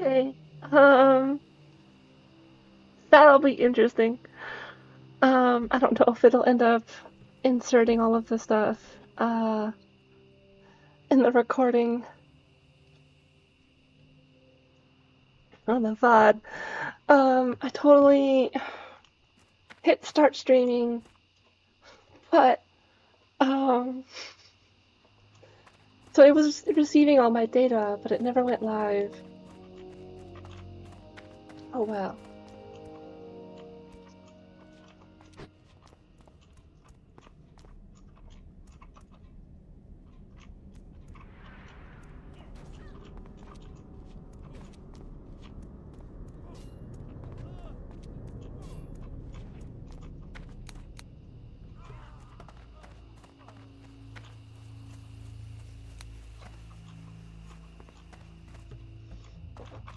Okay. That'll be interesting. I don't know if it'll end up inserting all of the stuff, in the recording on the VOD. I totally hit start streaming, but, so it was receiving all my data, but it never went live. Oh well.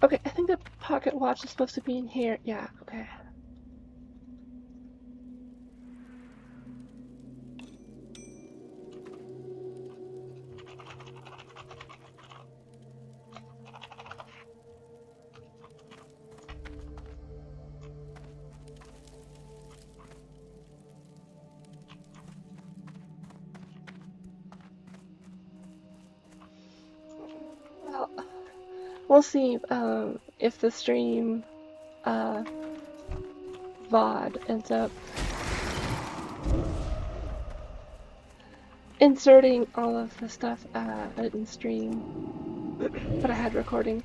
Okay, I think the pocket watch is supposed to be in here. Yeah, okay. Well, we'll see if the stream VOD ends up inserting all of the stuff I didn't stream, but I had recording.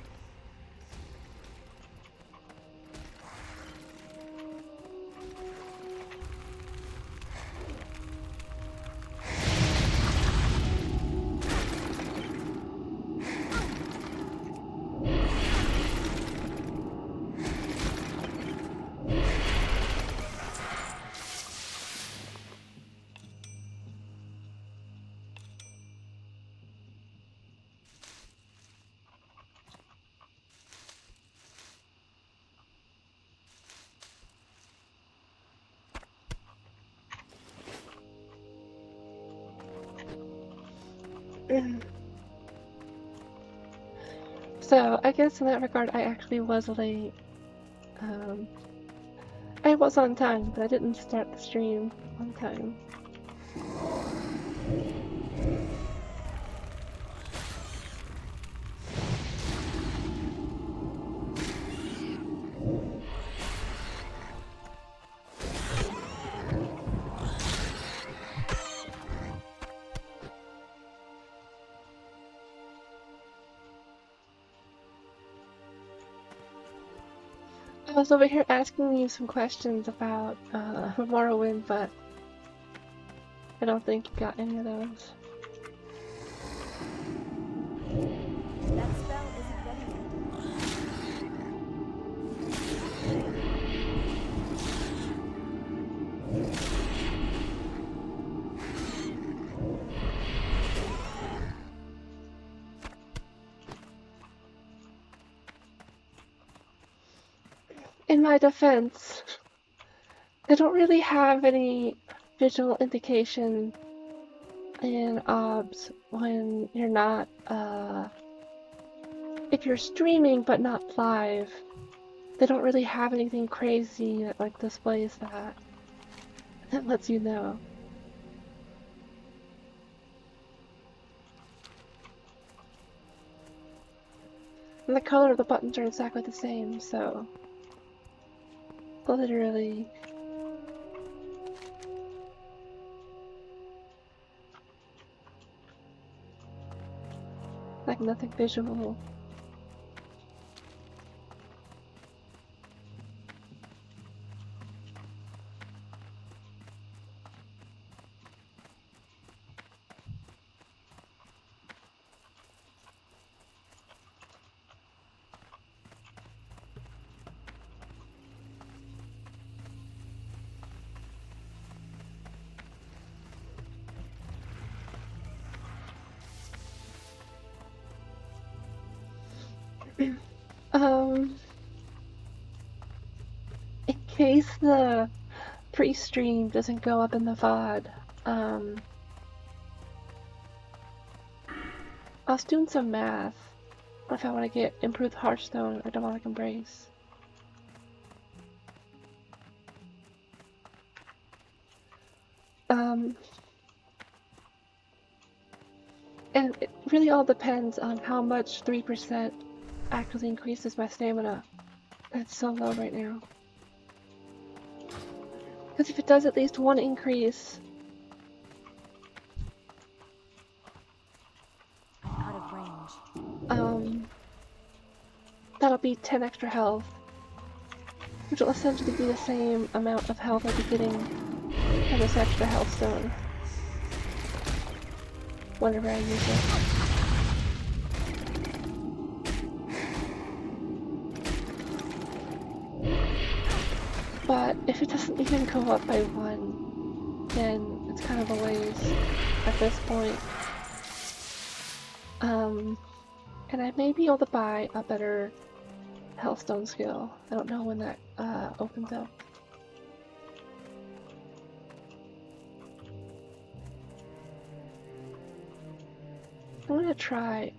So I guess in that regard, I actually was late. I was on time, but I didn't start the stream on time. I was over here asking you some questions about Morrowind, but I don't think you got any of those. That spell isn't ready yet. In my defense, I don't really have any visual indication in OBS when you're not, if you're streaming but not live, they don't really have anything crazy that like displays that lets you know. And the color of the buttons are exactly the same, so literally. Like nothing visual. In case the pre-stream doesn't go up in the VOD, I was doing some math if I want to get improved Hearthstone or Demonic Embrace. And it really all depends on how much 3% actually increases my stamina. It's so low right now. Because if it does at least one increase, I'm out of range. that'll be 10 extra health, which will essentially be the same amount of health I'll be getting from this extra health stone whenever I use it. But if it doesn't even go up by 1, then it's kind of a waste at this point. And I may be able to buy a better Hellstone skill. I don't know when that opens up. I'm gonna try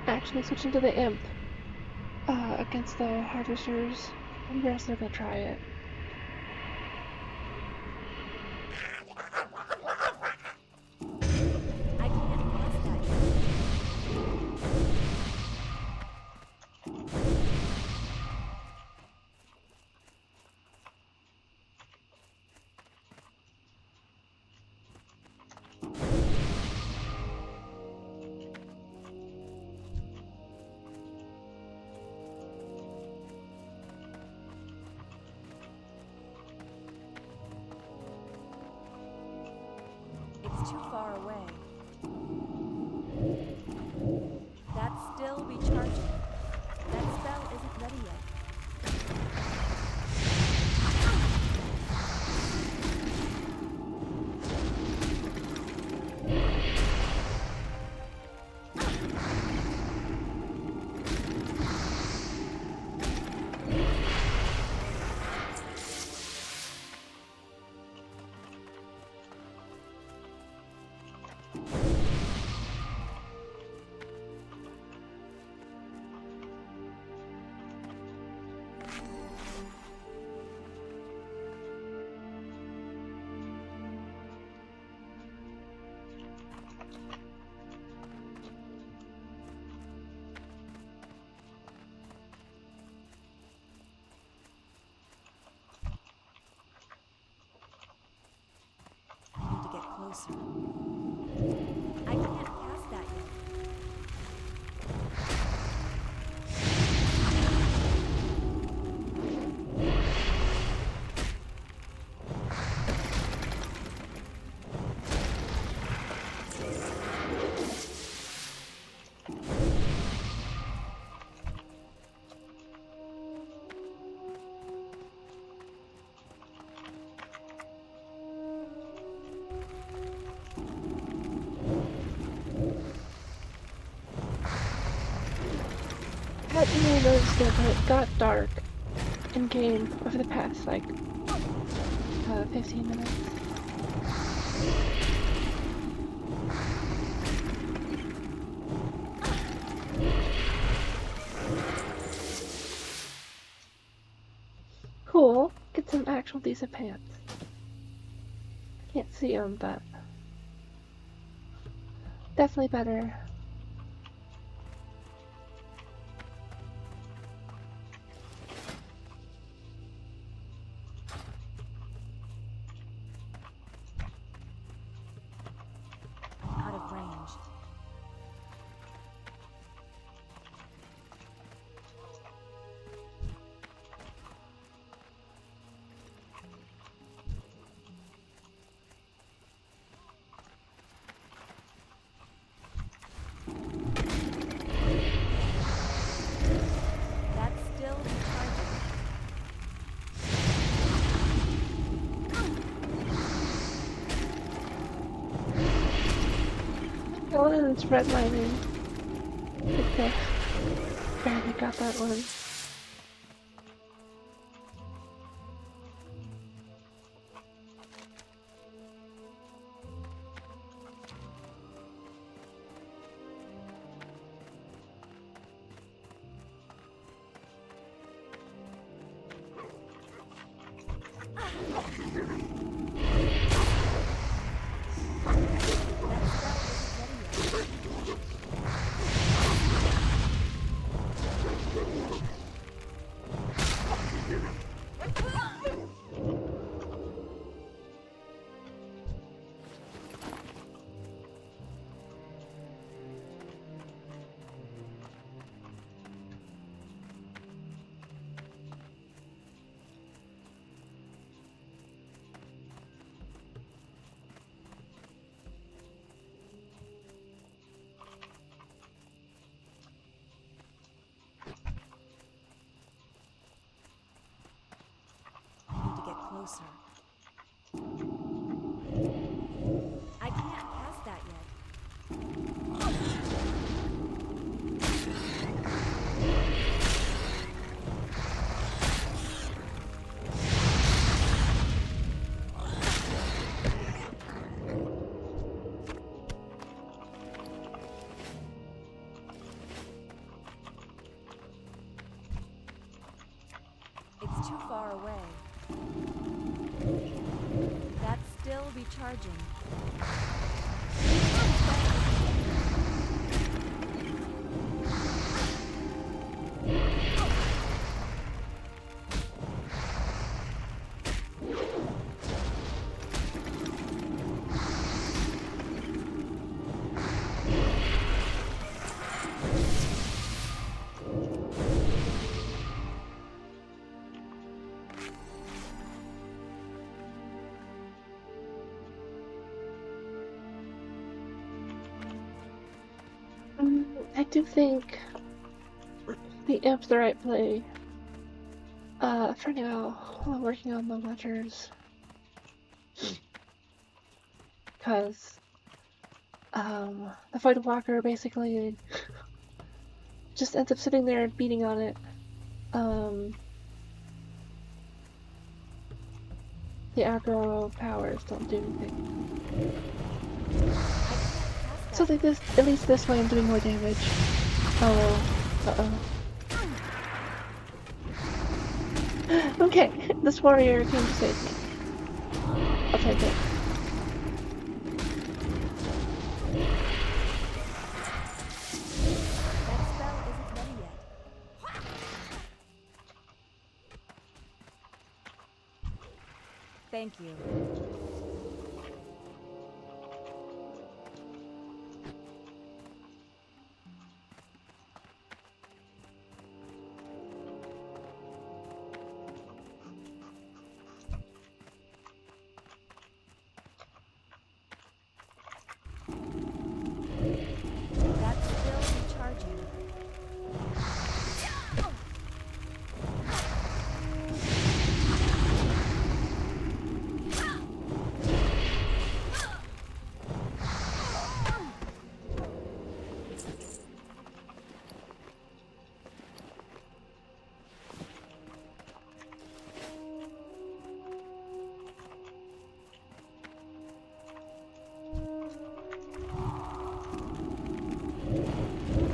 actually switching to the Imp against the Harvesters. I'm just gonna try it. I can't pass that yet. It's too far away. That's still recharging. That spell isn't ready yet. I need to get closer. I can't pass that yet. I hadn't really noticed it, but it got dark in game over the past, like, 15 minutes. Cool. Get some actual decent pants. Can't see them, but definitely better. I'm out of range. That's still recharging. Oh, and it's redlining. Okay. Barely got that one. Closer. I can't cast that yet. It's too far away. That's still recharging. I do think the imp's the right play. For now, I'm working on the letters. Because, the Void Walker basically just ends up sitting there and beating on it. The aggro powers don't do anything. So like this, at least this way I'm doing more damage. Oh, okay, this warrior came to save me. I'll take it. That spell isn't ready yet. Thank you. That's still recharging.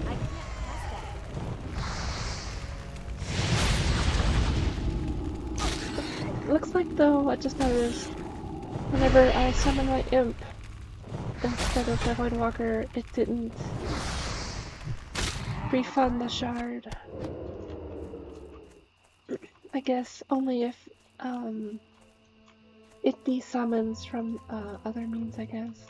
I can't cast that yet. Looks like though, I just noticed, whenever I summon my imp instead of the Void Walker, it didn't refund the shard. I guess only if it desummons from other means, I guess.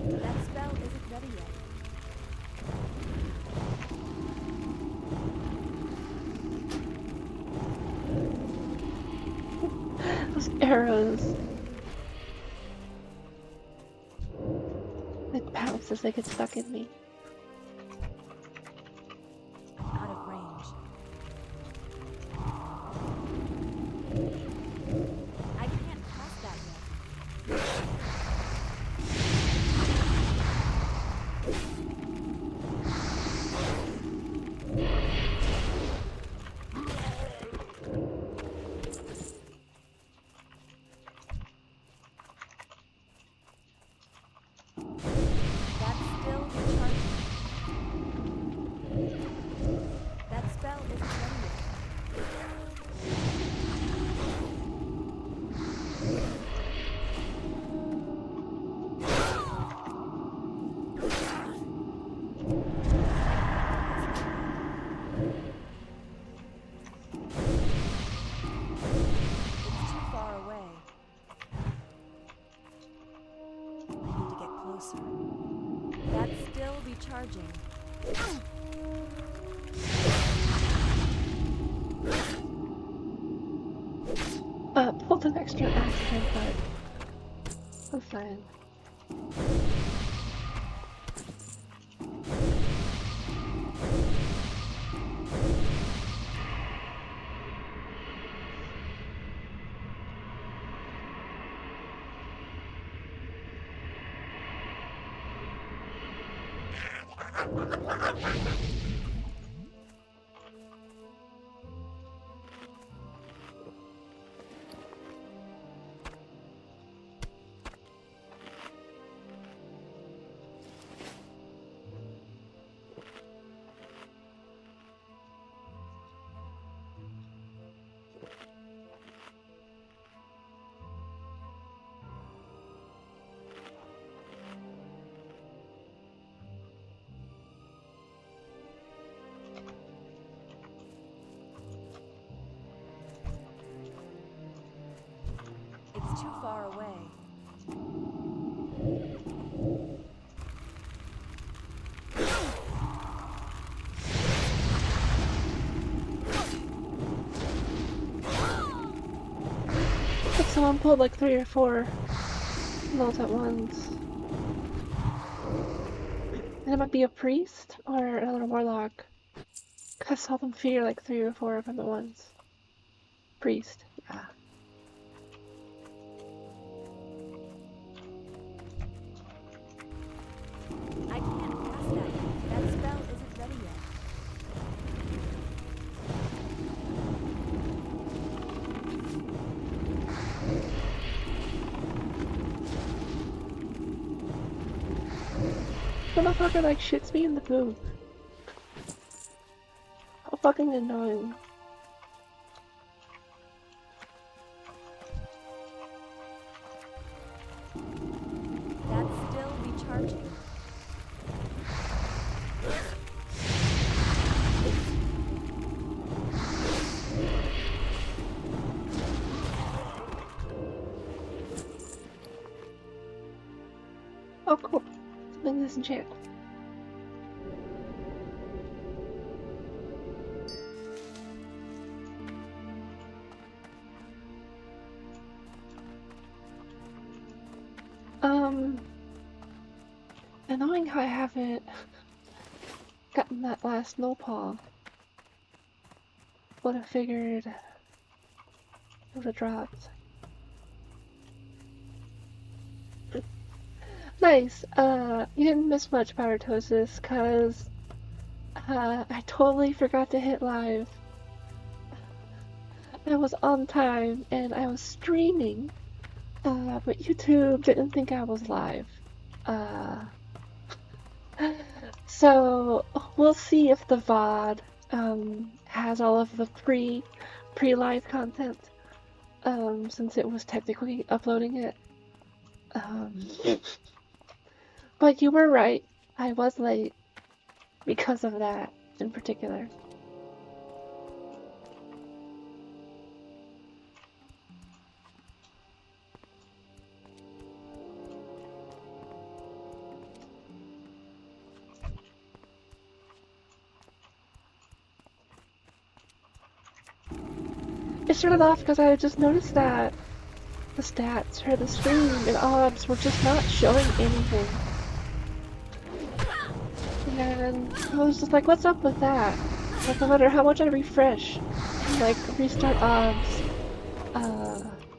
That spell isn't ready yet. Those arrows. It pounce as they get stuck in me. I'm out of range. I can't cast that yet. Recharging. Pulled an extra accident, but I'm fine. It's too far away. But someone pulled like 3 or 4 notes at once. And it might be a priest or another warlock. I saw them fear like 3 or 4 of them at once. Priest, yeah. I can't cast that yet. That spell isn't ready yet. The motherfucker like shits me in the boob. How fucking annoying. That's still recharging. Oh cool. Something disenchant. Annoying how I haven't gotten that last no-paw. Would have figured it would have dropped. Nice. You didn't miss much, Pyretosis, cause I totally forgot to hit live. I was on time and I was streaming, but YouTube didn't think I was live. So we'll see if the VOD has all of the pre-live content, since it was technically uploading it. But you were right, I was late because of that in particular. It started off because I just noticed that the stats for the stream and odds were just not showing anything. And I was just like, what's up with that? Like, no matter how much I refresh and like restart odds,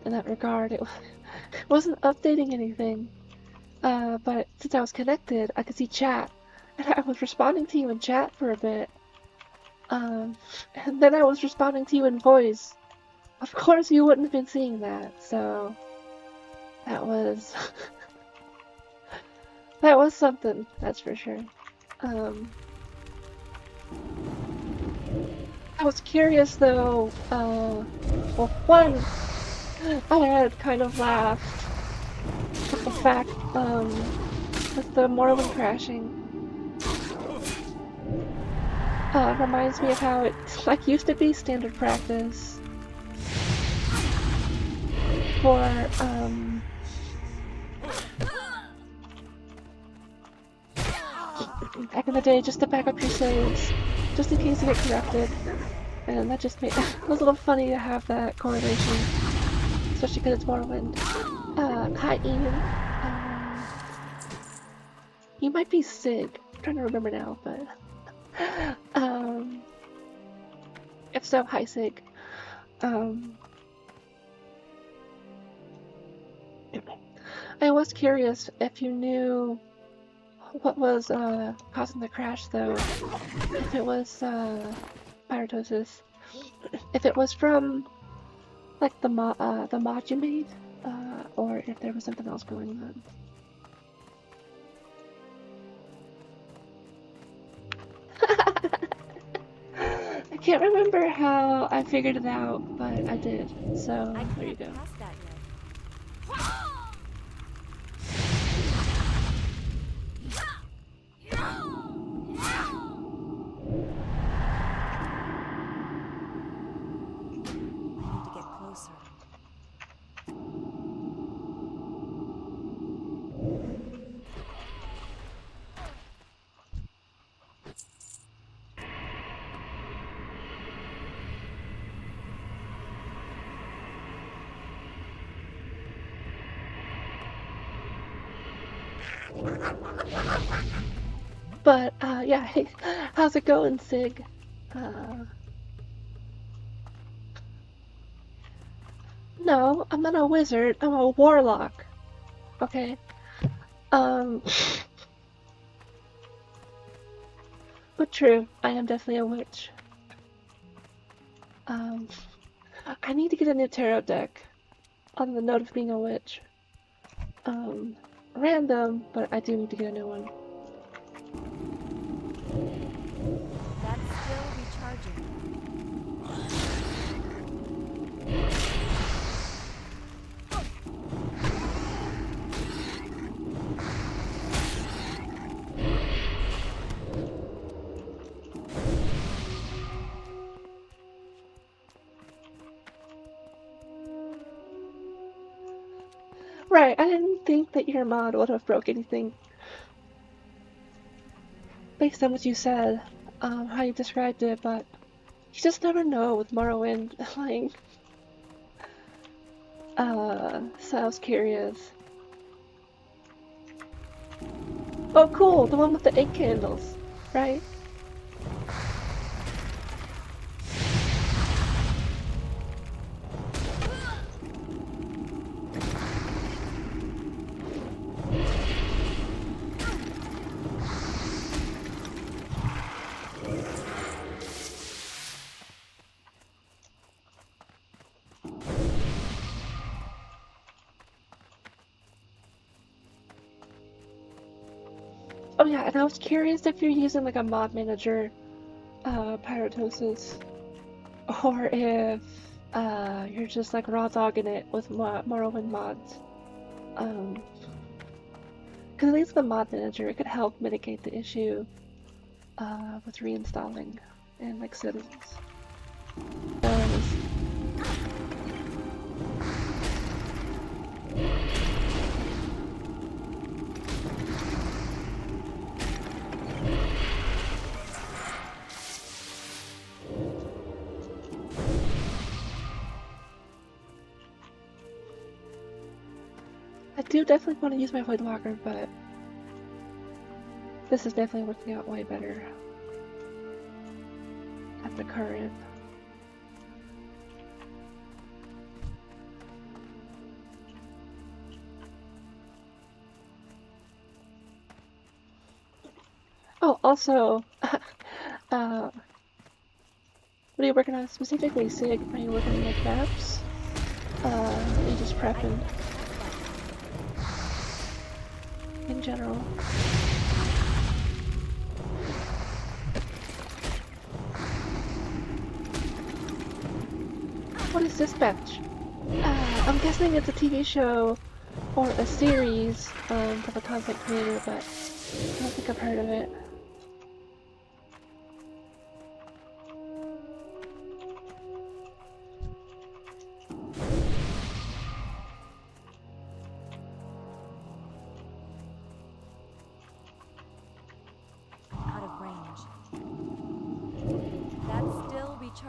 in that regard, it wasn't updating anything. But since I was connected, I could see chat, and I was responding to you in chat for a bit. And then I was responding to you in voice. Of course you wouldn't have been seeing that, so that was that was something, that's for sure. I was curious though, well, one, I had kind of laughed at the fact, with the Morrowind crashing. Reminds me of how it like used to be standard practice for back in the day just to back up your saves, just in case you get corrupted. And that just made it was a little funny to have that correlation, especially because it's Morrowind. Hi Ian. You might be Sig. I'm trying to remember now, but if so, hi Sig. I was curious if you knew what was causing the crash, though. If it was pyritosis, if it was from like the mod you made, or if there was something else going on. I can't remember how I figured it out, but I did. So there you go. But, yeah, hey, how's it going, Sig? No, I'm not a wizard, I'm a warlock. Okay? But true, I am definitely a witch. I need to get a new tarot deck on the note of being a witch. Random, but I do need to get a new one. That's still recharging. Right, I didn't think that your mod would have broke anything. Based on what you said, how you described it, but you just never know with Morrowind, like, so I was curious. Oh cool, the one with the 8 candles, right? Oh yeah, and I was curious if you're using like a mod manager, Pyritosis, or if you're just like raw dogging it with Morrowind mods. Because at least the mod manager, it could help mitigate the issue with reinstalling and like citizens. I do definitely want to use my Void Walker, but this is definitely working out way better at the current. Oh, also, what are you working on specifically, Sig? Are you working on like maps? Are you just prepping? In general. What is Dispatch? I'm guessing it's a TV show or a series of a content creator, but I don't think I've heard of it.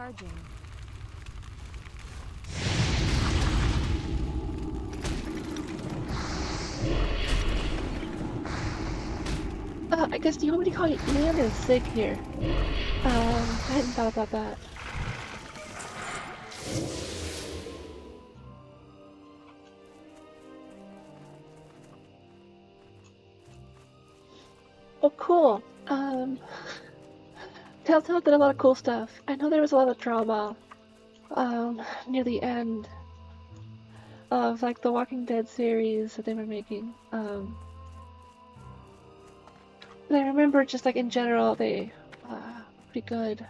recharging. I guess, do you want me to call you Ian or Sig here? I hadn't thought about that. Oh, cool. Telltale did a lot of cool stuff. I know there was a lot of drama, near the end of, like, the Walking Dead series that they were making. But I remember just, like, in general, they, pretty good.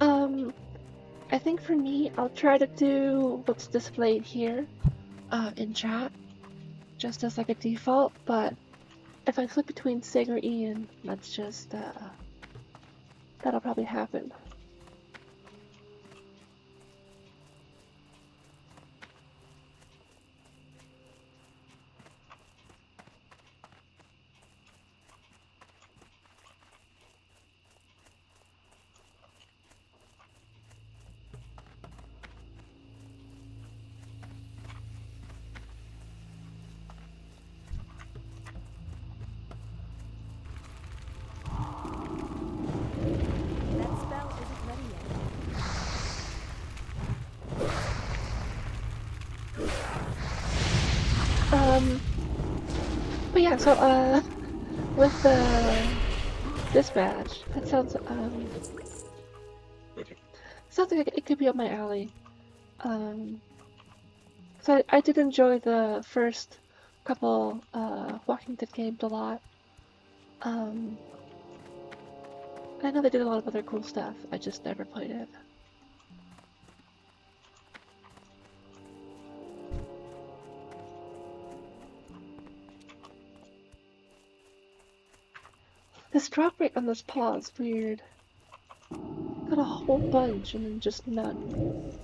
I think for me, I'll try to do what's displayed here, in chat, just as, like, a default, but if I flip between Sig or Ian, that's just, that'll probably happen. That spell isn't ready yet. But yeah, so, with the dispatch, that sounds like it could be up my alley. So I did enjoy the first couple Walking Dead games a lot. I know they did a lot of other cool stuff. I just never played it. This drop rate on this paw is weird. Got a whole bunch and then just none.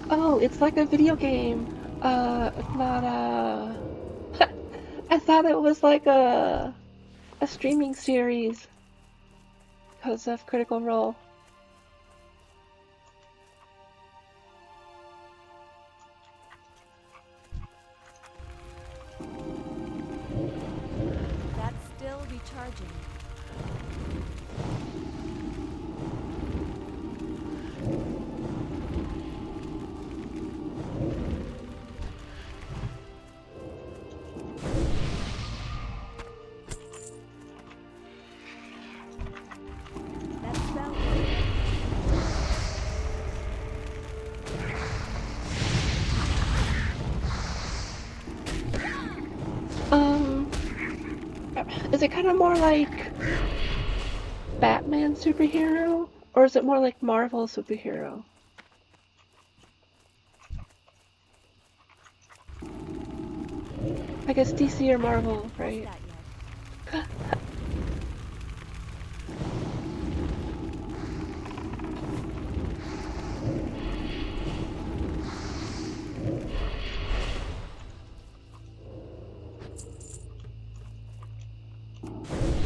Oh, it's like a video game. Not a... I thought it was like a streaming series because of Critical Role. That's still recharging. That spell isn't ready Is it kind of more like Batman superhero, or is it more like Marvel superhero? I guess DC or Marvel, Test right? that yet.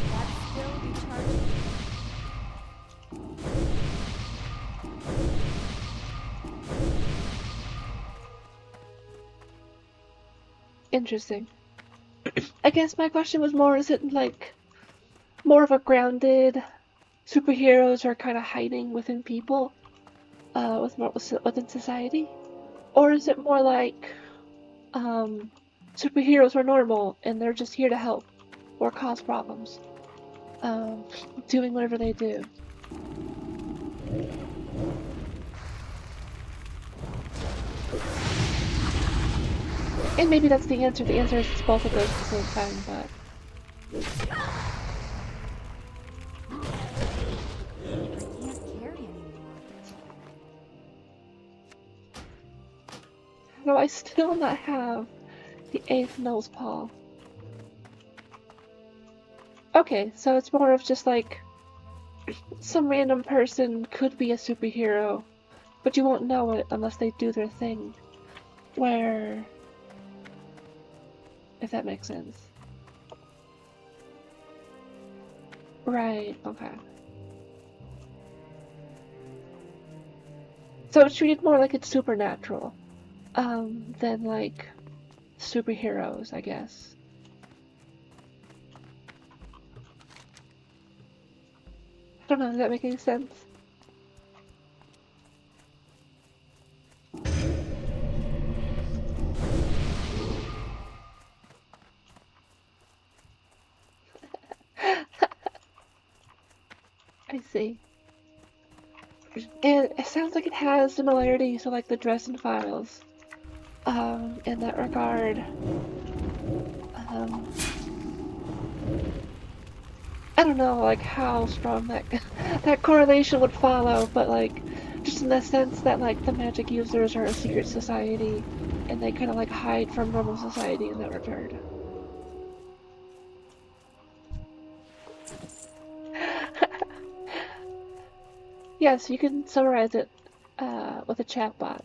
That's still recharging. Interesting. I guess my question was more, is it like more of a grounded superheroes are kind of hiding within people, within society? Or is it more like superheroes are normal and they're just here to help or cause problems, doing whatever they do? And maybe that's the answer. The answer is it's both of those at the same time, but... I can't carry anymore. How do I still not have the 8th nose paw? Okay, so it's more of just like some random person could be a superhero, but you won't know it unless they do their thing. Where, if that makes sense. Right, okay. So it's treated more like it's supernatural, than like superheroes, I guess. I don't know, does that make any sense? I see. And it sounds like it has similarities to like the Dresden Files, in that regard. I don't know like how strong that that correlation would follow, but like just in the sense that like the magic users are a secret society and they kind of like hide from normal society in that regard. Yes, you can summarize it with a chatbot.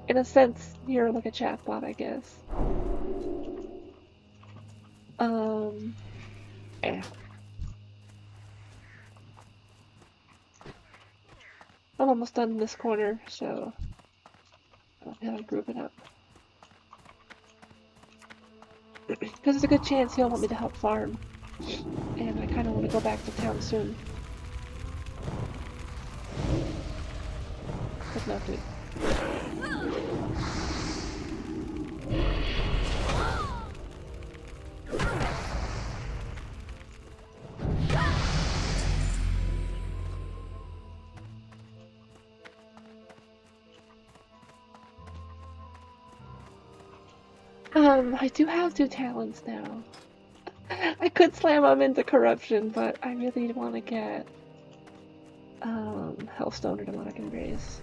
In a sense, you're like a chatbot, I guess. Yeah. I'm almost done in this corner, so I'll have to group it up. Because there's a good chance he'll want me to help farm, and I kind of want to go back to town soon. But not good. I do have 2 talents now. I could slam them into corruption, but I really want to get Hellstone or Demonic Embrace.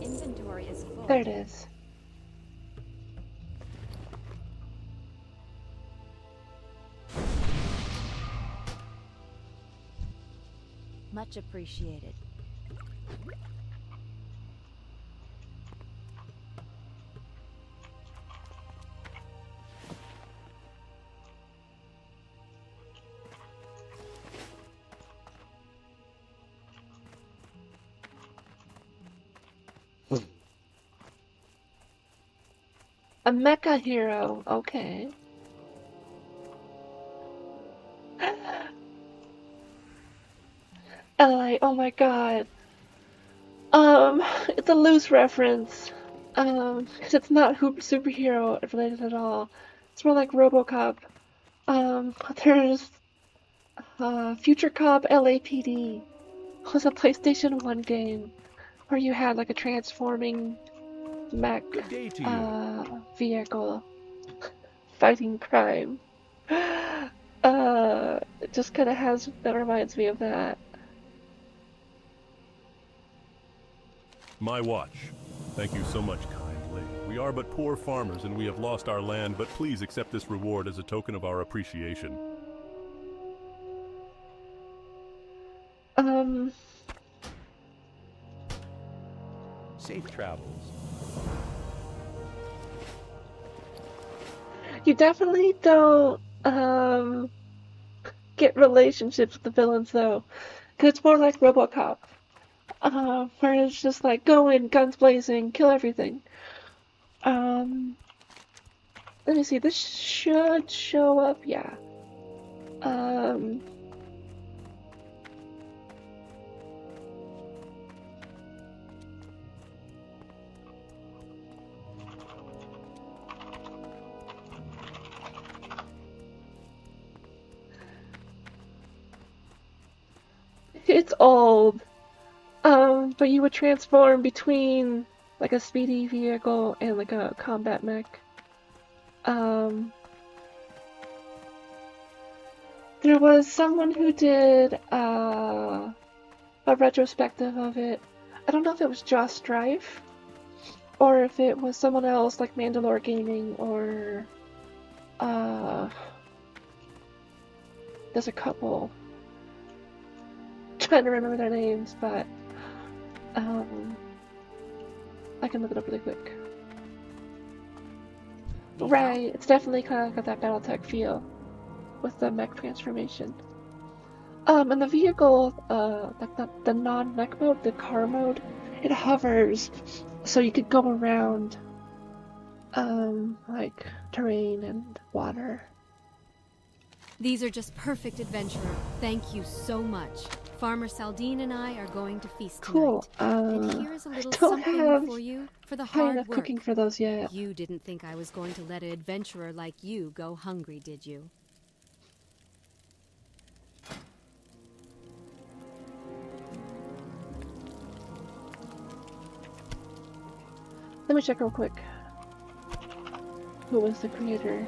Inventory is full. There it is. Much appreciated. A mecha hero, okay. LA, oh my god. It's a loose reference. Because it's not superhero related at all. It's more like RoboCop. There's Future Cop LAPD. It was a PlayStation 1 game where you had like a transforming mech vehicle fighting crime. It just kind of that reminds me of that. My watch. Thank you so much, kind lady. We are but poor farmers and we have lost our land, but please accept this reward as a token of our appreciation. Safe travels. You definitely don't, get relationships with the villains, though. Because it's more like RoboCop. Where it's just like, go in, guns blazing, kill everything. Let me see, this should show up, yeah. It's old. But you would transform between like a speedy vehicle and like a combat mech. There was someone who did a retrospective of it. I don't know if it was Josh Strife or if it was someone else like Mandalore Gaming or there's a couple. Trying to remember their names, but I can look it up really quick. Right, it's definitely kind of got that BattleTech feel with the mech transformation. And the vehicle, like the non-mech mode, the car mode, it hovers, so you could go around, like terrain and water. These are just perfect, adventurer. Thank you so much. Farmer Saldine and I are going to feast Cool. tonight. And here's a little I don't something have for you for the high hard enough work. cooking for those yet. You didn't think I was going to let an adventurer like you go hungry, did you? Let me check real quick. Who was the creator?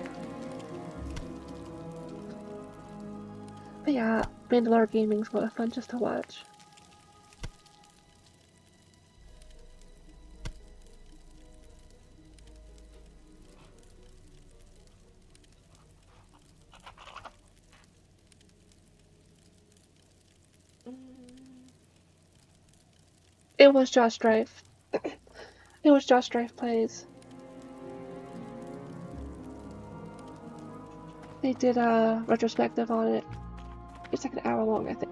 But yeah, Mandalore Gaming's a lot of fun just to watch. It was Josh Strife. It was Josh Strife Plays. They did a retrospective on it. It's like an hour long, I think.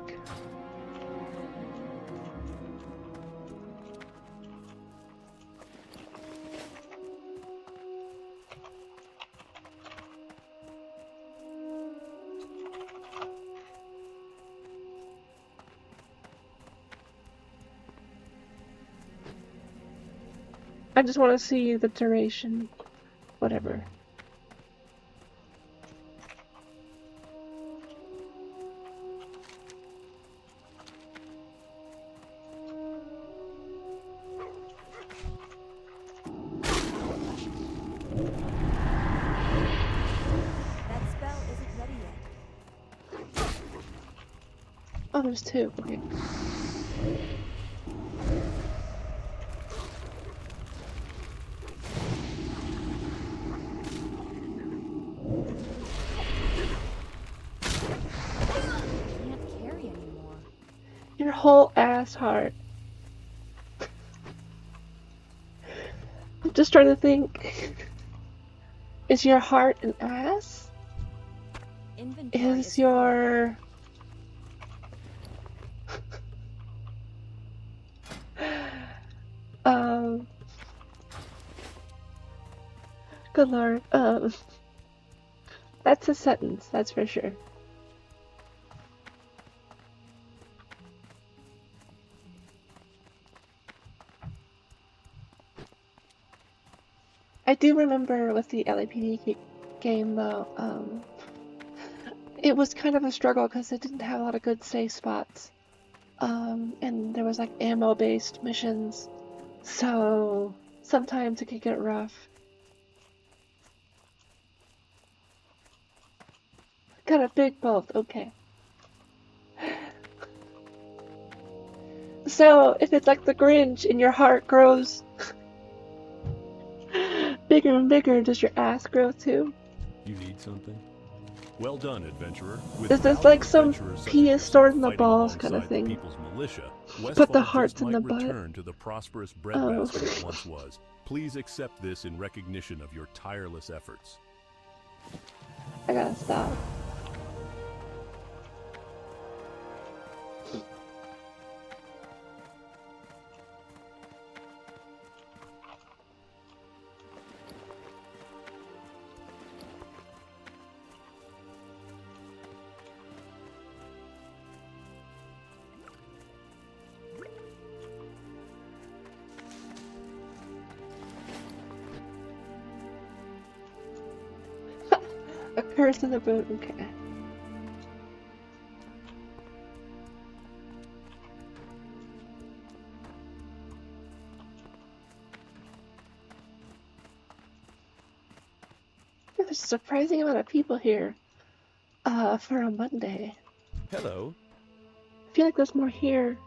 I just want to see the duration. Whatever. That spell isn't ready yet. Oh, there's two. Okay. Can't carry anymore. Your whole ass heart. I'm just trying to think. Is your heart an ass? Inventory Is your... Good lord. That's a sentence, that's for sure. I do remember with the LAPD game though, it was kind of a struggle because it didn't have a lot of good safe spots. And there was like ammo-based missions, so sometimes it could get rough. Got a big bolt, okay. So, if it's like the Grinch and your heart grows bigger and bigger, does your ass grow too? You need something? Well done, adventurer. With Is this valiant like some adventurers such as pea yourself stored in the fighting balls kind of alongside the thing? People's militia, Put the Westfall hearts just in the might butt. return to the prosperous Oh. breadbasket it once was. Please accept this in recognition of your tireless efforts. I gotta stop. A curse in the boot, okay. There's a surprising amount of people here for a Monday. Hello. I feel like there's more here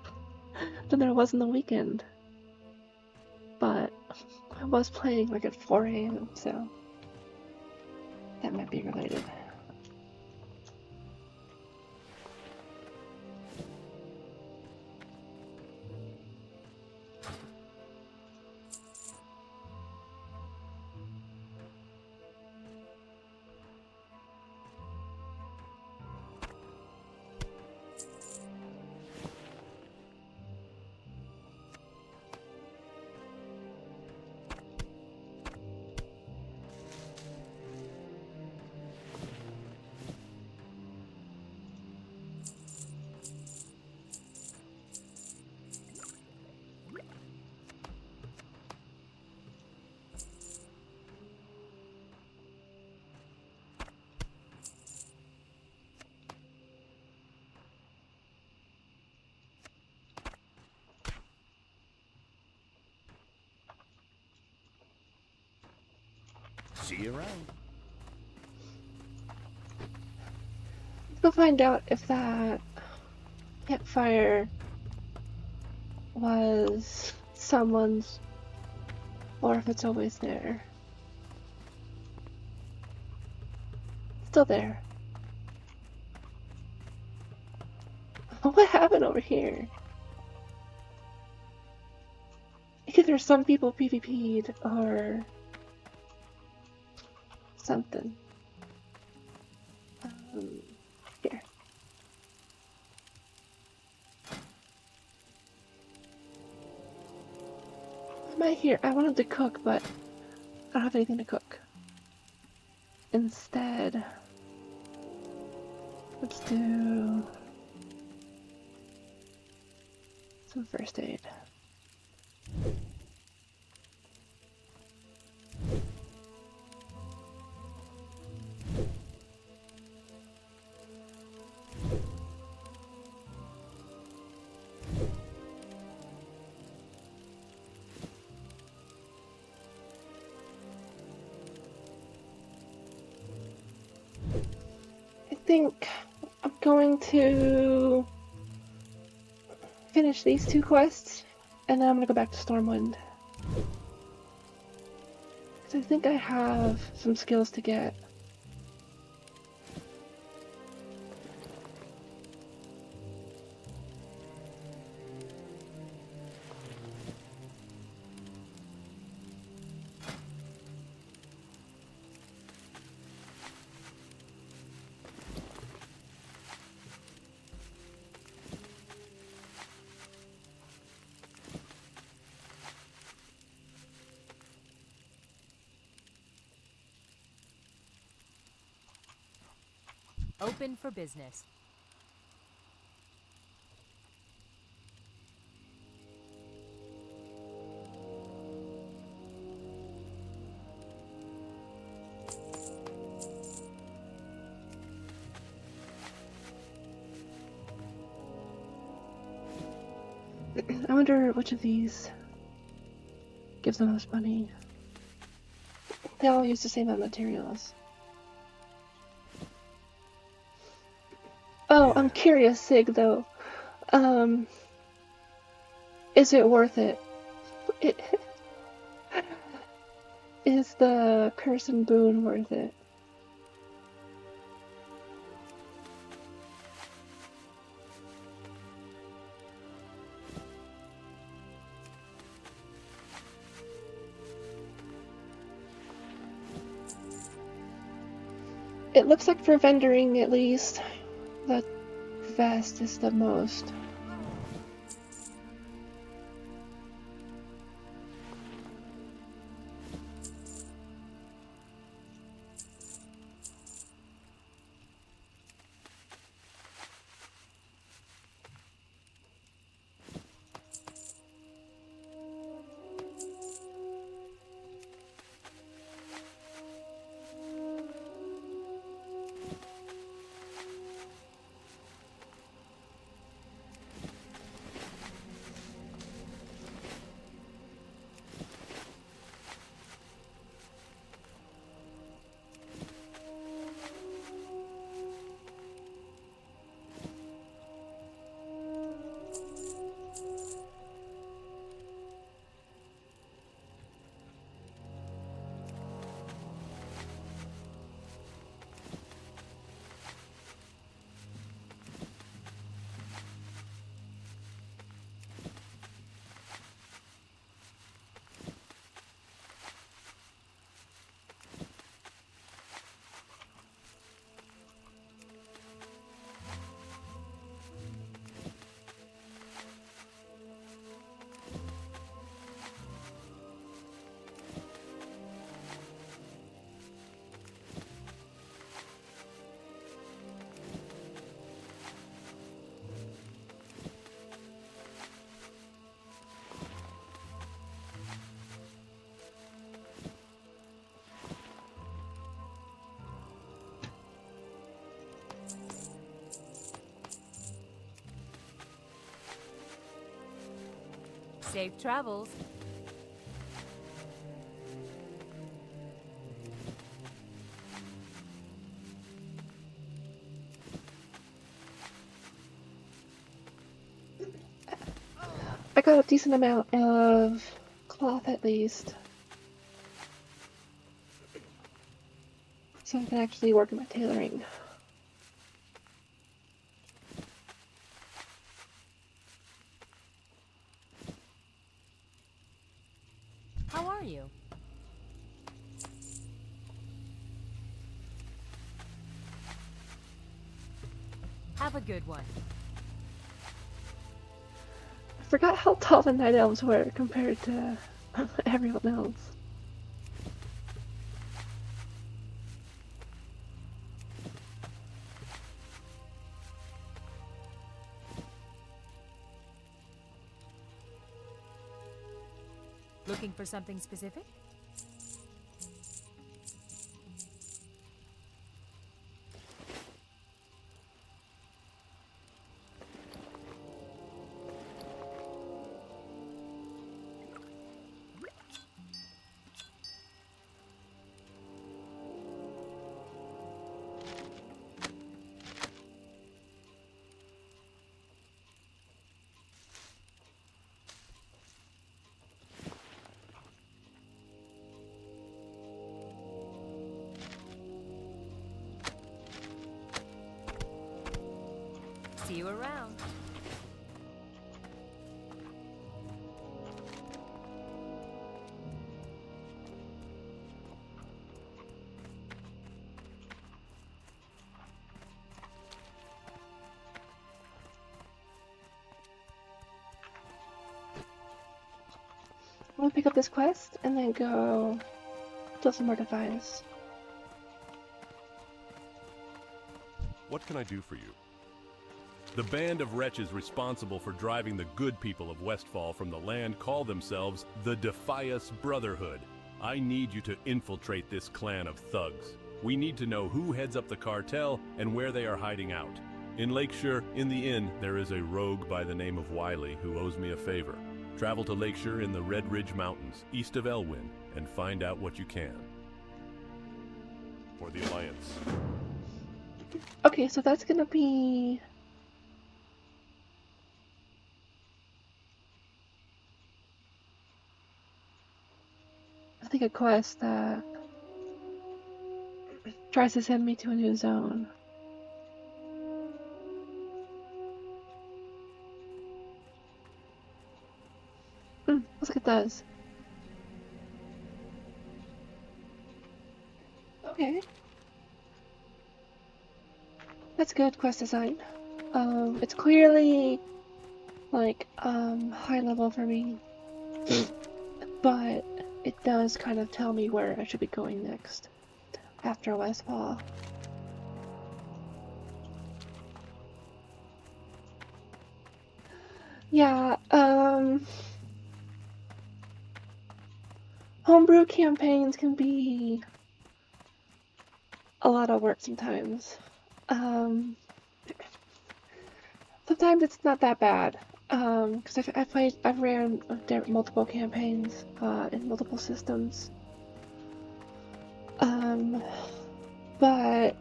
than there was on the weekend. But I was playing like at 4 a.m., so that might be related. See you around. Let's go find out if that campfire was someone's or if it's always there. Still there. What happened over here? Either some people PvP'd or something. Here. Am I here? I wanted to cook, but I don't have anything to cook. Instead, let's do some first aid. I think I'm going to finish these 2 quests, and then I'm gonna go back to Stormwind. Because I think I have some skills to get. Open for business. I wonder which of these gives the most money. They all use the same materials. Oh, I'm curious, Sig, though. Is it worth it? Is the curse and boon worth it? It looks like for vendoring, at least, the vest is the most. Safe travels. I got a decent amount of cloth at least. So I can actually work on my tailoring. How are you? Have a good one. I forgot how tall the night elves were compared to everyone else. Looking for something specific? See you around. I'm gonna pick up this quest and then go kill some more Defiance. What can I do for you? The band of wretches responsible for driving the good people of Westfall from the land call themselves the Defiance Brotherhood. I need you to infiltrate this clan of thugs. We need to know who heads up the cartel and where they are hiding out. In Lakeshire, in the inn, there is a rogue by the name of Wiley who owes me a favor. Travel to Lakeshire in the Red Ridge Mountains, east of Elwyn, and find out what you can. For the Alliance. Okay, so that's gonna be... I think a quest that tries to send me to a new zone. Looks like it does. Okay. That's good quest design. It's clearly like high level for me. But it does kind of tell me where I should be going next after Westfall. Yeah, homebrew campaigns can be a lot of work sometimes. Sometimes it's not that bad. Because I've ran multiple campaigns in multiple systems. But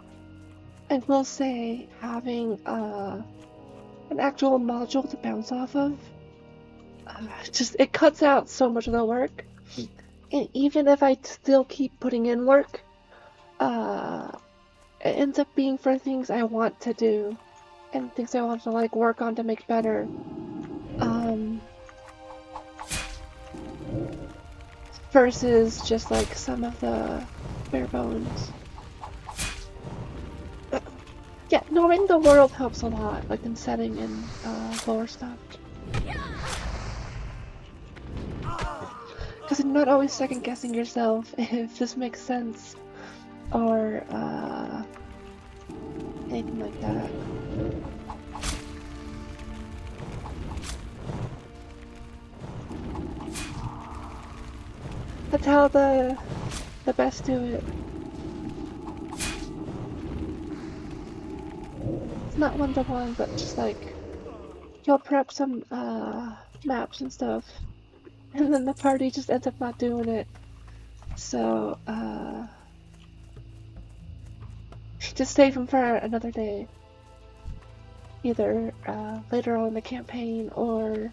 I will say having an actual module to bounce off of, it cuts out so much of the work. And even if I still keep putting in work, it ends up being for things I want to do and things I want to like work on to make better. Versus just like some of the bare bones. Yeah, knowing the world helps a lot, like in setting and lore stuff. Because you're not always second guessing yourself if this makes sense or anything like that. That's how the best do it. It's not one-to-one, but just like you'll prep some maps and stuff, And then the party just ends up not doing it. So, just save him for another day. Either later on in the campaign or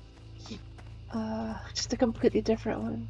just a completely different one.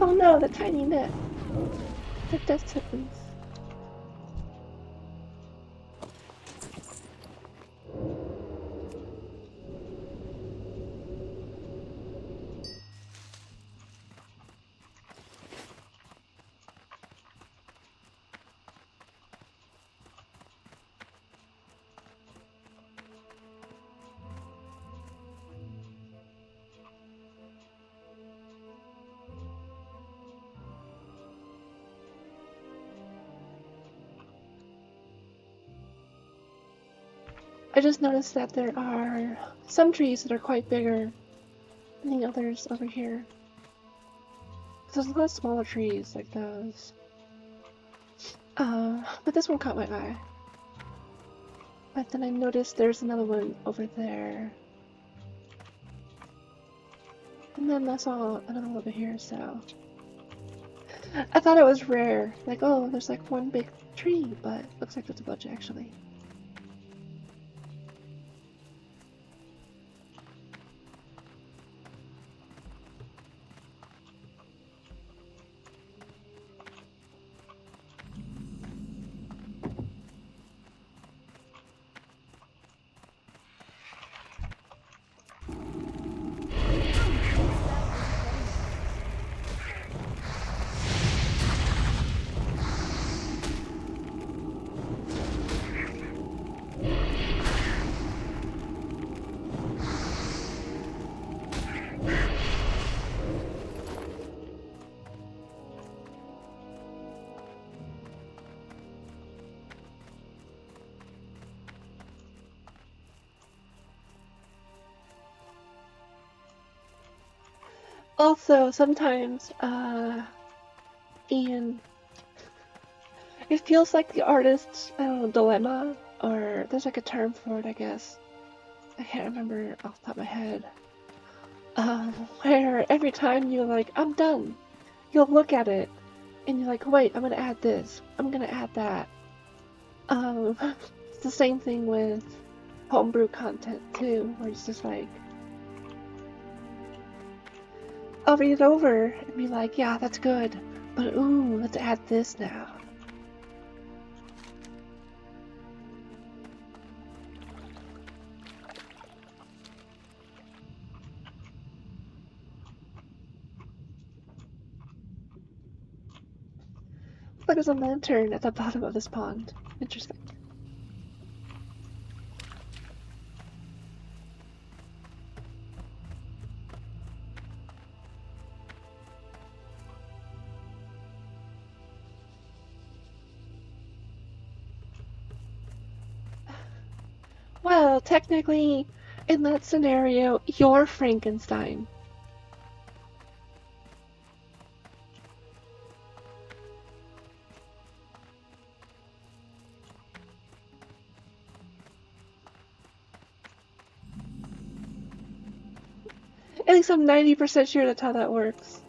Oh no, the tiny net. The death sentence. I just noticed that there are some trees that are quite bigger than the others over here. There's a lot of smaller trees like those. But this one caught my eye. But then I noticed there's another one over there. And then I saw another one over here, so... I thought it was rare. Like, oh, there's like one big tree, but looks like there's a bunch actually. Also, sometimes, Ian, it feels like the artist's, I don't know, dilemma, or there's like a term for it, I guess. I can't remember off the top of my head. Where every time you're like, I'm done, you'll look at it, and you're like, wait, I'm gonna add this, I'm gonna add that. It's the same thing with homebrew content, too, where it's just like, I'll read it over and be like, yeah, that's good, but ooh, let's add this now. Looks like there's a lantern at the bottom of this pond. Interesting. Well, technically, in that scenario, you're Frankenstein. At least I'm 90% sure that's how that works.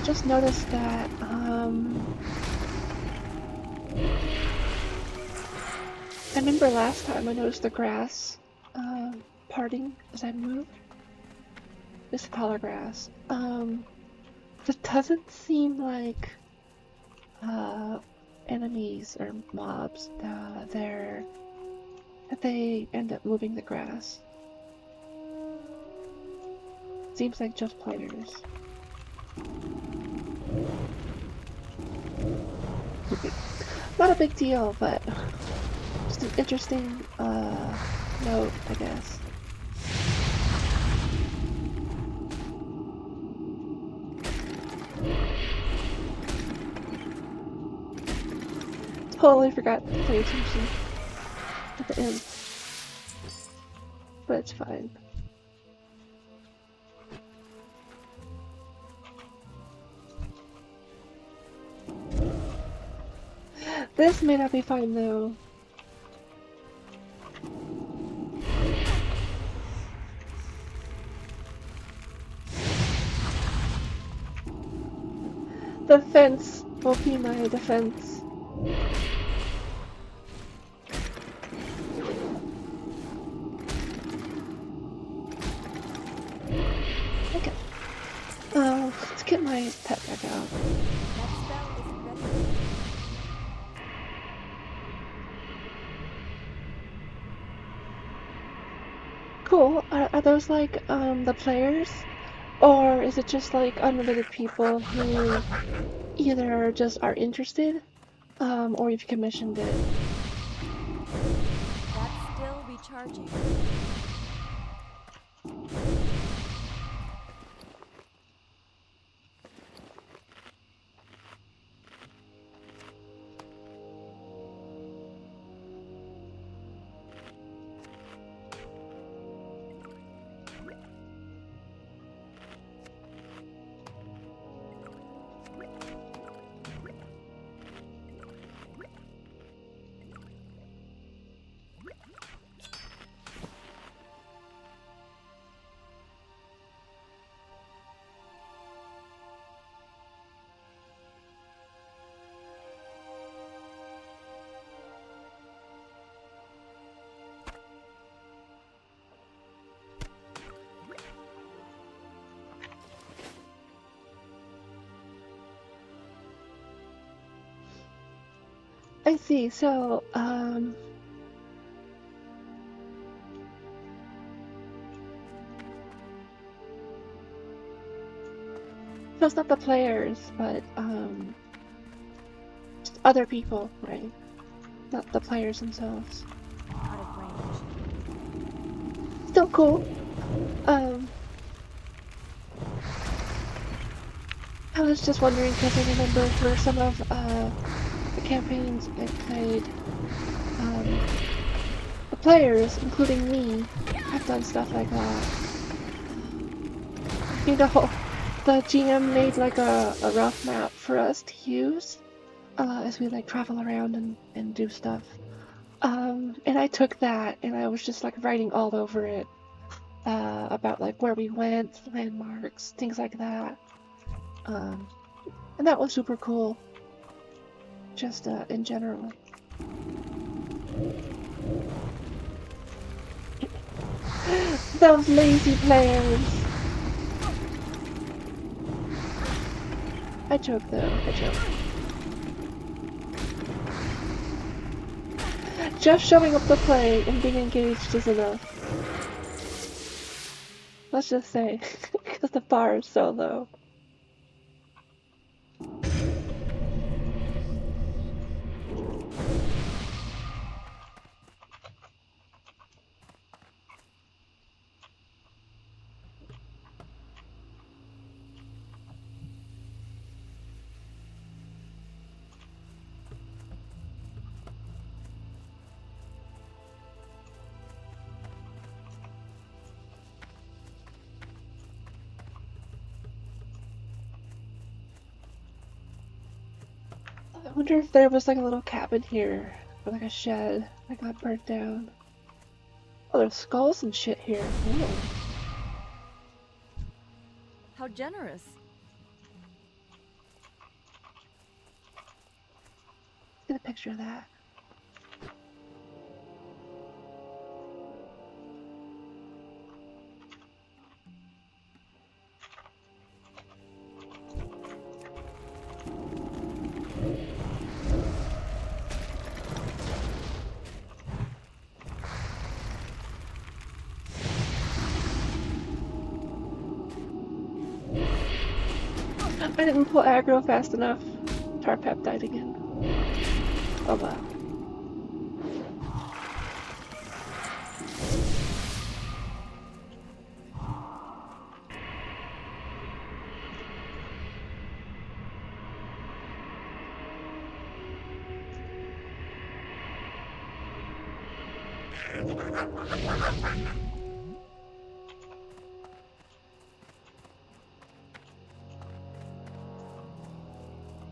just noticed that, I remember last time I noticed the grass, parting as I moved. It's taller grass. It doesn't seem like, enemies or mobs, that they end up moving the grass. Seems like just players. Not a big deal, but just an interesting note, I guess. Totally forgot to pay attention at the end, but it's fine. This may not be fine though. The fence will be my defense. Okay. Let's get my pet back out. That spell isn't ready yet. Cool. Are those like the players? Or is it just like unrelated people who either just are interested, or you've commissioned it? That's still recharging. I see. So, so it's not the players, but just other people, right? Not the players themselves. Out of range. Still cool. I was just wondering because I remember for some of the campaigns I played, the players, including me, have done stuff like that. You know, the GM made like a rough map for us to use as we like travel around and do stuff. And I took that and I was just like writing all over it about like where we went, landmarks, things like that. And that was super cool. Just in general. Those lazy players. I joke though, I joke. Just showing up to play and being engaged is enough. Let's just say, because the bar is so low. I wonder if there was like a little cabin here, or like a shed that got burnt down. Oh, there's skulls and shit here. Whoa. How generous. picture of that. I didn't pull aggro fast enough. Tarpep died again. Oh wow.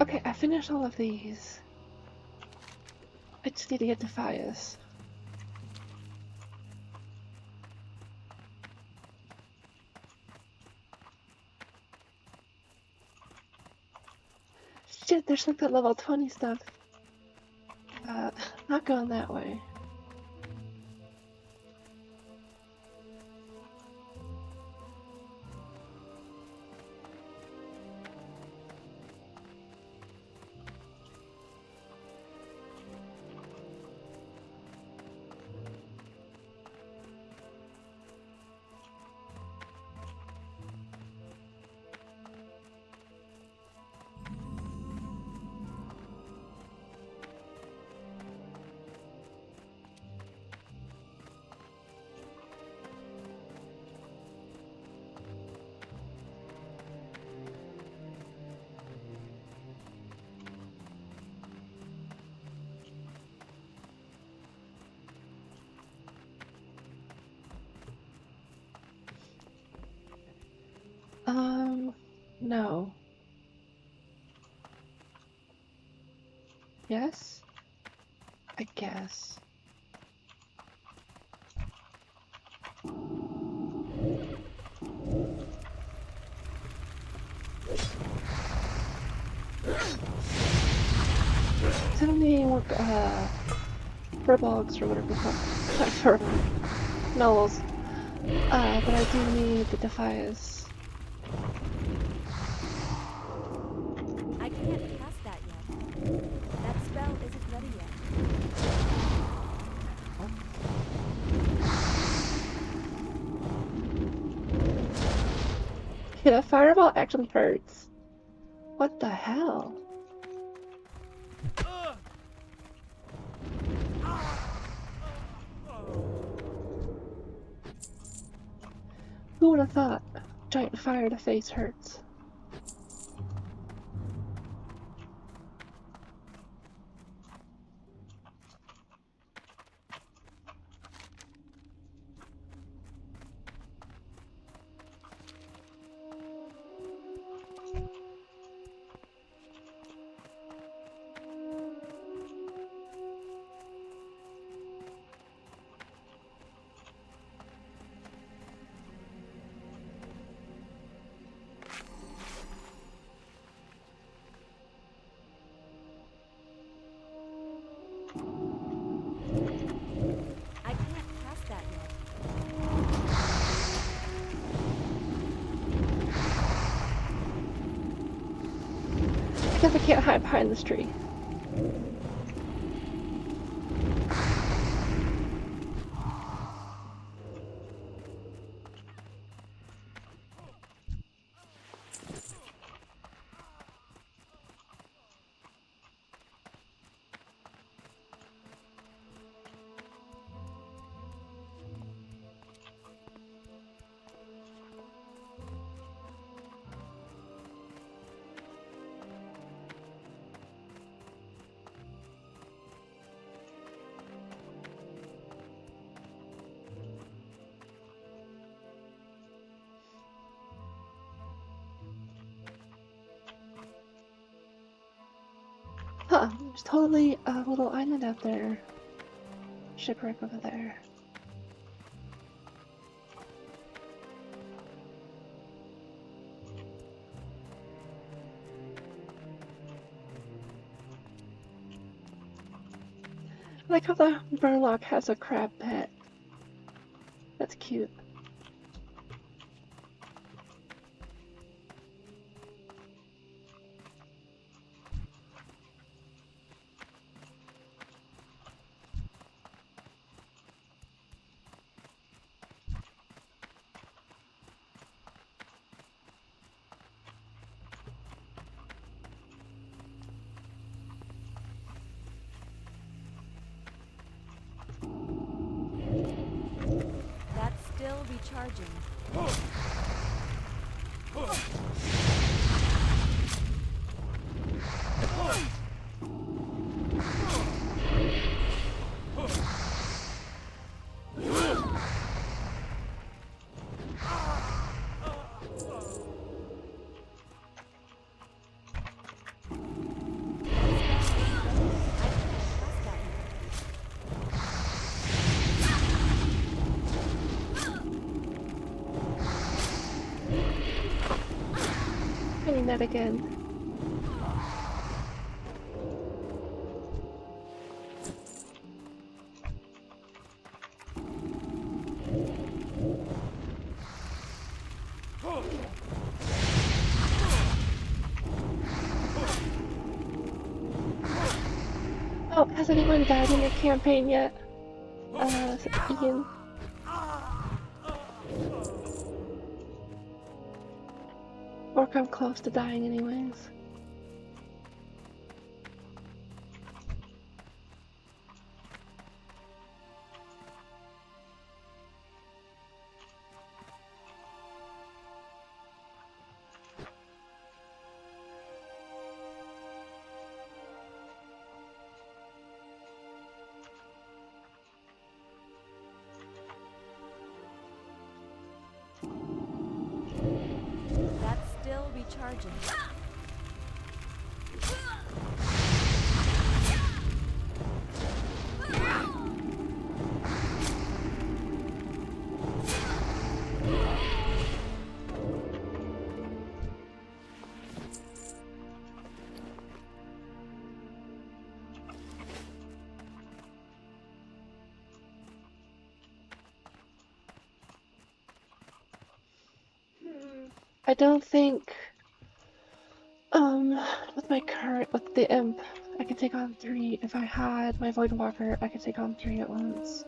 Okay, I finished all of these. I just need to get Defias. Shit, there's like that level 20 stuff. Not going that way. No. Yes? I guess. I don't need any more, furbolgs or whatever they're called. Not furbolg. Nulls. But I do need the Defias. I can't cast that yet. That spell isn't ready yet. Yeah, that fireball actually hurts. What the hell? Who would have thought giant fire to face hurts? I can't cast that yet. I guess I can't hide behind this tree. Huh, there's totally a little island out there. Shipwreck over there. like how the Warlock has a crab pet. That's cute. That's still recharging. Doing that again. Oh, has anyone died in your campaign yet? Ian? Or come close to dying anyways. That's still recharging. I don't think, with the imp, I could take on 3. If I had my Voidwalker, I could take on 3 at once.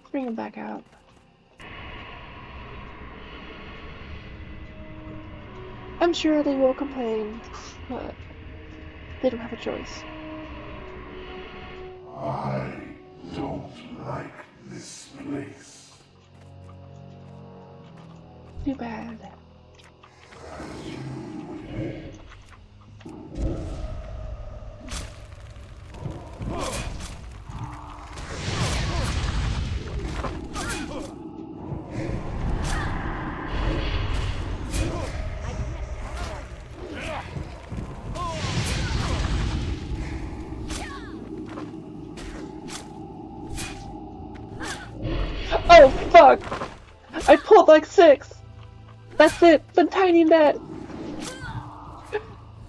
Let's bring him back out. I'm sure they will complain, but they don't have a choice. I don't like this place. Too bad. Oh fuck! I pulled like 6! That's it! The tiny net!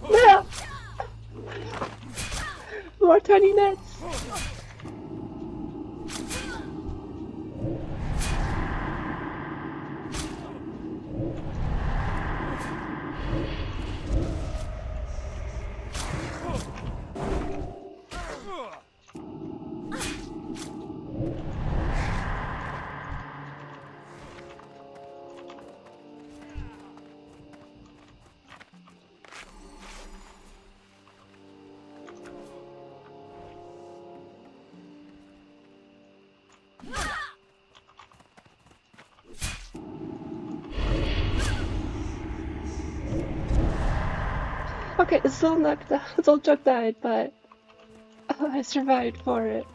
No! More tiny nets! Okay, it's still knocked out. It's all Chuck died, but I survived for it.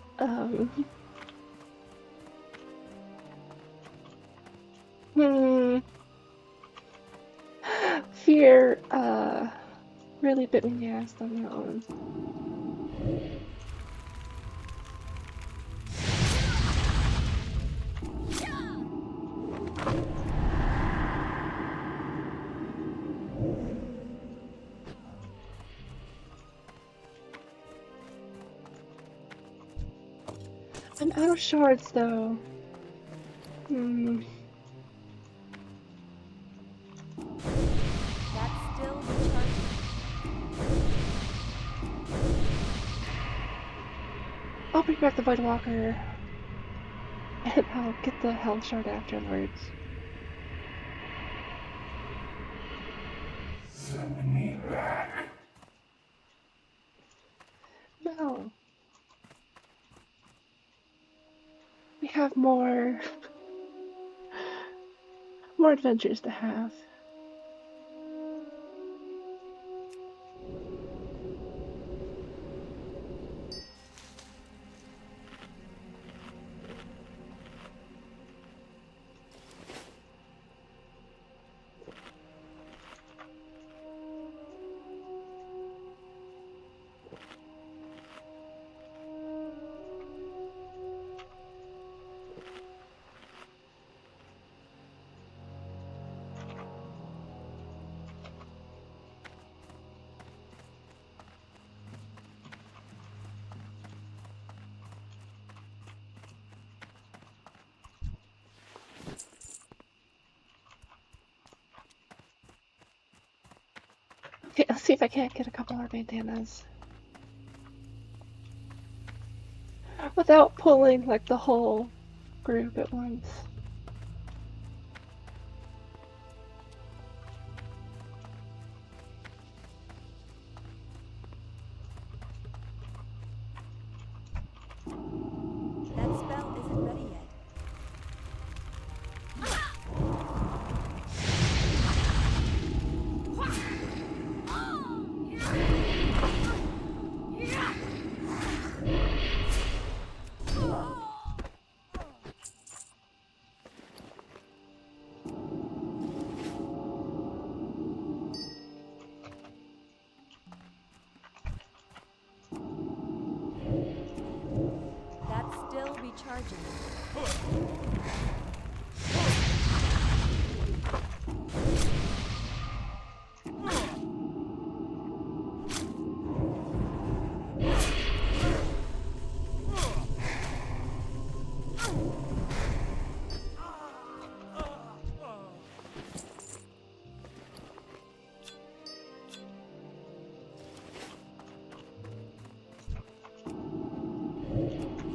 Fear, really bit me in the ass on that one. I'm out of shards though. That's still recharging. I'll bring back the Void Walker. And I'll get the health shard afterwards. Send me back. No. We have more adventures to have. Okay, let's see if I can't get a couple more bandanas. Without pulling like the whole group at once. That spell isn't ready yet. That's still recharging.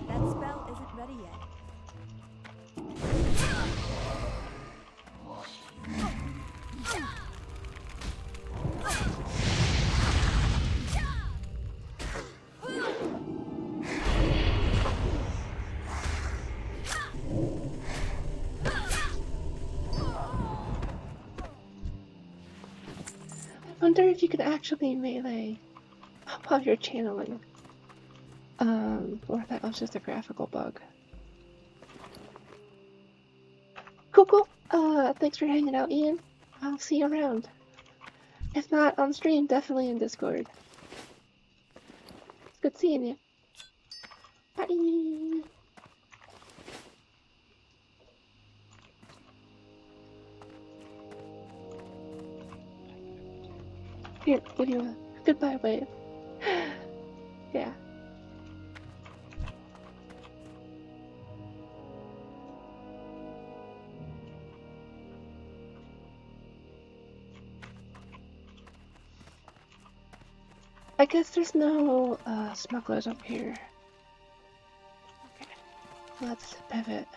That spell isn't ready yet. I wonder if you could actually melee while you're channeling. Or if that was just a graphical bug. Cool. Thanks for hanging out, Ian. I'll see you around. If not on stream, definitely in Discord. It's good seeing you. Bye. Here, give you a goodbye wave. Yeah. I guess there's no smugglers up here. Okay, let's pivot.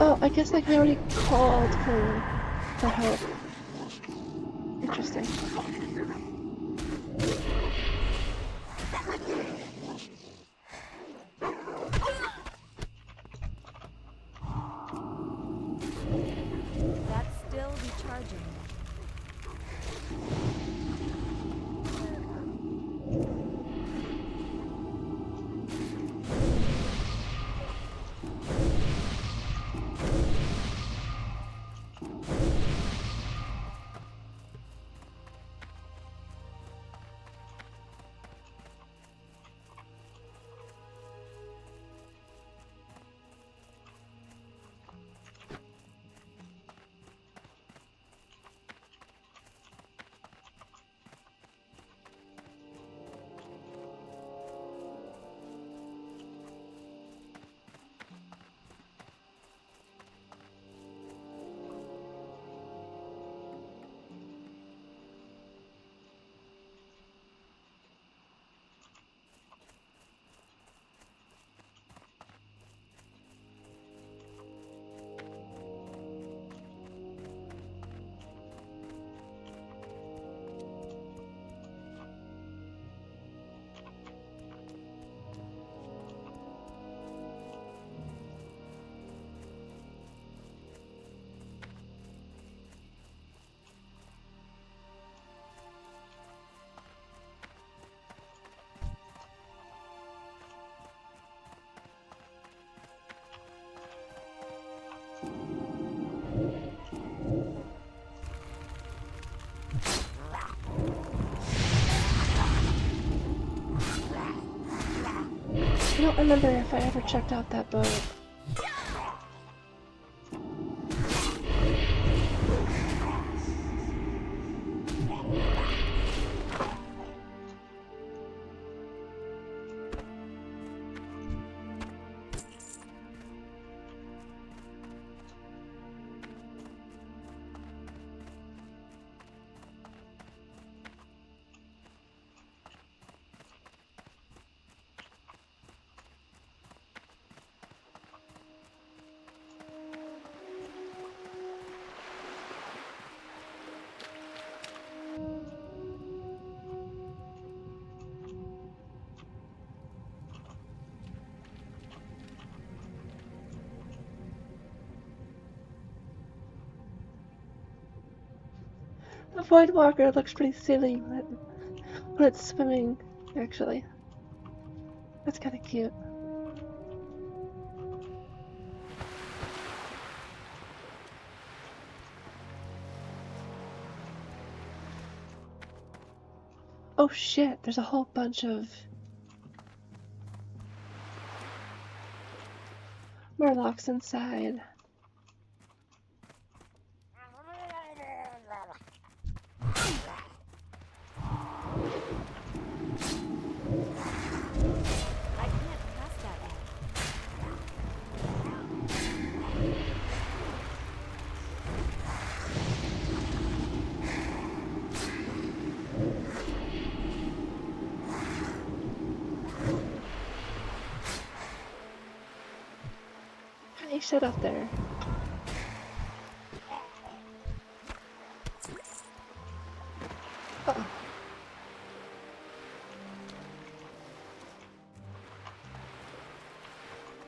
Oh, I guess like I already called for help. Interesting. That's still recharging. don't remember if I ever checked out that boat. The Voidwalker looks pretty silly when it's swimming, actually. That's kind of cute. Oh shit, there's a whole bunch of Murlocs inside. I can't pass that yet. Hey, shut up there. Uh-oh.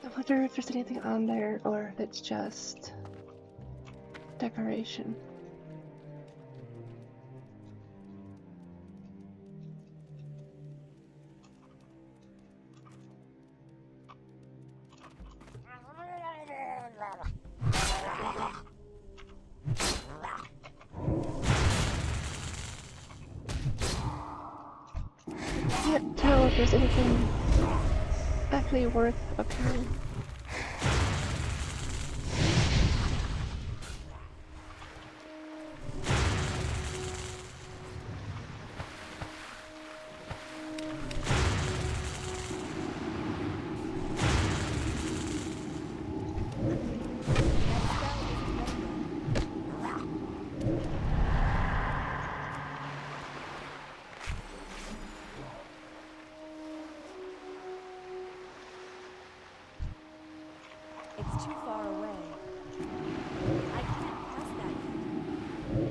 I wonder if there's anything on there or if it's just decoration. Can't tell if there's anything actually worth appearing. It's too far away. I can't pass that yet.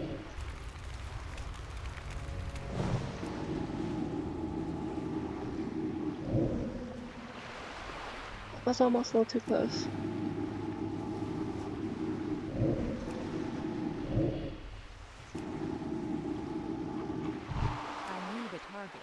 Was almost a little too close. I need a target.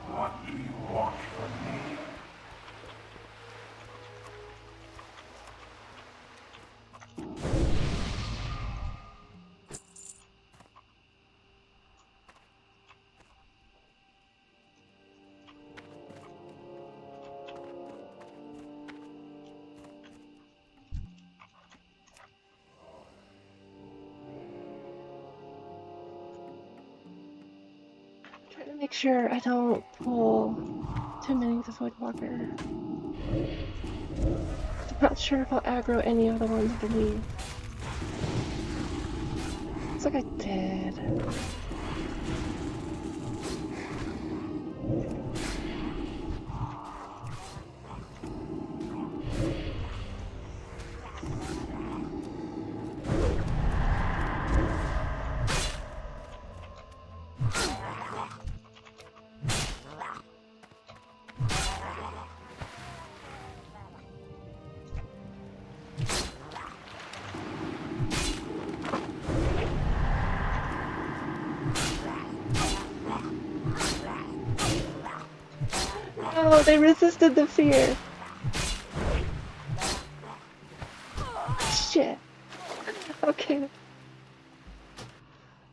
What do you want from me? Trying to make sure I don't pull too many of the Voidwalker. I'm not sure if I'll aggro any of the ones that leave. Looks like I did. No, they resisted the fear. Shit. Okay.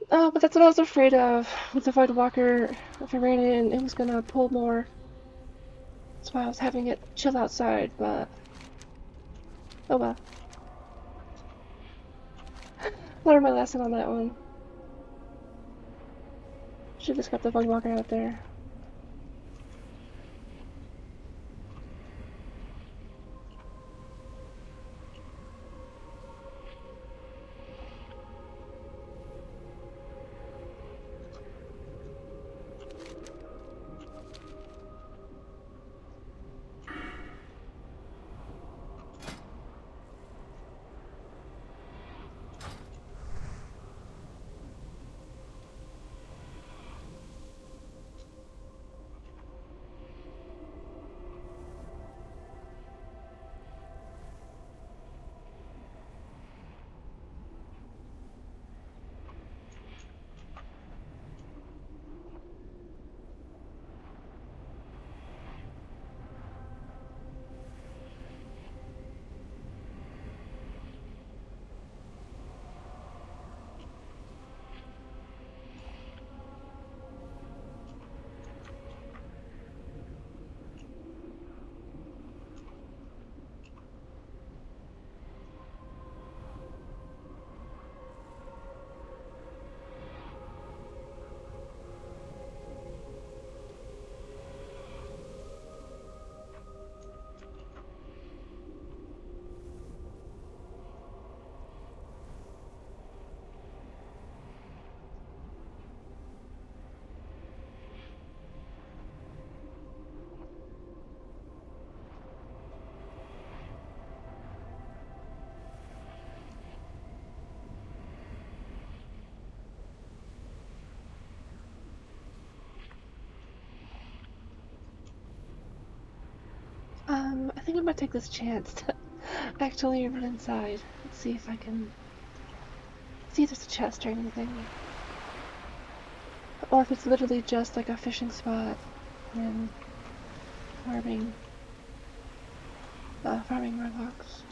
But that's what I was afraid of. With the Void Walker, if I ran in, it was gonna pull more. That's why I was having it chill outside, but... Oh well. Learned my lesson on that one. Should've just got the Void Walker out there. I think I'm gonna take this chance to actually run inside and see if I can see if there's a chest or anything. Or if it's literally just like a fishing spot and farming Warlocks.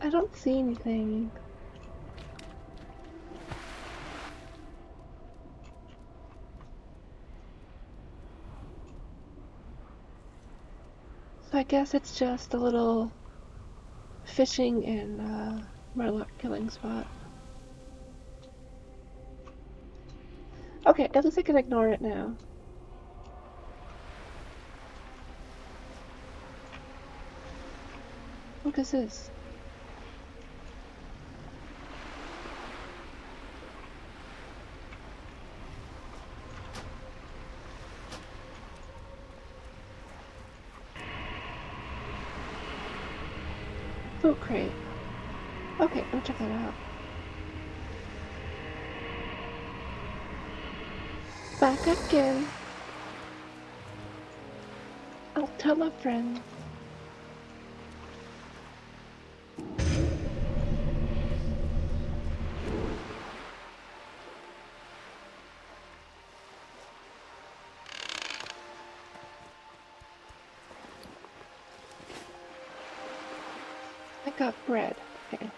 I don't see anything. So I guess it's just a little fishing and Warlock killing spot. Okay, at least I can ignore it now. What is this? Food crate. Okay, I'll check that out. Back again. I'll tell a friend. I got bread. Okay.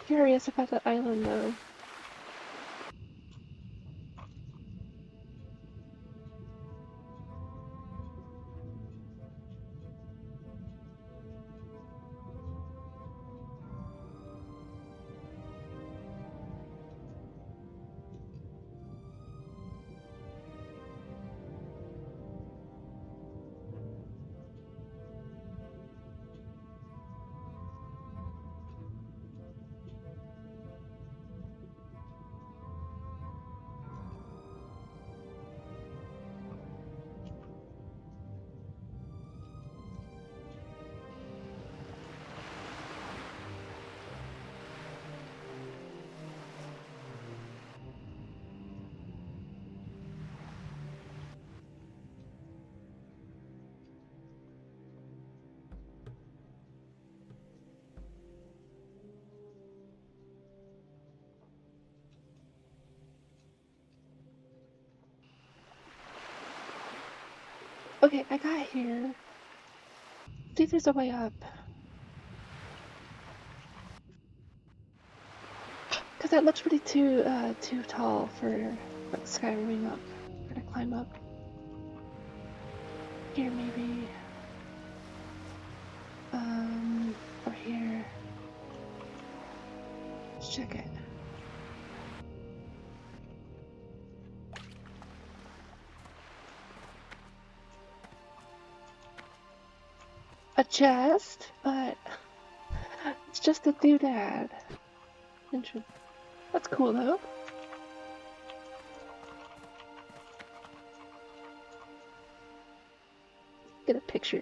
Curious about that island though. Okay, I got here. See if there's a way up. Cause that looks really too tall for like skyroming up, or to climb up. Here maybe. Or here. Let's check it. A chest, but it's just a doodad. That's cool though. Get a picture.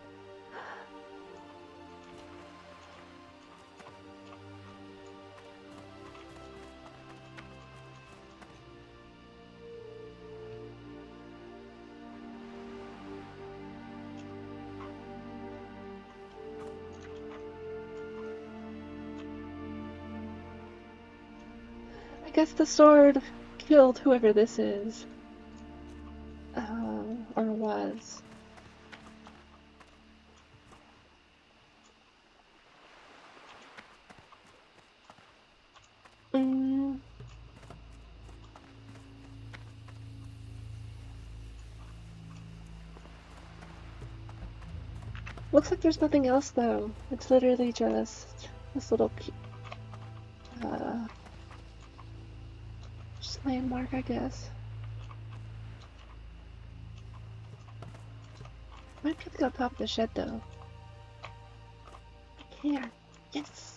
I guess the sword killed whoever this is. Or was. Looks like there's nothing else though. It's literally just this little just landmark, I guess. Might be able to go on top of the shed though. I can. Yes.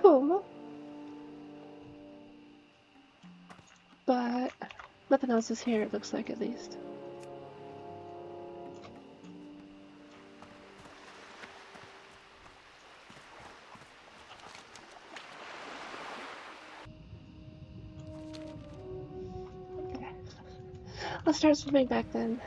Cool. But nothing else is here, it looks like, at least. Okay. I'll start swimming back then.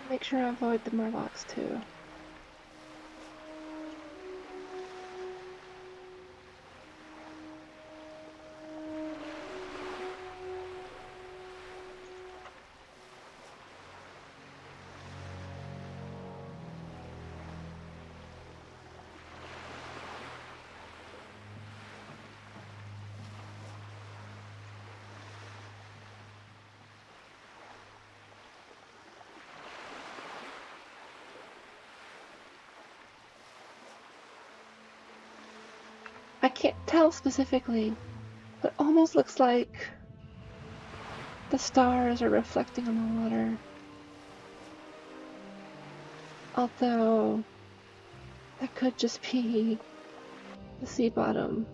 Make sure I avoid the Murlocs too. I can't tell specifically, but it almost looks like the stars are reflecting on the water. Although, that could just be the sea bottom.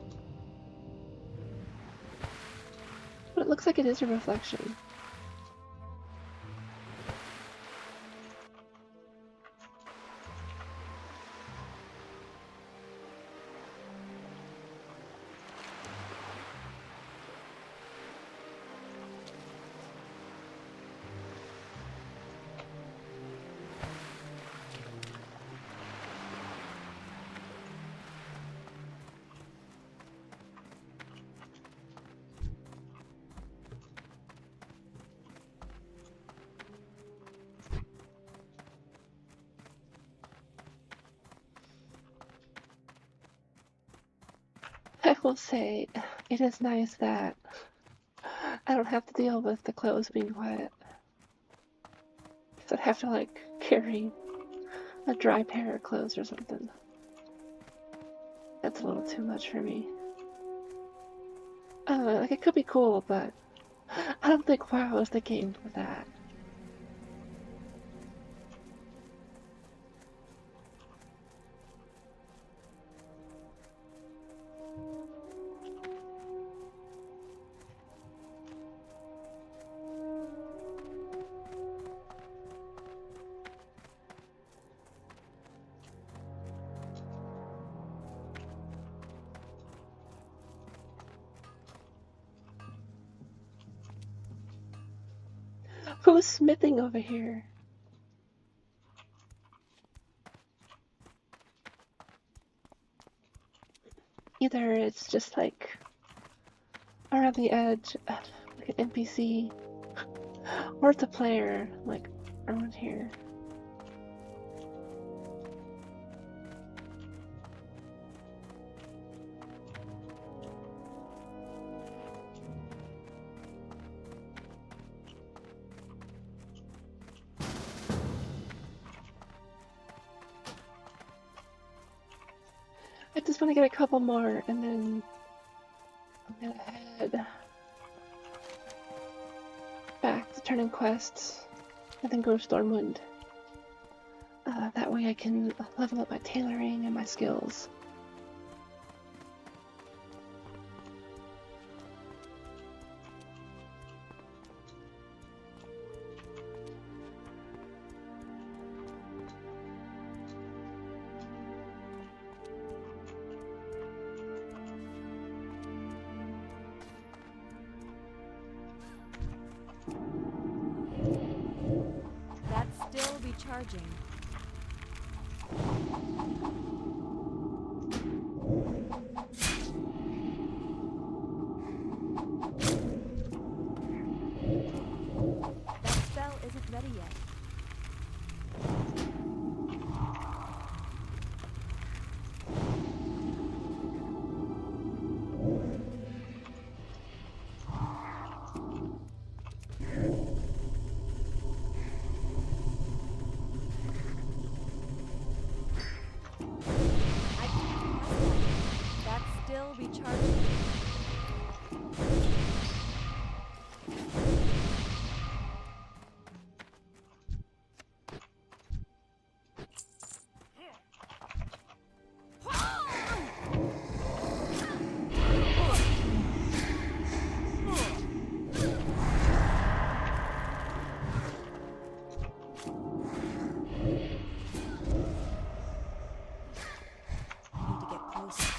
But it looks like it is a reflection. I will say, it is nice that I don't have to deal with the clothes being wet. Because I'd have to, like, carry a dry pair of clothes or something. That's a little too much for me. Like, it could be cool, but I don't think WoW is the game for that. Who's smithing over here? Either it's just like around the edge, like an NPC, or it's a player, like around here. I just want to get a couple more, and then I'm gonna head back to turn in quests, and then go to Stormwind. That way I can level up my tailoring and my skills. That's still recharging. That spell isn't ready yet. I can't pass that. That's still recharging. Need to get closer.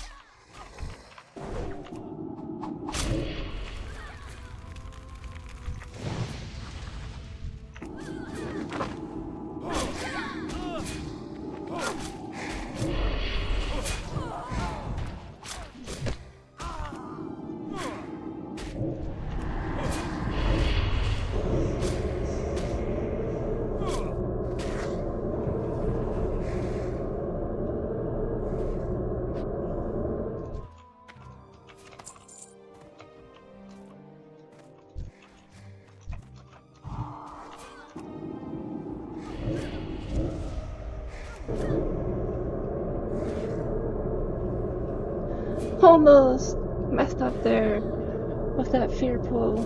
Almost messed up there with that fear pool.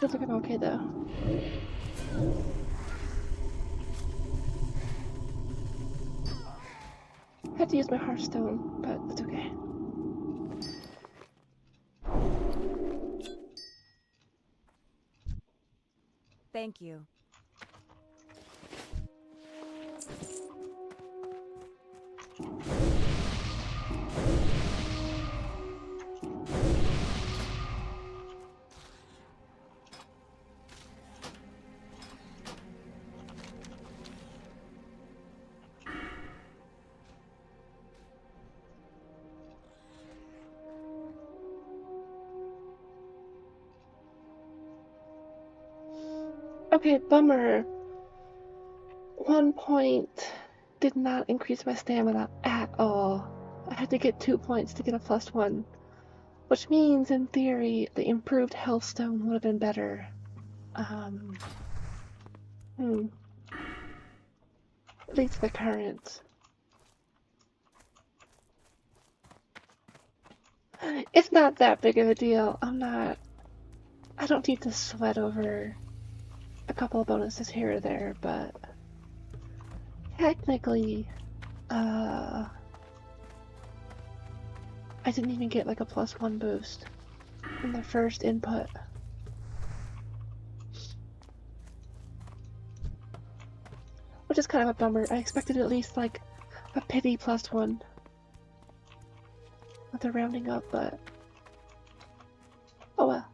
Feels like I'm okay though. Had to use my Hearthstone, but it's okay. Thank you. Okay, bummer. 1 point did not increase my stamina at all. I had to get 2 points to get a +1. Which means, in theory, the improved health stone would have been better. At least the current. It's not that big of a deal. I don't need to sweat over a couple of bonuses here or there, but technically, I didn't even get like a +1 boost in the first input. Which is kind of a bummer. I expected at least like a pity +1 with the rounding up, but oh well.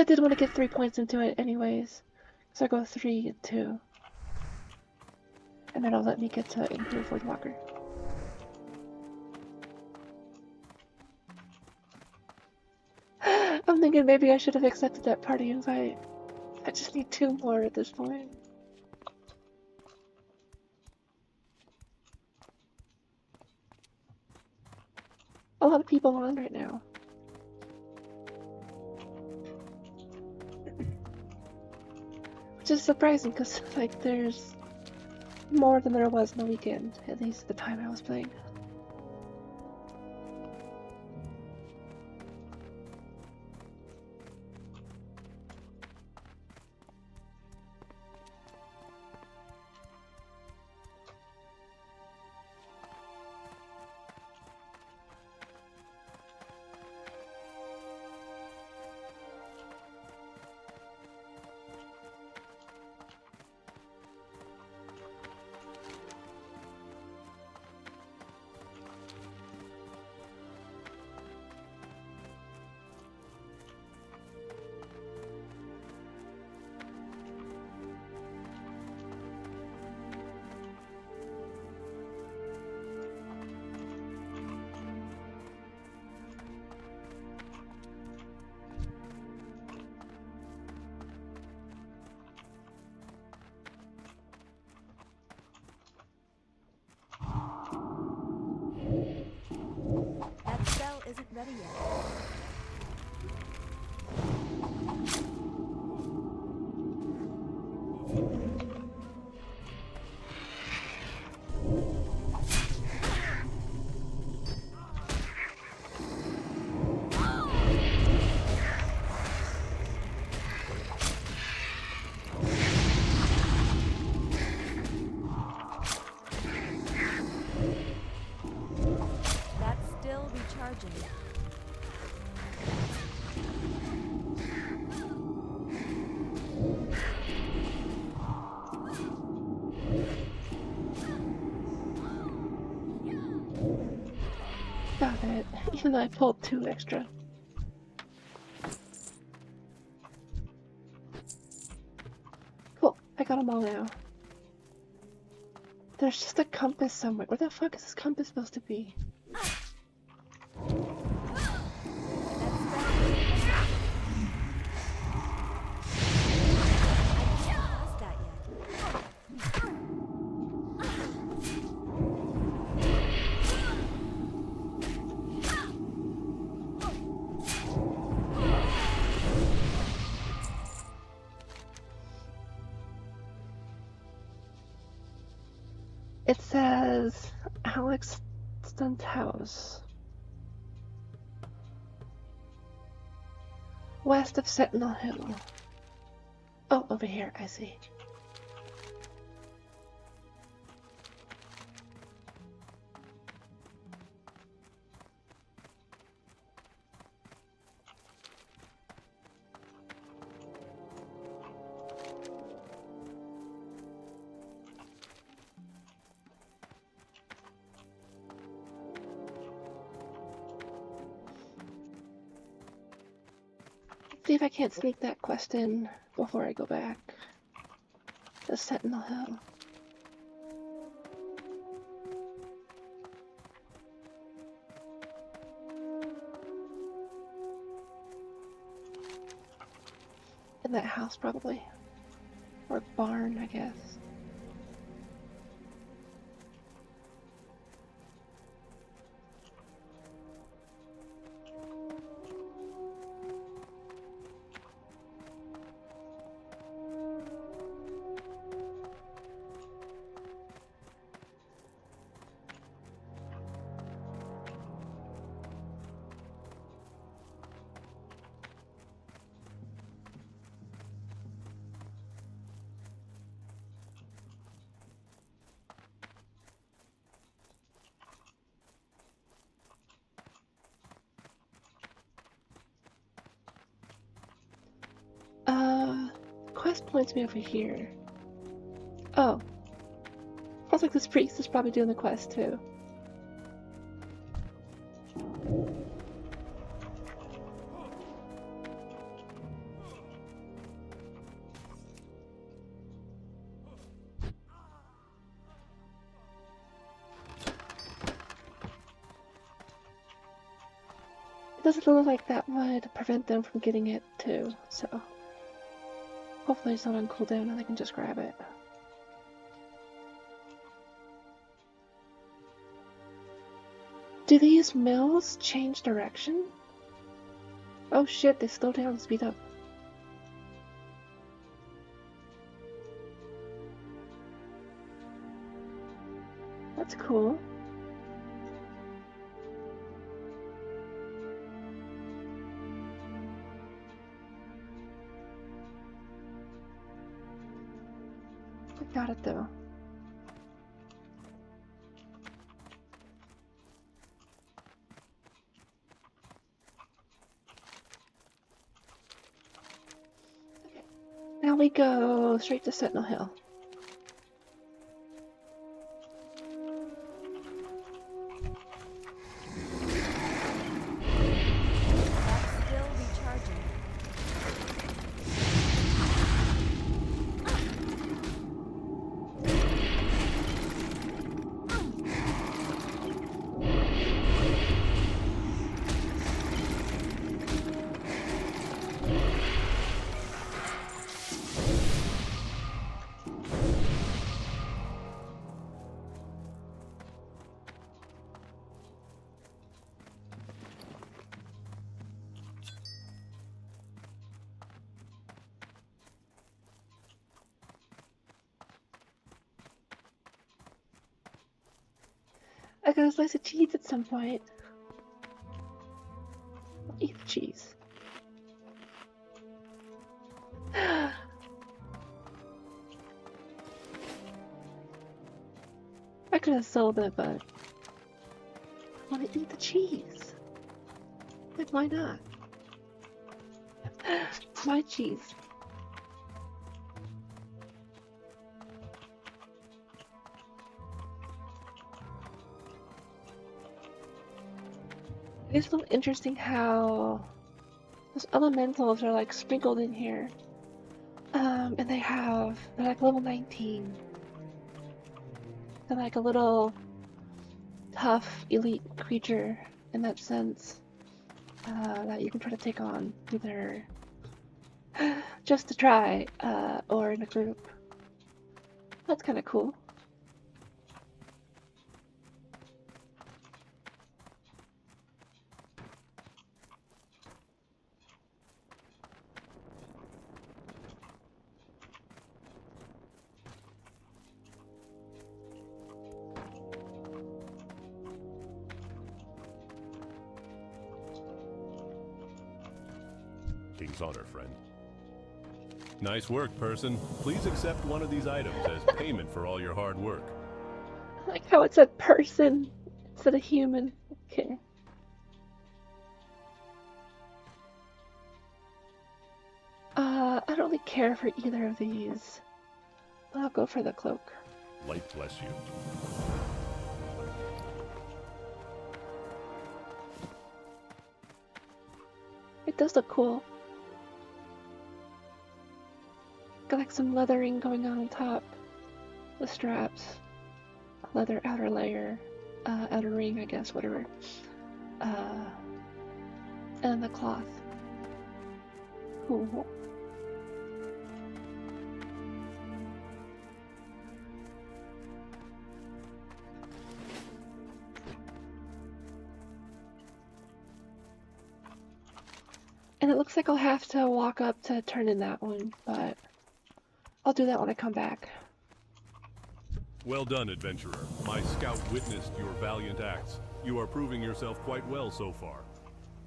I did want to get 3 points into it anyways. So I go 3 and 2. And then it'll let me get to improve Woodwalker. I'm thinking maybe I should have accepted that party invite. I just need 2 more at this point. A lot of people on right now. Which is surprising because, like, there's more than there was in the weekend, at least at the time I was playing. That spell isn't ready yet. That's still recharging. Got it. Even though I pulled 2 extra. Cool. I got them all now. There's just a compass somewhere. Where the fuck is this compass supposed to be? It says Alex Stunt House. West of Sentinel Hill. Oh, over here, I see. See if I can't sneak that quest in before I go back. The Sentinel Hill. In that house, probably. Or barn, I guess. Quest points me over here. Oh. Sounds like this priest is probably doing the quest too. doesn't look like that would prevent them from getting it too, so hopefully it's not on cooldown and they can just grab it. Do these mills change direction? Oh shit, they slow down and speed up. That's cool. I got it though. Okay. Now we go straight to Sentinel Hill. That's still recharging. I got a slice of cheese at some point. I'll eat the cheese. I could have sold it, but I want to eat the cheese. Like, why not? It's my cheese. It's a little interesting how those elementals are like sprinkled in here. And they're like level 19. They're like a little tough elite creature in that sense. That you can try to take on either just to try, or in a group. That's kind of cool. King's honor, friend. Nice work, person. Please accept one of these items as payment for all your hard work. I like how it said person instead of human. Okay. I don't really care for either of these. I'll go for the cloak. Light bless you. It does look cool. Got like some leathering going on top. The straps. Leather outer layer. Outer ring, I guess, whatever. And the cloth. Cool. And it looks like I'll have to walk up to turn in that one, but I'll do that when I come back. Well done, adventurer. My scout witnessed your valiant acts. You are proving yourself quite well so far.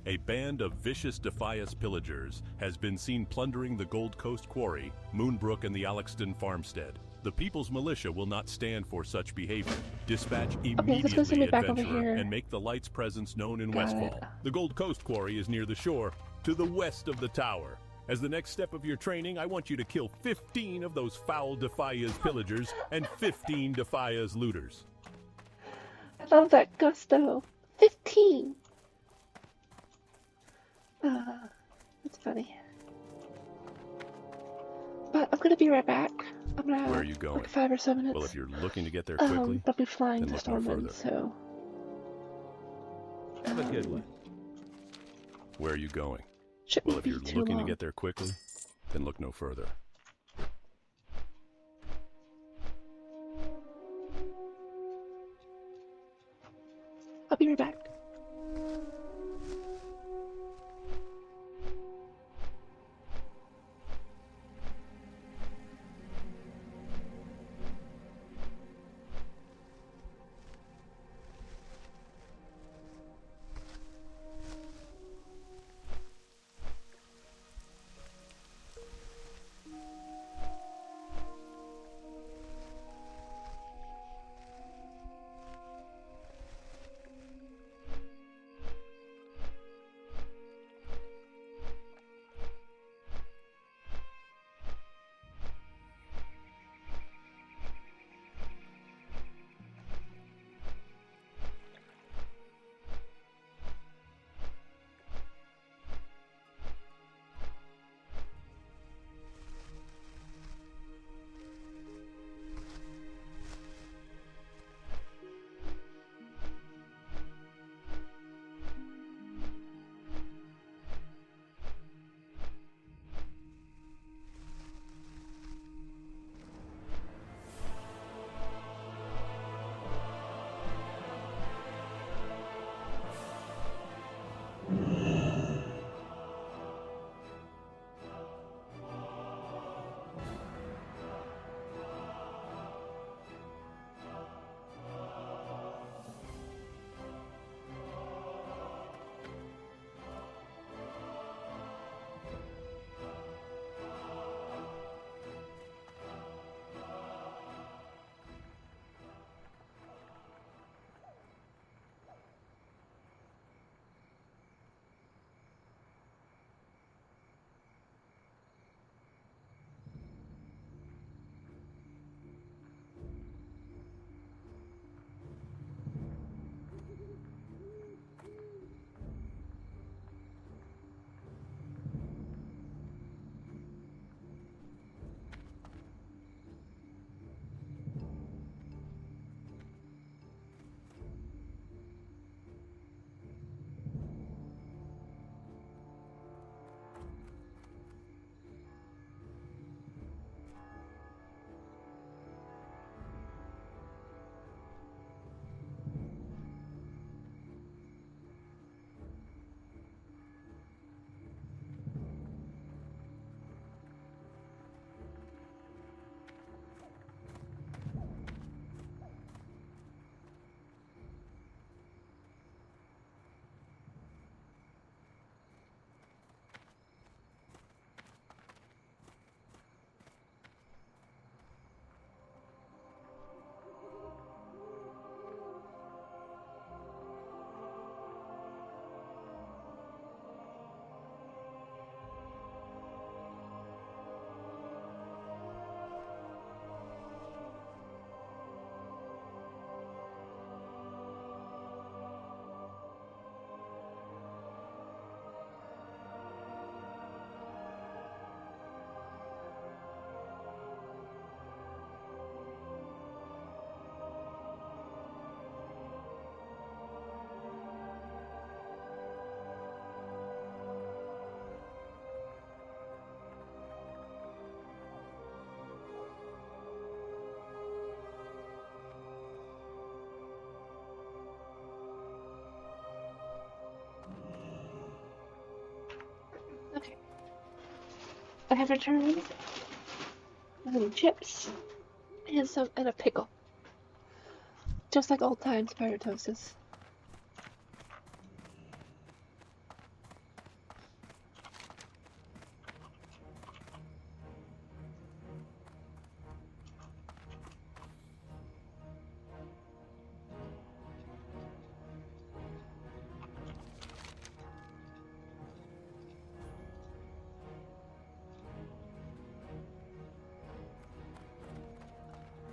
A band of vicious Defias pillagers has been seen plundering the Gold Coast Quarry, Moonbrook, and the Alexton farmstead. The People's Militia will not stand for such behavior. Dispatch immediately, send me back over adventurer, here. and make the Light's presence known in Got Westfall. it. The Gold Coast Quarry is near the shore, to the west of the tower. As the next step of your training, I want you to kill 15 of those foul Defias pillagers and 15 Defias looters. I love that gusto. 15! That's funny. But I'm gonna be right back. I'm gonna Where are you going? like 5 or so minutes. Well, if you're looking to get there quickly, I'll be flying then to look no Stormwind, further. so Have a good one. Where are you going? Shouldn't Well, if be you're too looking long. to get there quickly, then look no further. I'll be right back. Okay. I have returned some chips and a pickle. Just like old times pyritosis.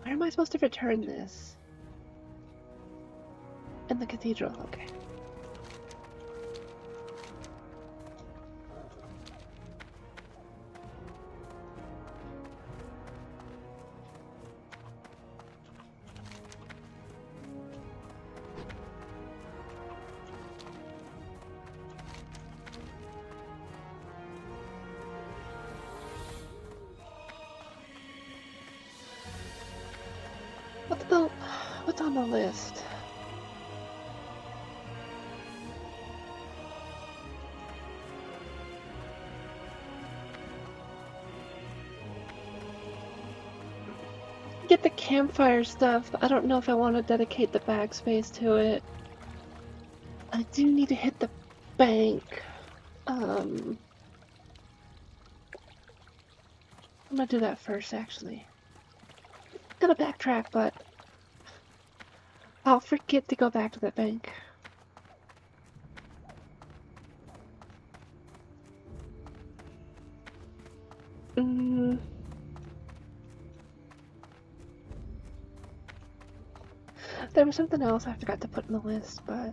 Where am I supposed to return this? In the cathedral, okay. What's on the list? Get the campfire stuff. I don't know if I want to dedicate the bag space to it. I do need to hit the bank. I'm gonna do that first, actually. Gonna backtrack, but I'll forget to go back to that bank. There was something else I forgot to put in the list, but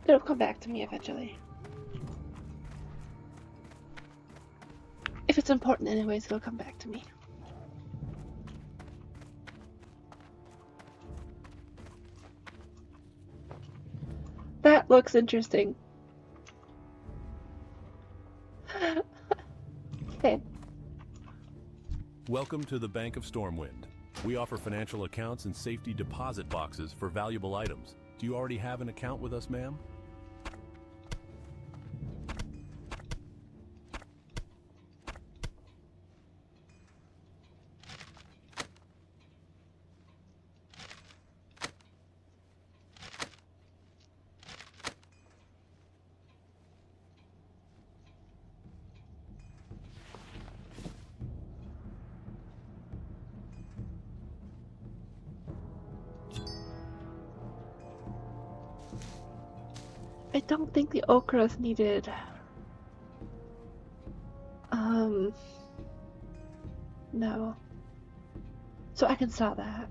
it'll come back to me eventually. If it's important anyways, it'll come back to me. That looks interesting. Okay. Welcome to the Bank of Stormwind. We offer financial accounts and safety deposit boxes for valuable items. Do you already have an account with us, ma'am? I don't think the okra is needed. No. So I can sell that.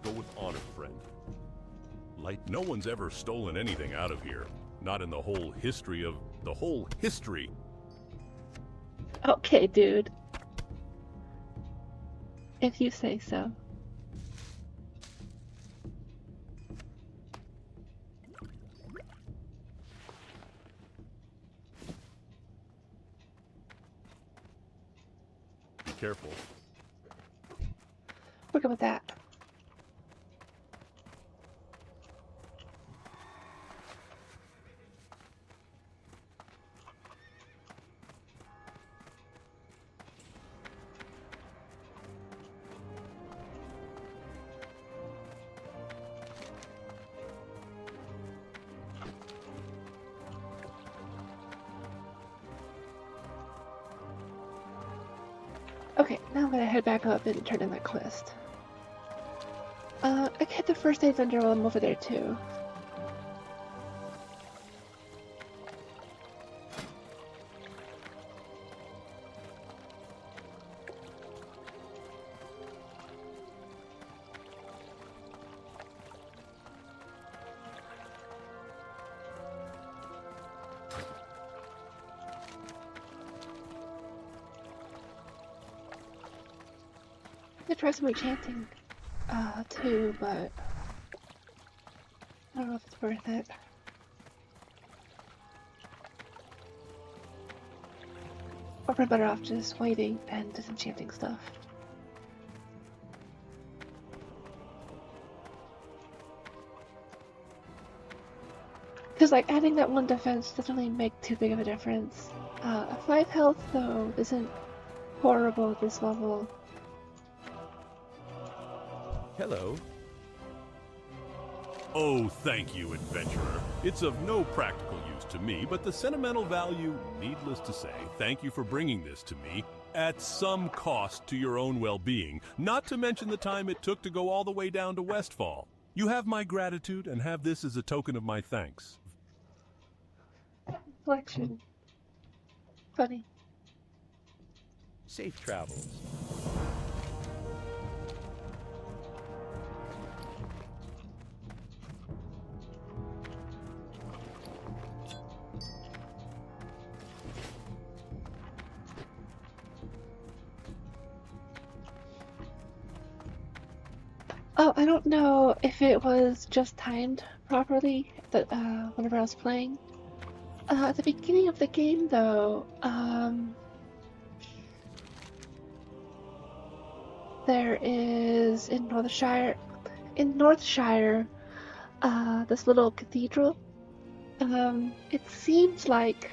Go with honor, friend. No one's ever stolen anything out of here. Not in the whole history of the whole history. Okay, dude. If you say so. Be careful. We're good with that. Okay, now I'm gonna head back up and turn in that quest. I can hit the first aid vendor while I'm over there too. I could try some enchanting, too, but I don't know if it's worth it. Or we're better off just waiting and disenchanting stuff. Because, like, adding that one defense doesn't really make too big of a difference. 5 health, though, isn't horrible at this level. Hello. Oh, thank you, adventurer. It's of no practical use to me, but the sentimental value, needless to say, thank you for bringing this to me at some cost to your own well-being, not to mention the time it took to go all the way down to Westfall. You have my gratitude and have this as a token of my thanks. Collection. Funny. Safe travels. Oh, I don't know if it was just timed properly that whenever I was playing. At the beginning of the game, though, there is in Northshire, this little cathedral. It seems like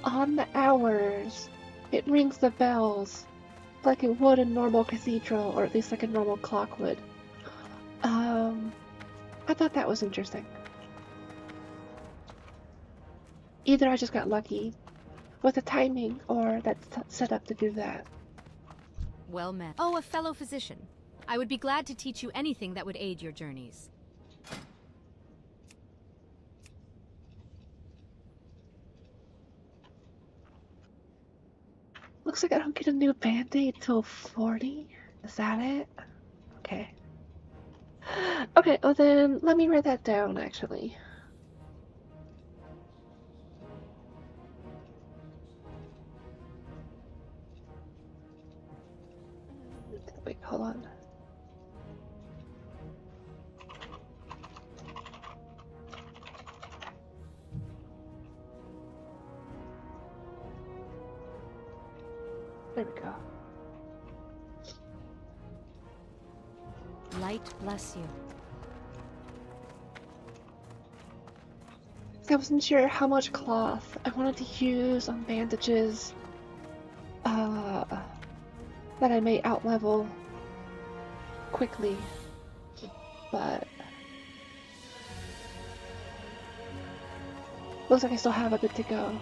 on the hours, it rings the bells like it would a normal cathedral, or at least like a normal clock would. I thought that was interesting. Either I just got lucky with the timing, or that's set up to do that. Well met. Oh, a fellow physician. I would be glad to teach you anything that would aid your journeys. Looks like I don't get a new band-aid till 40. Is that it? Okay. Okay, well then, let me write that down, actually. Wait, hold on. There we go. Light bless you. I wasn't sure how much cloth I wanted to use on bandages that I may outlevel quickly, but looks like I still have a bit to go.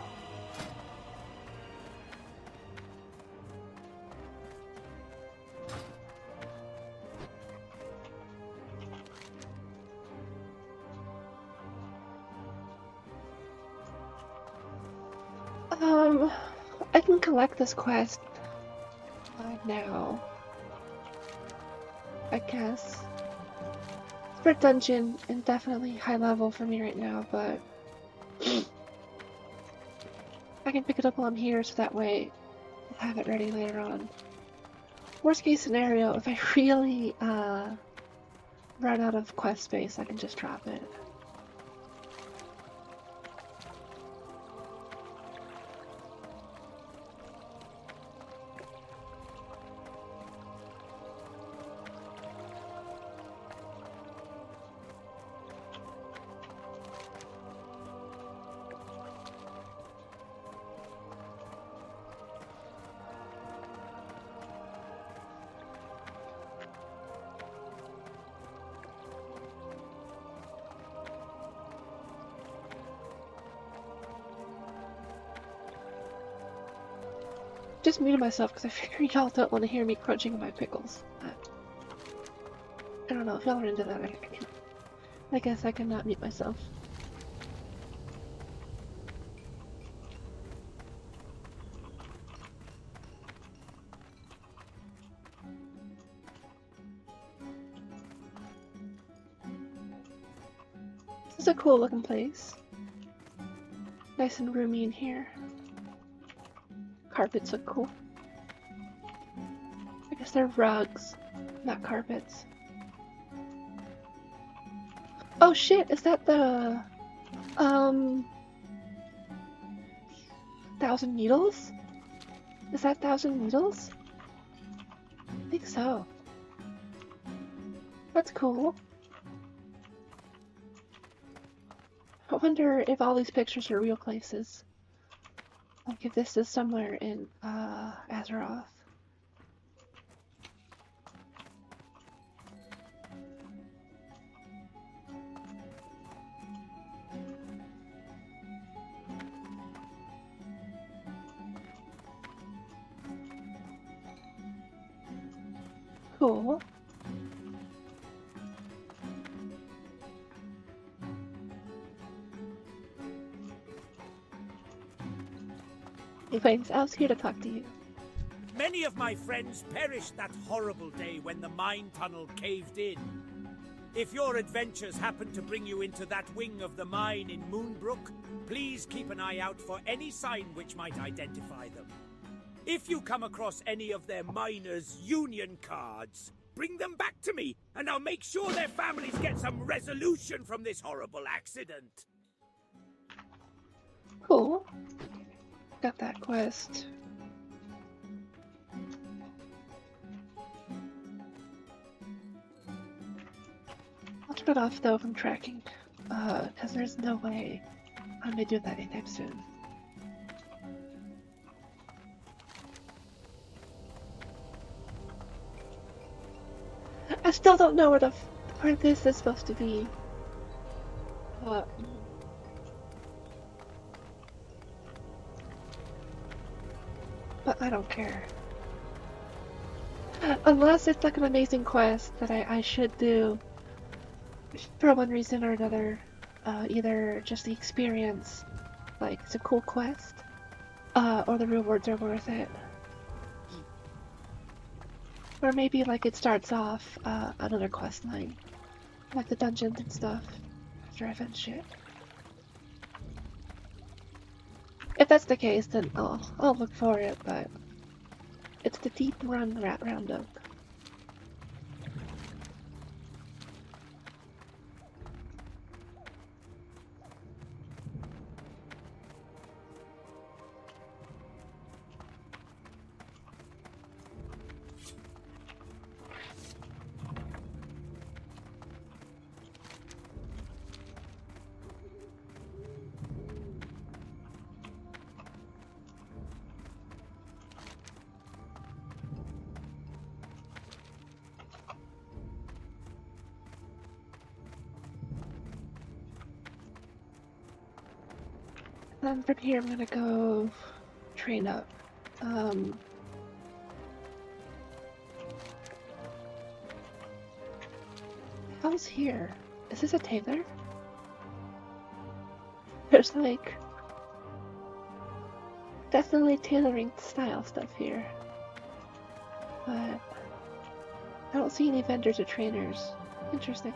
I can collect this quest now, I guess. It's for dungeon and definitely high level for me right now, but I can pick it up while I'm here so that way I'll have it ready later on. Worst case scenario, if I really run out of quest space, I can just drop it. Just muted myself because I figured y'all don't want to hear me crunching on my pickles. I don't know if y'all are into that. I guess I cannot mute myself. This is a cool looking place. Nice and roomy in here. Carpets look cool. I guess they're rugs, not carpets. Oh shit, is that the 1,000 needles? Is that 1,000 needles? I think so. That's cool. I wonder if all these pictures are real places. Like if this is somewhere in Azeroth. Cool. Anyways, I was here to talk to you. Many of my friends perished that horrible day when the mine tunnel caved in. If your adventures happen to bring you into that wing of the mine in Moonbrook, please keep an eye out for any sign which might identify them. If you come across any of their miners' union cards, bring them back to me, and I'll make sure their families get some resolution from this horrible accident. Cool. Got that quest. I'll turn it off though from tracking, because there's no way I'm gonna do that anytime soon. I still don't know where this is supposed to be. But I don't care. Unless it's like an amazing quest that I should do for one reason or another. Either just the experience, like it's a cool quest, or the rewards are worth it. Or maybe like it starts off another quest line, like the dungeons and stuff, after I finish it. If that's the case, then I'll look for it, but it's the Deep Run Rat Roundup. Then from here, I'm gonna go train up. How's here? Is this a tailor? There's like definitely tailoring style stuff here, but I don't see any vendors or trainers. Interesting.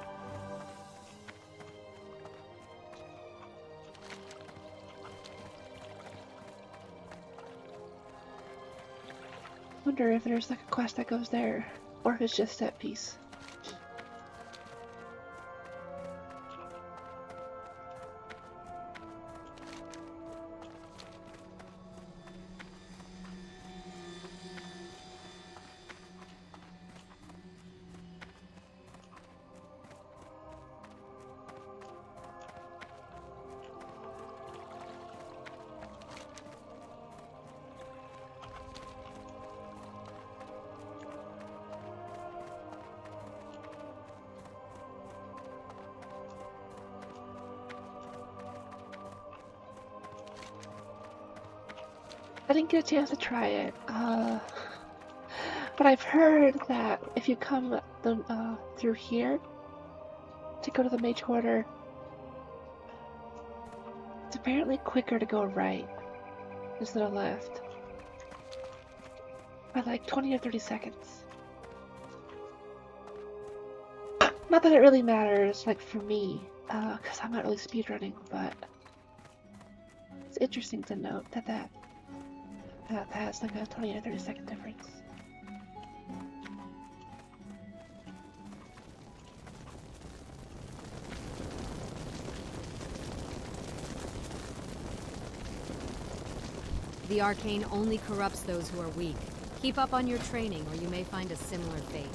Wonder if there's like a quest that goes there, or if it's just set piece. I didn't get a chance to try it, but I've heard that if you come through here to go to the mage quarter, it's apparently quicker to go right instead of left by like 20 or 30 seconds. Not that it really matters, like for me, because I'm not really speedrunning, but it's interesting to note that has like a 20 or 30 second difference. The arcane only corrupts those who are weak. Keep up on your training, or you may find a similar fate.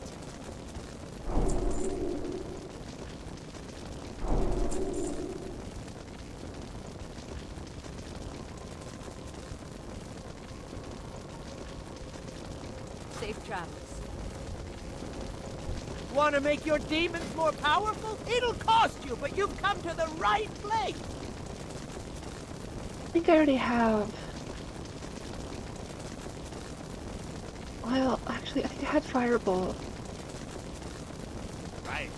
Safe travels. Want to make your demons more powerful? It'll cost you, but you've come to the right place! I think I already have. Well, actually, I think I had Firebolt. Right.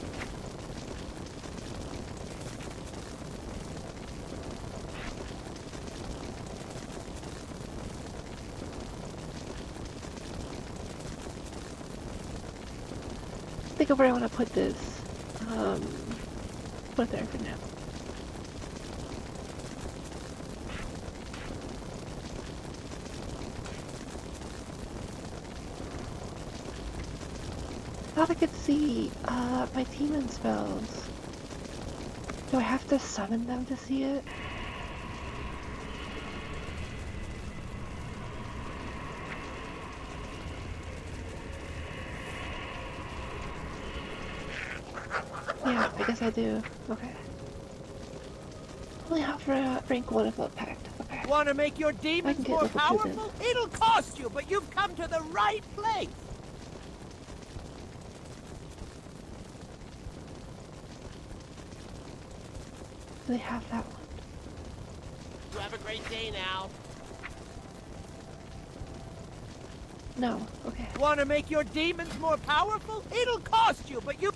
Think of where I want to put this. Put it there for now. thought I could see my demon spells. Do I have to summon them to see it? Yeah, I guess I do. Okay. Only have for rank 1 of the pact. Okay. Want to make your I can demons get more level 2 then. powerful? It'll cost you, but you've come to the right place. Do they have that one? You have a great day now. No. Okay. Want to make your demons more powerful? It'll cost you, but you...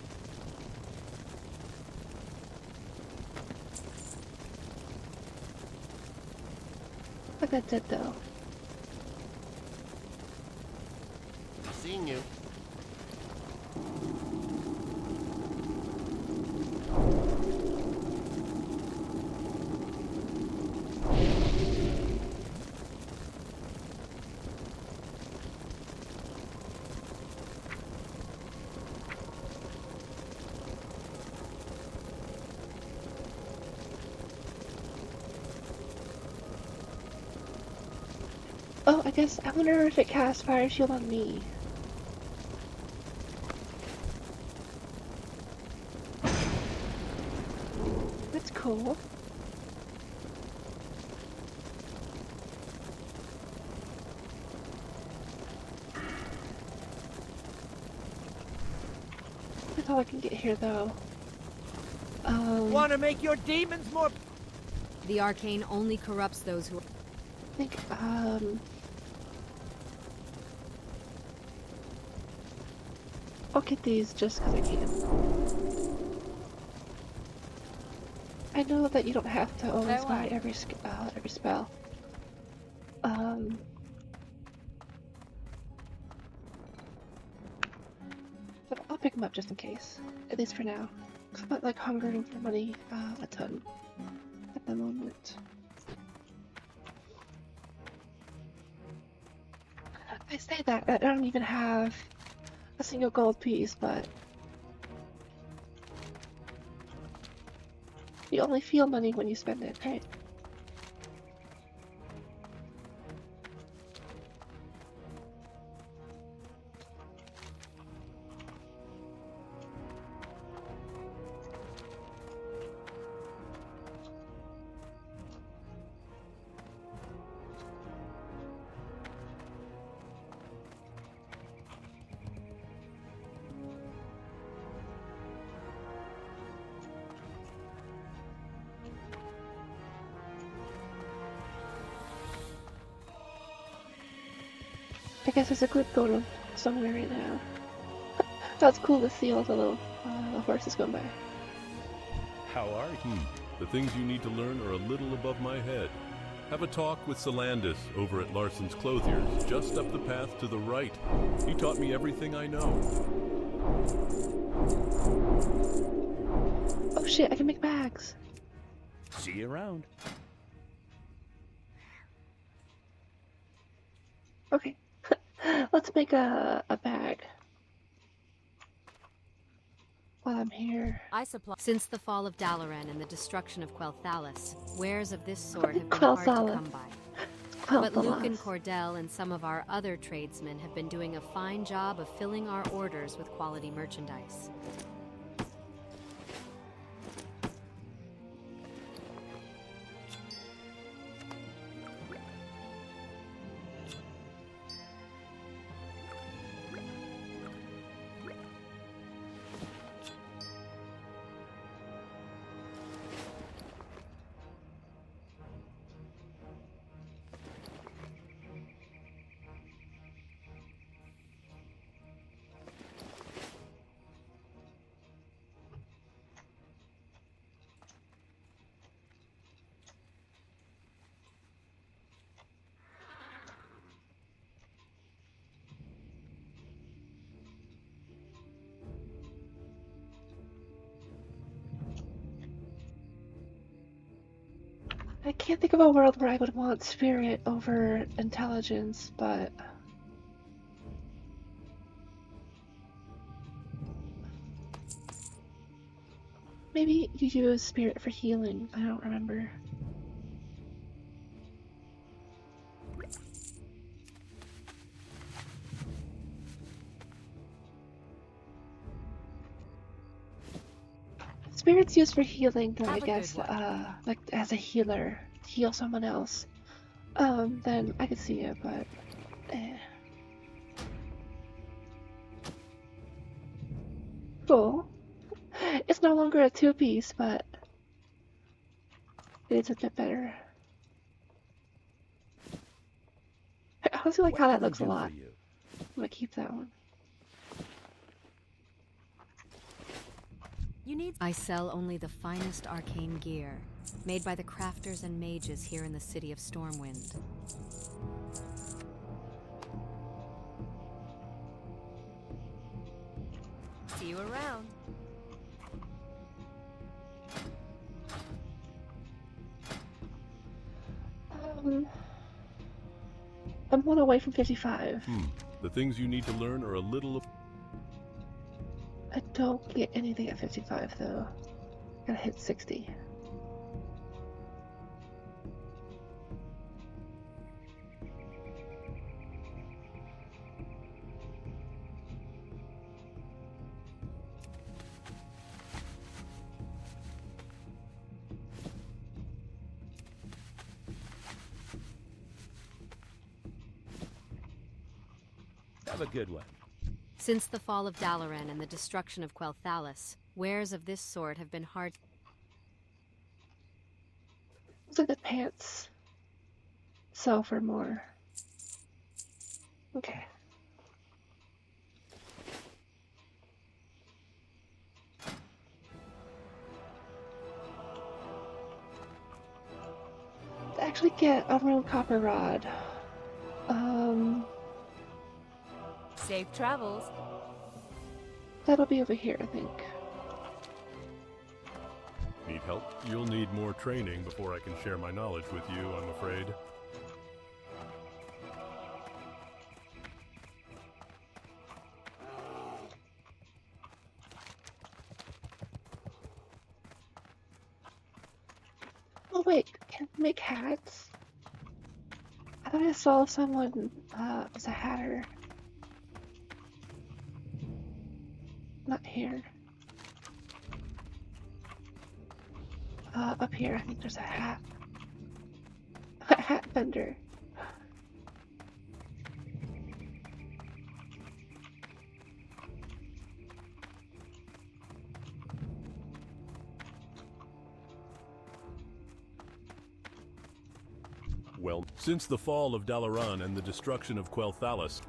I think that's it though. Seeing you. Oh, I guess I wonder if it casts Fire Shield on me. That's cool. That's all I can get here though. Want to make your demons more... The arcane only corrupts those who... I think, I'll get these just because I can. I know that you don't have to always buy every spell. But I'll pick them up just in case, at least for now. 'Cause I'm not like hungering for money a ton at the moment. I say that I don't even have a single gold piece, but you only feel money when you spend it, right? I guess there's a good golem somewhere right now. That's cool to see all the little horses going by. How are you? The things you need to learn are a little above my head. Have a talk with Solandis over at Larson's Clothiers, just up the path to the right. He taught me everything I know. Oh shit, I can make bags! See you around. Okay. Let's make a bag. While I'm here. I supply. Since the fall of Dalaran and the destruction of Quel'Thalas, wares of this sort have been hard to come by. But Luke and Cordell and some of our other tradesmen have been doing a fine job of filling our orders with quality merchandise. I can't think of a world where I would want spirit over intelligence, but Maybe you use spirit for healing. I don't remember. Spirit's used for healing, though, I guess, like as a healer, to heal someone else. Then I could see it, but cool. It's no longer a two-piece, but it's a bit better. I honestly like how that looks a lot. I'm gonna keep that one. I sell only the finest arcane gear, made by the crafters and mages here in the city of Stormwind. See you around. I'm 1 away from 55. The things you need to learn are a little... I don't get anything at 55, though. Gotta hit 60. Have a good one. Since the fall of Dalaran and the destruction of Quel'Thalas, wares of this sort have been hard. Looks like the pants sell for more. Okay. To actually get a real copper rod, Safe travels. that'll be over here, I think. Need help? You'll need more training before I can share my knowledge with you, I'm afraid. Oh wait, can I make hats? I thought I saw someone was a hatter. Not here. Up here, I think there's a hat. A hat vendor. Well, since the fall of Dalaran and the destruction of Quel'Thalas...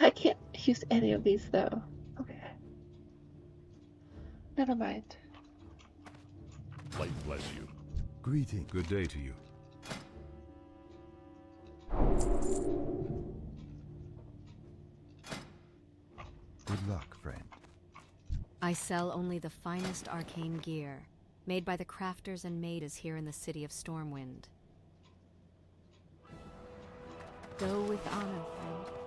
I can't use any of these though. Okay. Never mind. Light bless you. Greeting. Good day to you. Good luck, friend. I sell only the finest arcane gear, made by the crafters and mages here in the city of Stormwind. Go with honor, friend.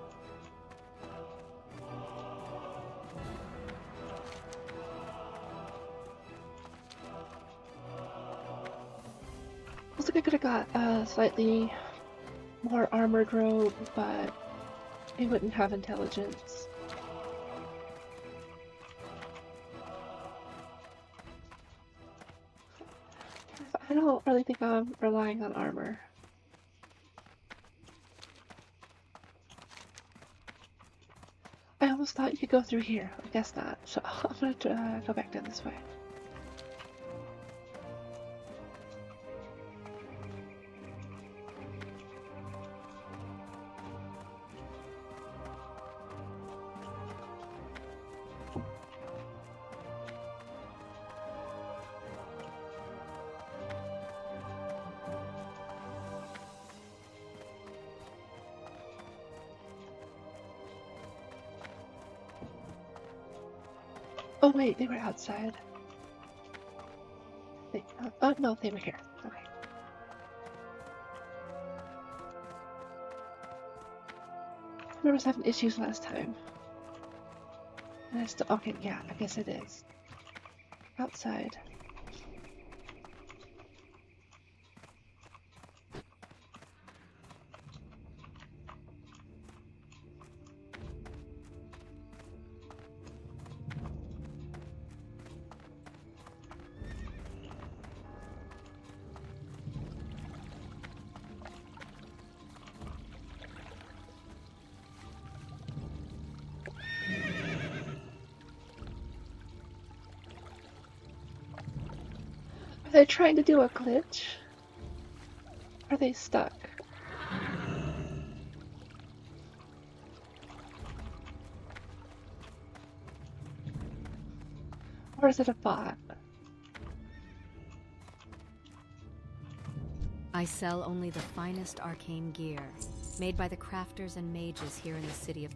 Looks like I could have got a slightly more armored robe, but it wouldn't have intelligence. I don't really think I'm relying on armor. I almost thought you could go through here. I guess not. So I'm gonna go back down this way. Oh wait, they were outside. Oh no, they were here. Okay. I was having issues last time. And I still, okay, yeah, I guess it is. outside. Are they trying to do a glitch? Are they stuck? Or is it a bot? I sell only the finest arcane gear, made by the crafters and mages here in the city of...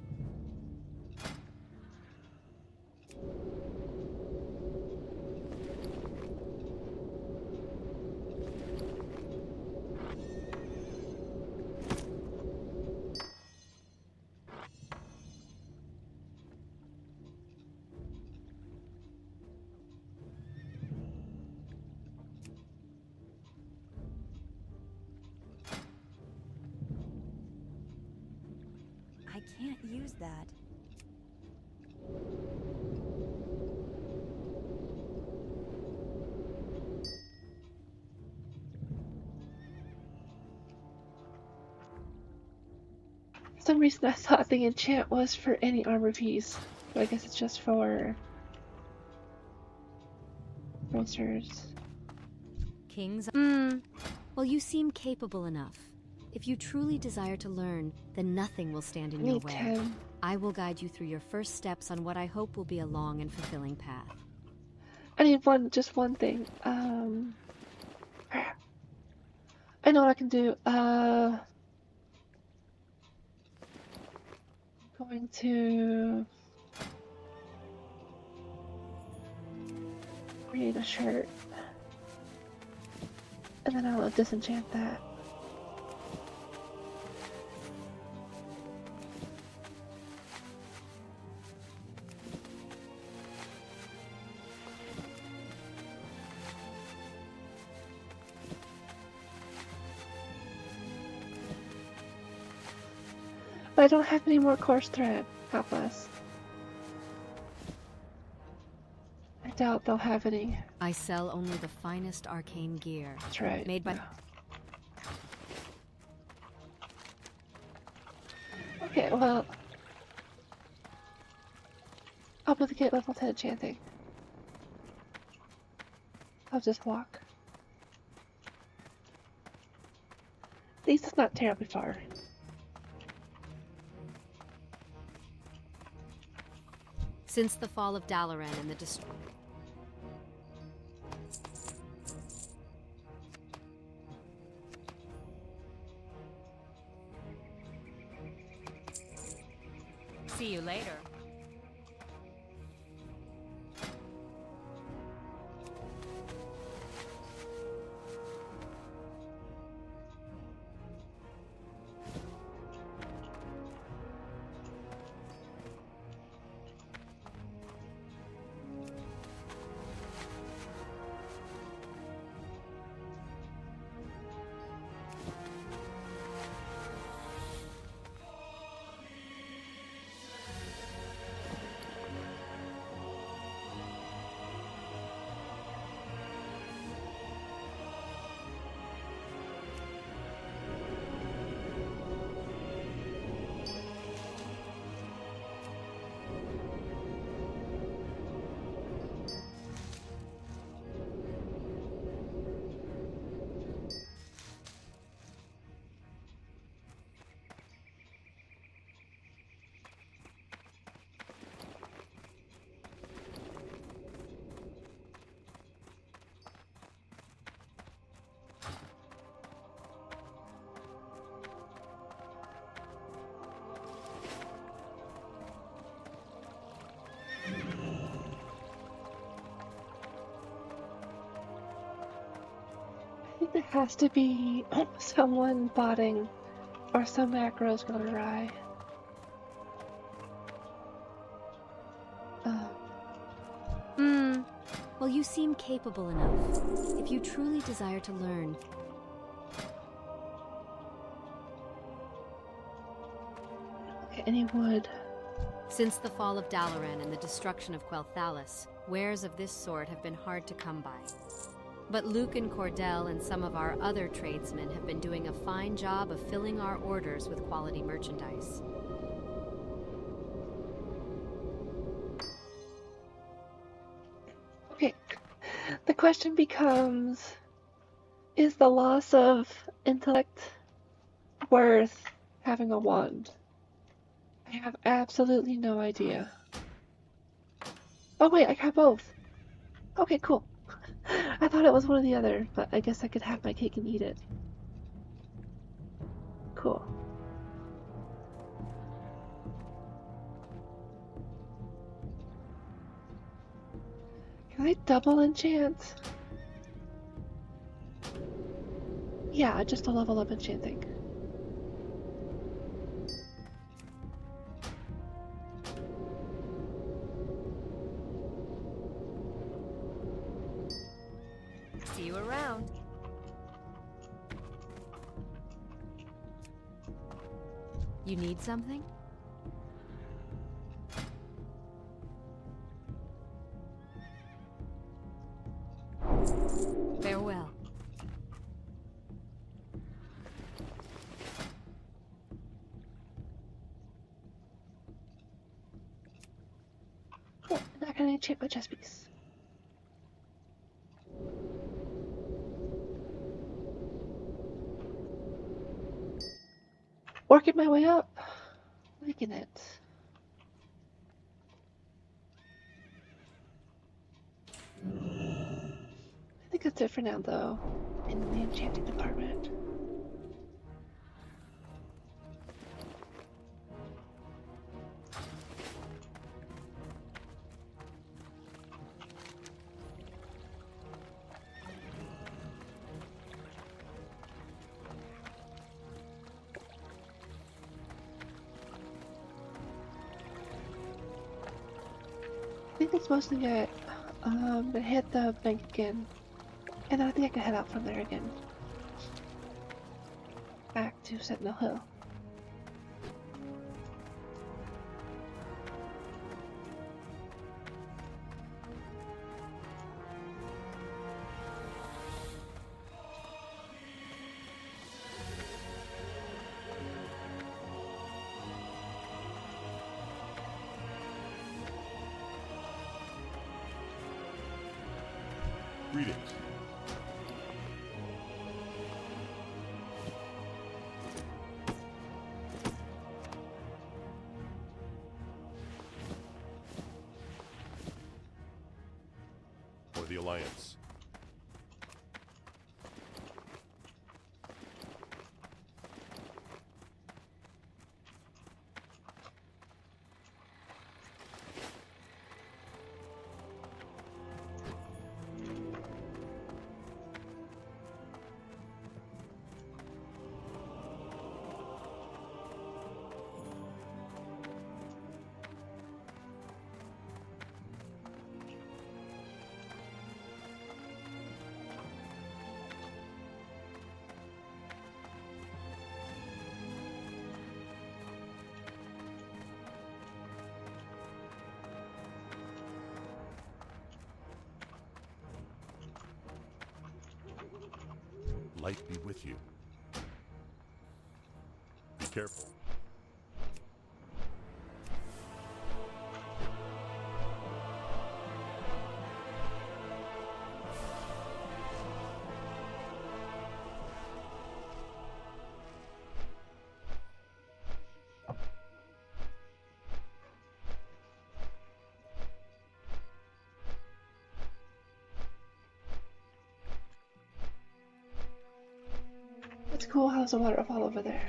I can't use that. For some reason I thought the enchant was for any armor piece, but I guess it's just for bracers. Kings? Well, you seem capable enough. If you truly desire to learn, then nothing will stand in your way. 10. I will guide you through your first steps on what I hope will be a long and fulfilling path. I need just one thing. I know what I can do. Going to create a shirt, and then I'll disenchant that. But I don't have any more coarse thread. God bless. I doubt they'll have any. I sell only the finest arcane gear. That's right. Made by... Yeah. Okay, well... Obligate level 10 chanting. I'll just walk. At least it's not terribly far. Since the fall of Dalaran and the destruction... See you later. I think there has to be someone botting, or some macro's going awry. Well, you seem capable enough. If you truly desire to learn... Okay, any wood. Since the fall of Dalaran and the destruction of Quel'Thalas, wares of this sort have been hard to come by. But Luke and Cordell and some of our other tradesmen have been doing a fine job of filling our orders with quality merchandise. Okay, the question becomes, is the loss of intellect worth having a wand? I have absolutely no idea. Oh wait, I got both. Okay, cool. I thought it was one or the other, but I guess I could have my cake and eat it. Cool. Can I double enchant? Yeah, just to level up enchanting. See you around. You need something? Farewell. Cool, now can I enchant my chest piece? Working my way up. Liking it. I think that's it for now, though, in the enchanting department. I think it's mostly it. But hit the bank again. And I think I can head out from there again. Back to Sentinel Hill. Greetings. For the Alliance. Light be with you. Be careful. It's cool. How's the waterfall over there?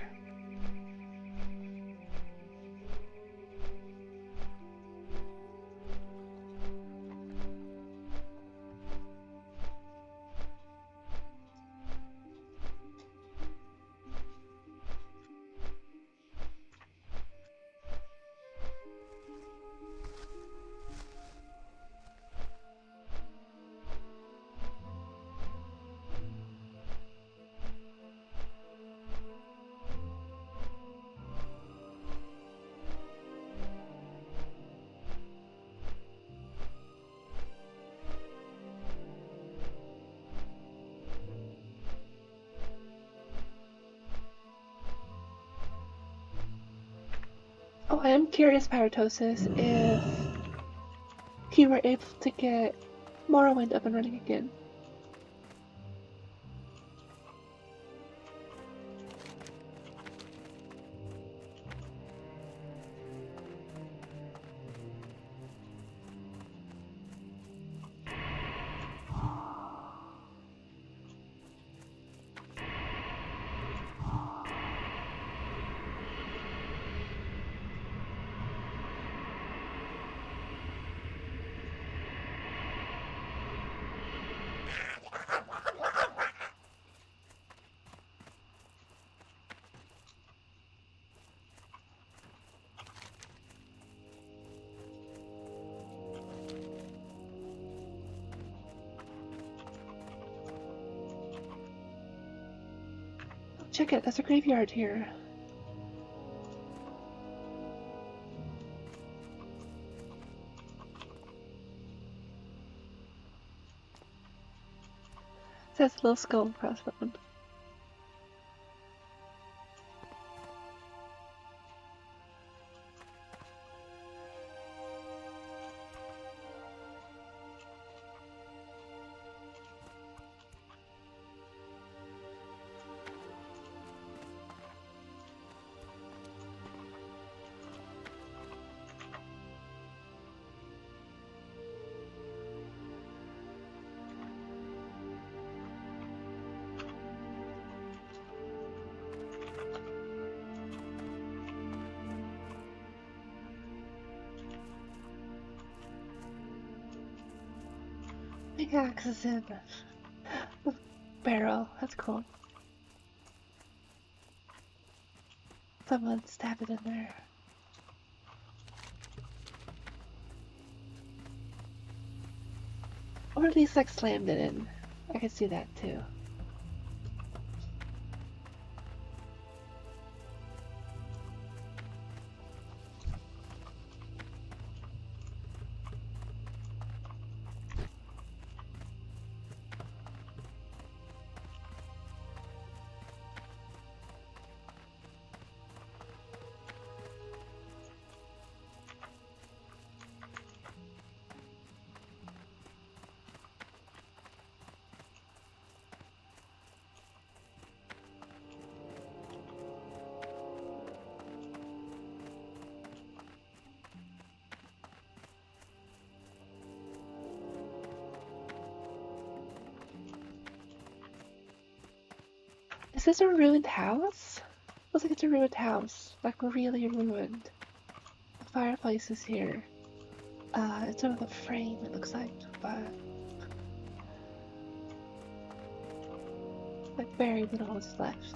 Oh, I am curious, Paratosis, if you were able to get Morrowind up and running again. Check it, there's a graveyard here. It says little skull and crossbones. Pickaxe is in the barrel. That's cool. Someone stabbed it in there. Or at least like slammed it in. I could see that too. Is this a ruined house? Looks like it's a ruined house. Like really ruined. The fireplace is here. It's over the frame, it looks like, but like very little is left.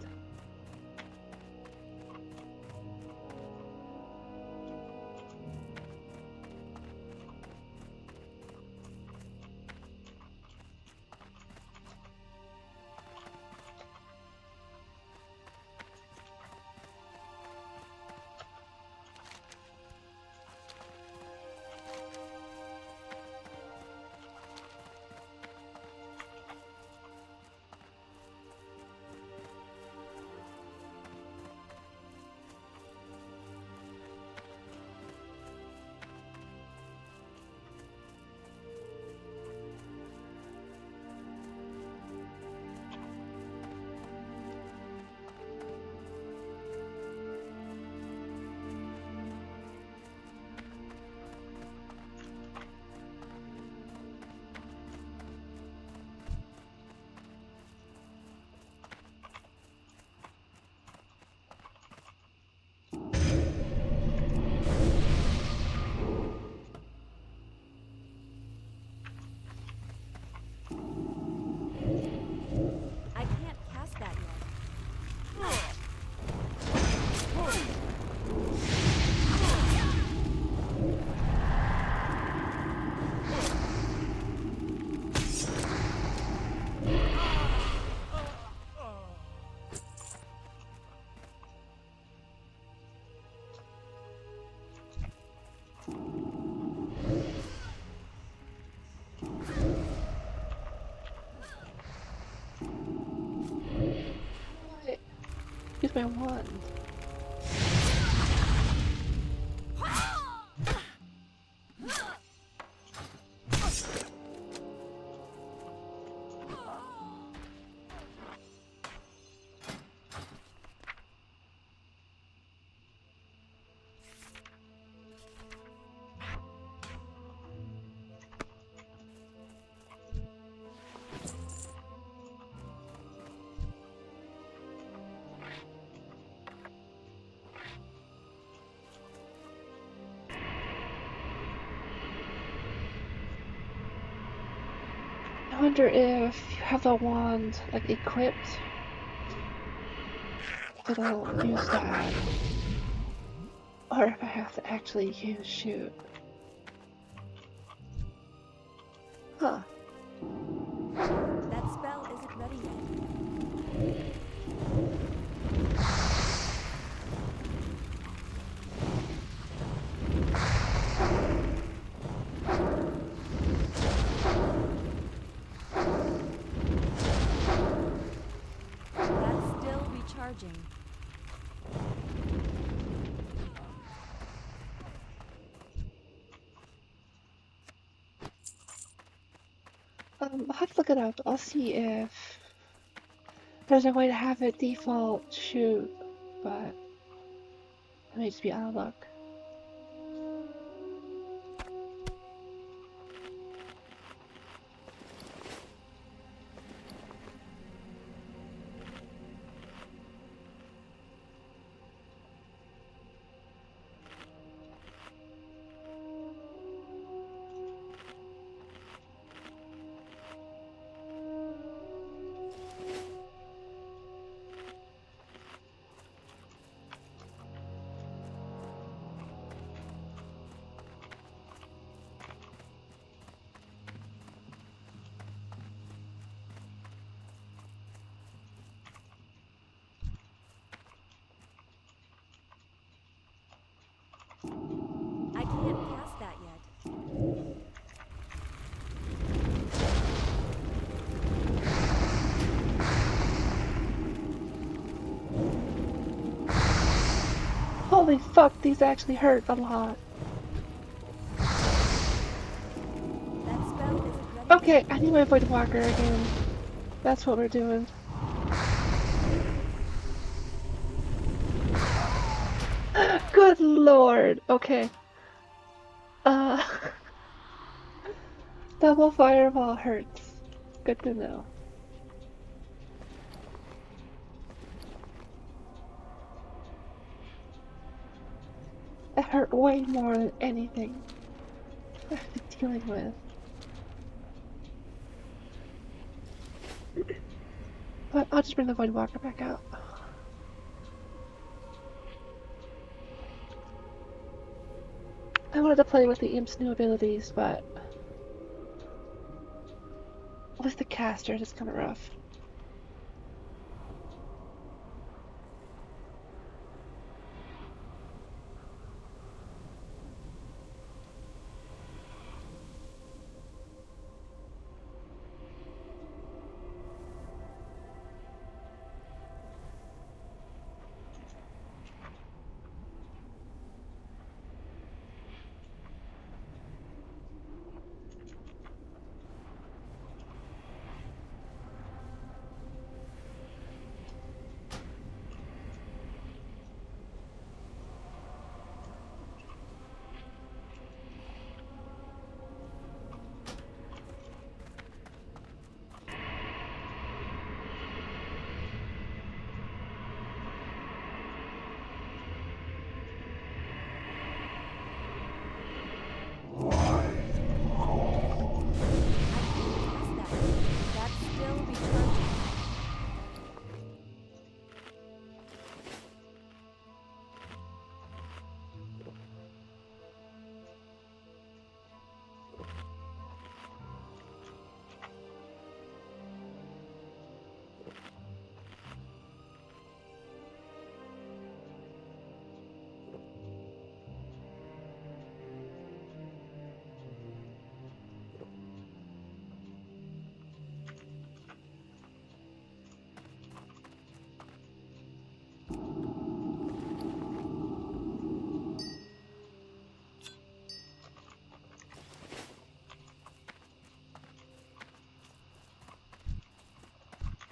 Use my wand. I wonder if you have the wand like equipped, if it'll use that, or if I have to actually use shoot. Huh. That spell isn't ready yet. That's still recharging. I'll have to look it up. I'll see if there's a way to have it default shoot, but it may just be out of luck. I can't pass that yet. Holy fuck, these actually hurt a lot. That spell isn't ready Okay, yet. I need my Void Walker again. That's what we're doing. Good lord. Okay. Double fireball hurts. Good to know. It hurt way more than anything I've been dealing with. But I'll just bring the Void Walker back out. I wanted to play with the Imp's new abilities, but with the casters it's kind of rough. That's still recharging.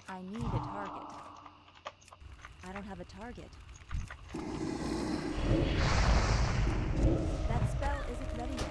I need a target. I don't have a target. That spell isn't ready yet.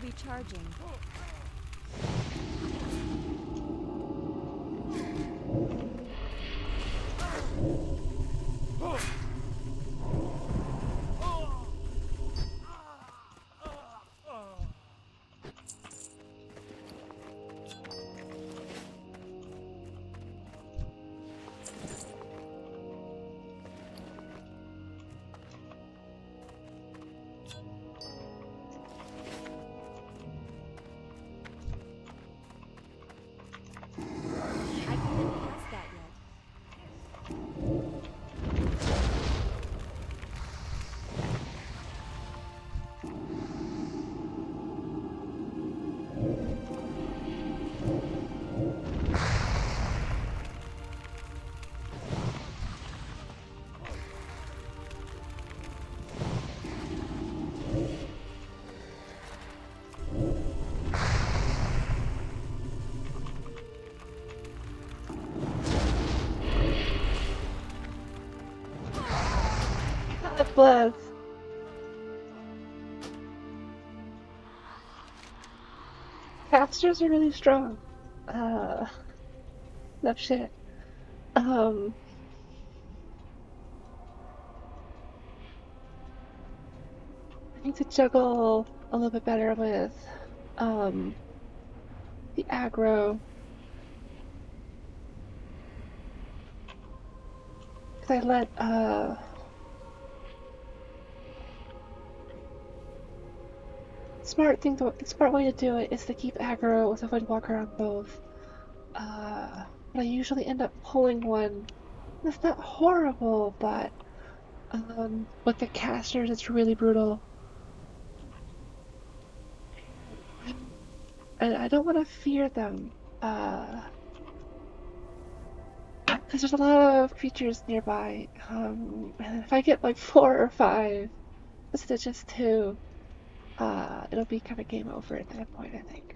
recharging. Bless. Casters are really strong. No shit. I need to juggle a little bit better with the aggro. Cause I let the smart way to do it is to keep aggro with a Windwalker on both. But I usually end up pulling one. That's not horrible, but with the casters it's really brutal. And I don't want to fear them. Because there's a lot of creatures nearby. And if I get like 4 or 5 instead of just 2, it'll be kind of game over at that point, I think.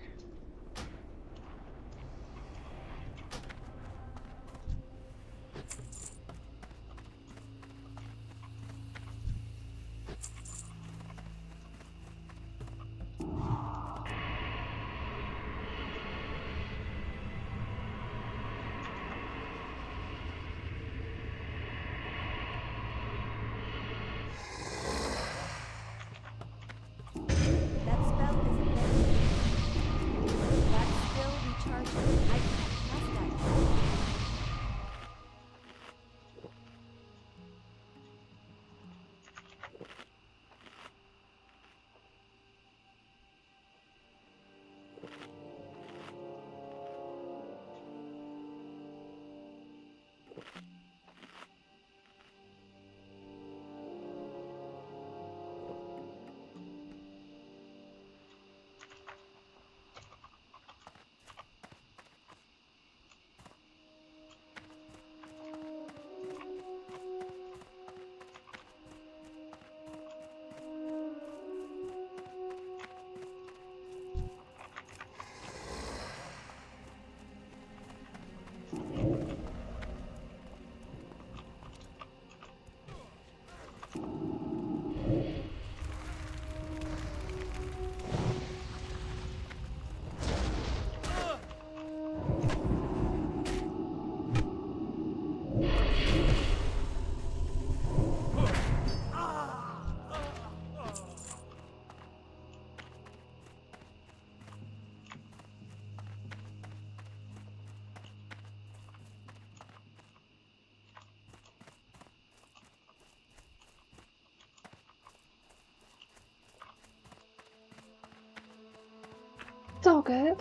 It's all good.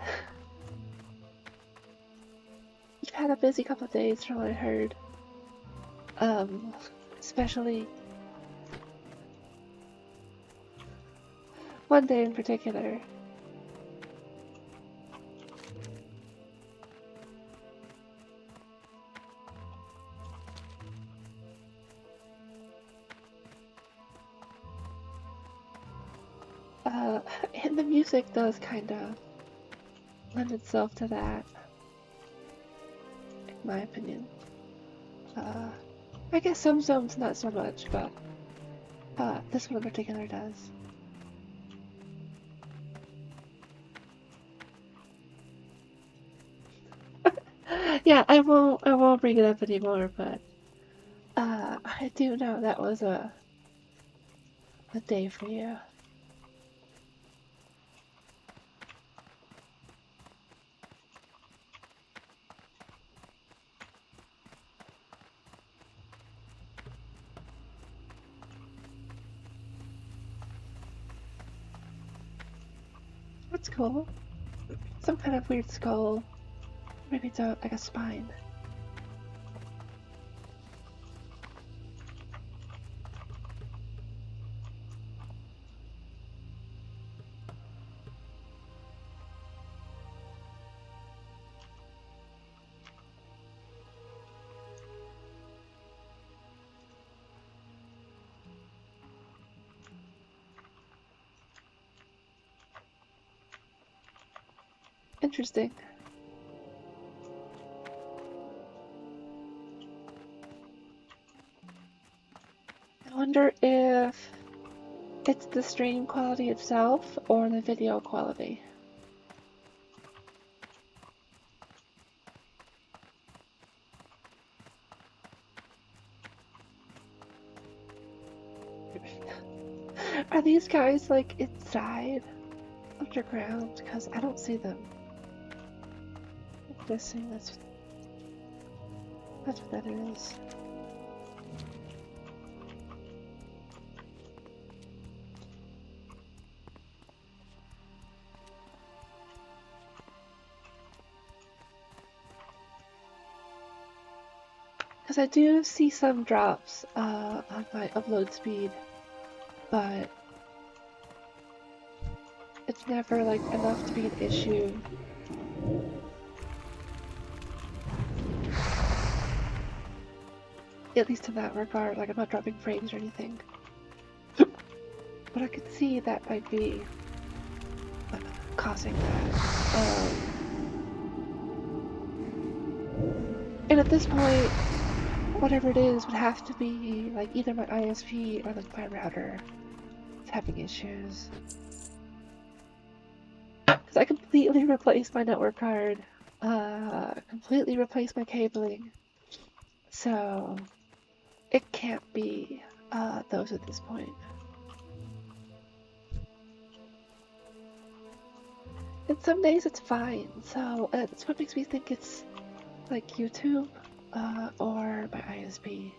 You've had a busy couple of days from what I heard. Especially one day in particular. And the music does kind of lend itself to that, in my opinion. I guess some zones not so much, but this one in particular does. Yeah, I won't bring it up anymore, but I do know that was a day for you. That's cool. Some kind of weird skull. Maybe it's like a spine. Interesting. I wonder if it's the stream quality itself or the video quality. Are these guys like inside underground? Because I don't see them. I'm guessing that's what that is. Because I do see some drops on my upload speed, but it's never like enough to be an issue. At least in that regard, like I'm not dropping frames or anything. But I could see that might be causing that. And at this point, whatever it is would have to be like either my ISP or like my router is having issues. Because I completely replaced my network card, completely replaced my cabling, so it can't be those at this point. And some days it's fine, so that's what makes me think it's like YouTube or my ISP.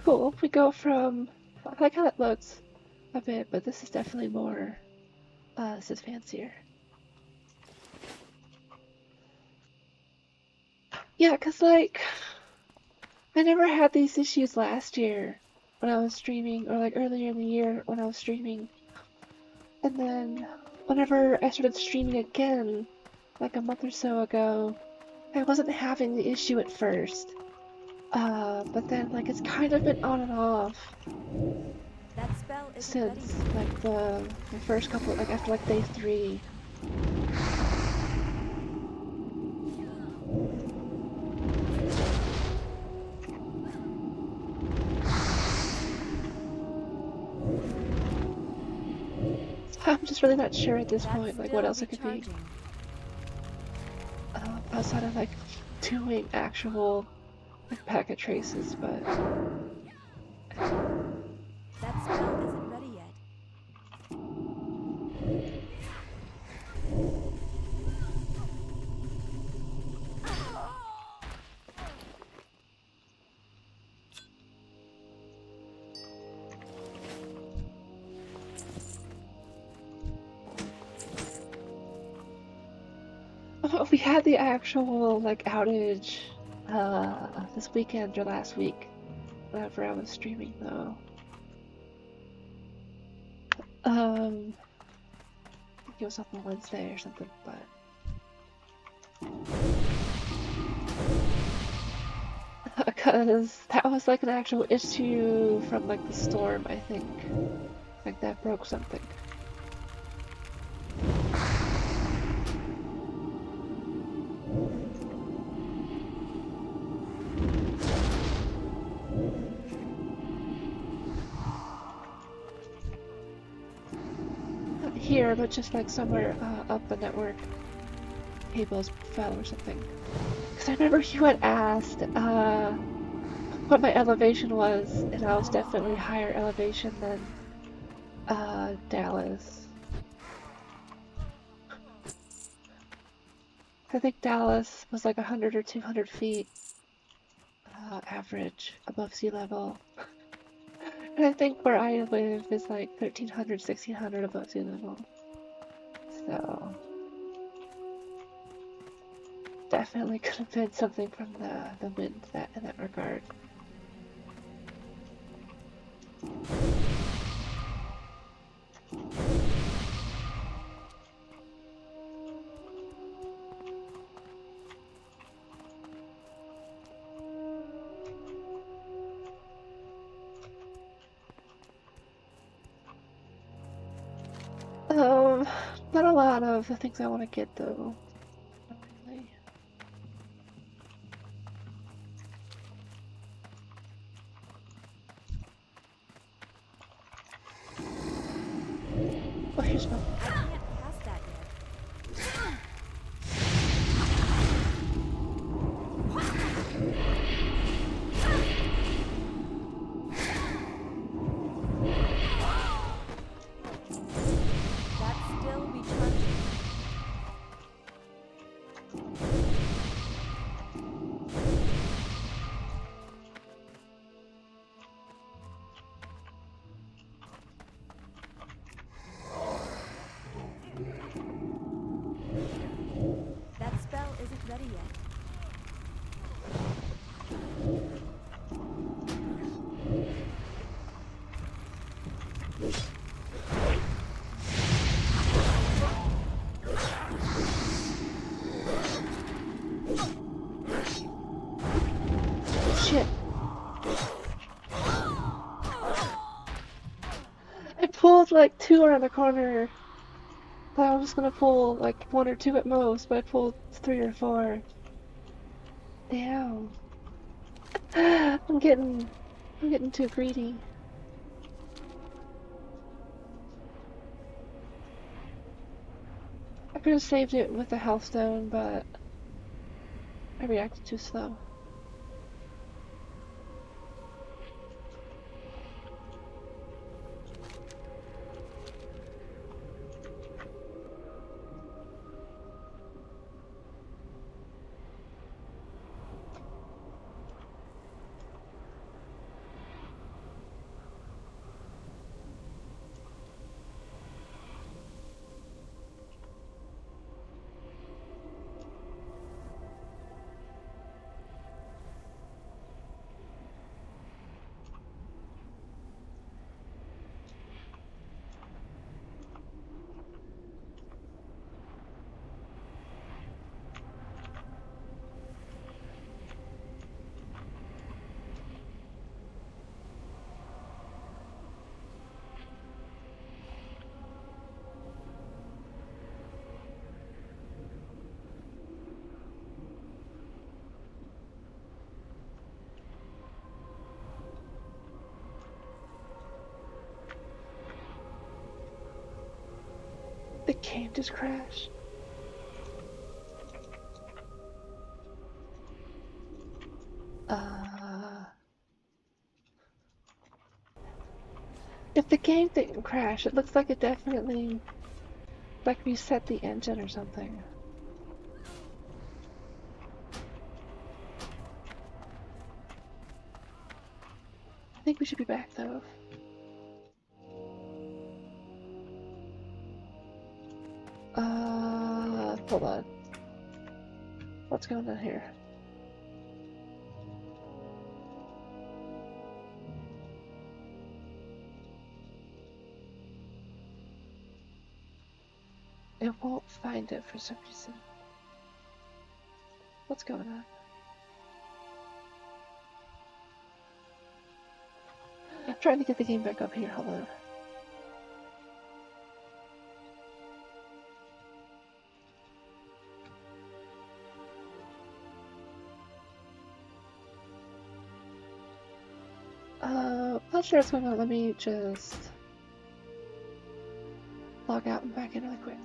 Cool, we go from, I like how that looks a bit, but this is definitely more, this is fancier. Yeah, cause like, I never had these issues last year when I was streaming, or like earlier in the year when I was streaming. And then, whenever I started streaming again, like a month or so ago, I wasn't having the issue at first. But then, like, it's kind of been on and off That spell isn't since, ready. like, the first couple, like, after, like, day 3. I'm just really not sure at this point, like, what else it could be. Outside of, like, doing actual, like, packet traces, but... That spell isn't ready yet. We had the actual, like, outage, this weekend or last week, whenever I was streaming, though. it was up on Wednesday or something, but because that was like an actual issue from like the storm, I think. Like that broke something. Not here, but just like somewhere up the network. Cables fell or something. Because I remember you had asked what my elevation was, and I was definitely higher elevation than Dallas. I think Dallas was like 100 or 200 feet average above sea level. And I think where I live is like 1,300, 1,600 above sea level. So definitely could have been something from the wind in that regard. Not a lot of the things I want to get though. Not really. Oh, here's one. I can't pass that yet. That's still recharging. That spell isn't ready yet. Shit. I pulled like 2 around the corner. Thought I was gonna pull like 1 or 2 at most, but I pulled 3 or 4. Damn. I'm getting too greedy. I could have saved it with the health stone, but I reacted too slow. The game just crashed. If the game didn't crash, it looks like it definitely like reset the engine or something. I think we should be back though. Hold on. What's going on here? It won't find it for some reason. What's going on? I'm trying to get the game back up here. Hold on. Not sure what's going on. Let me just log out and back in really quick.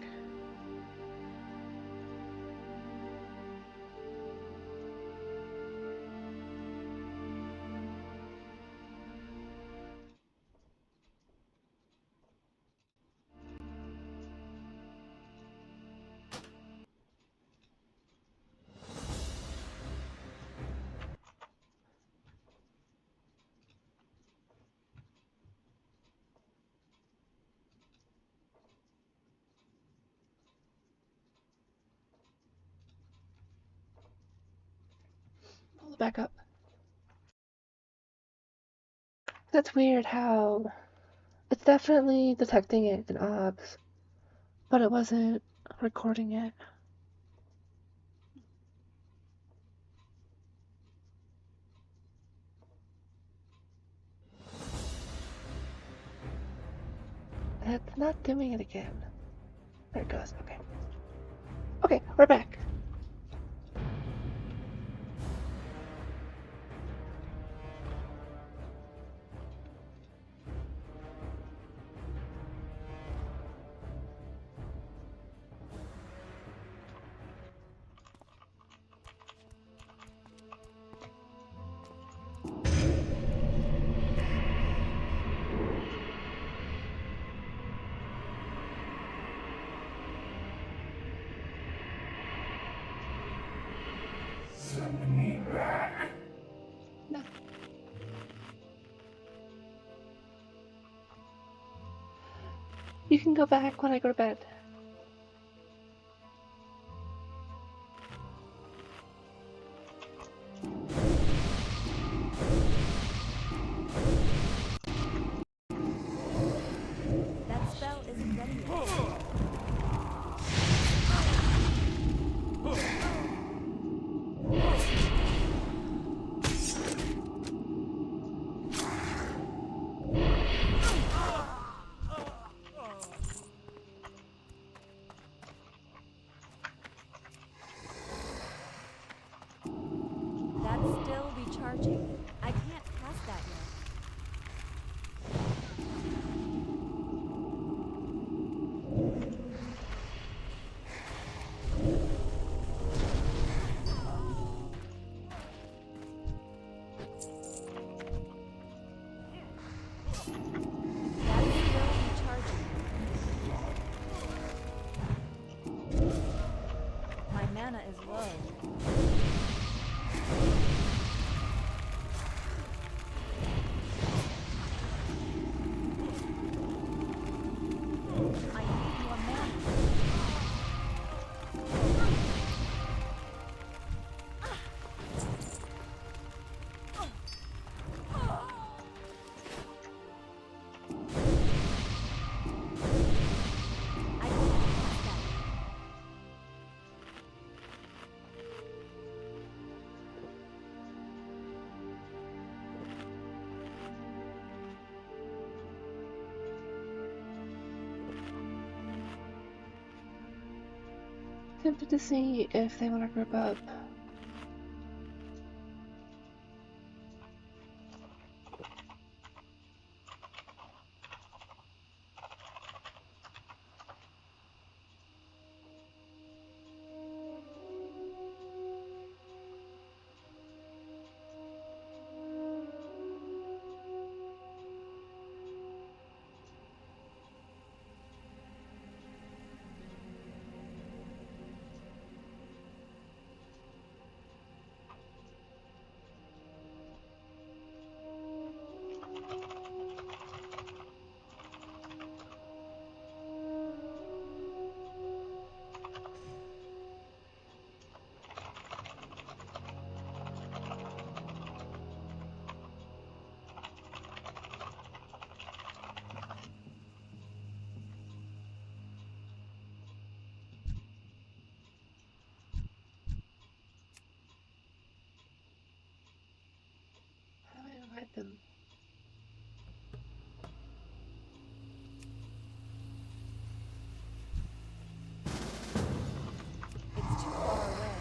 Pull it back up. That's weird how it's definitely detecting it in OBS, but it wasn't recording it. It's not doing it again. There it goes. Okay. Okay, we're back. Send me back. No. You can go back when I go to bed. That spell isn't ready yet. That's still recharging. I can't pass that yet. That's still recharging. My mana is low. I need more mana. I can't pass that. Tempted to see if they want to group up. him. It's too far away.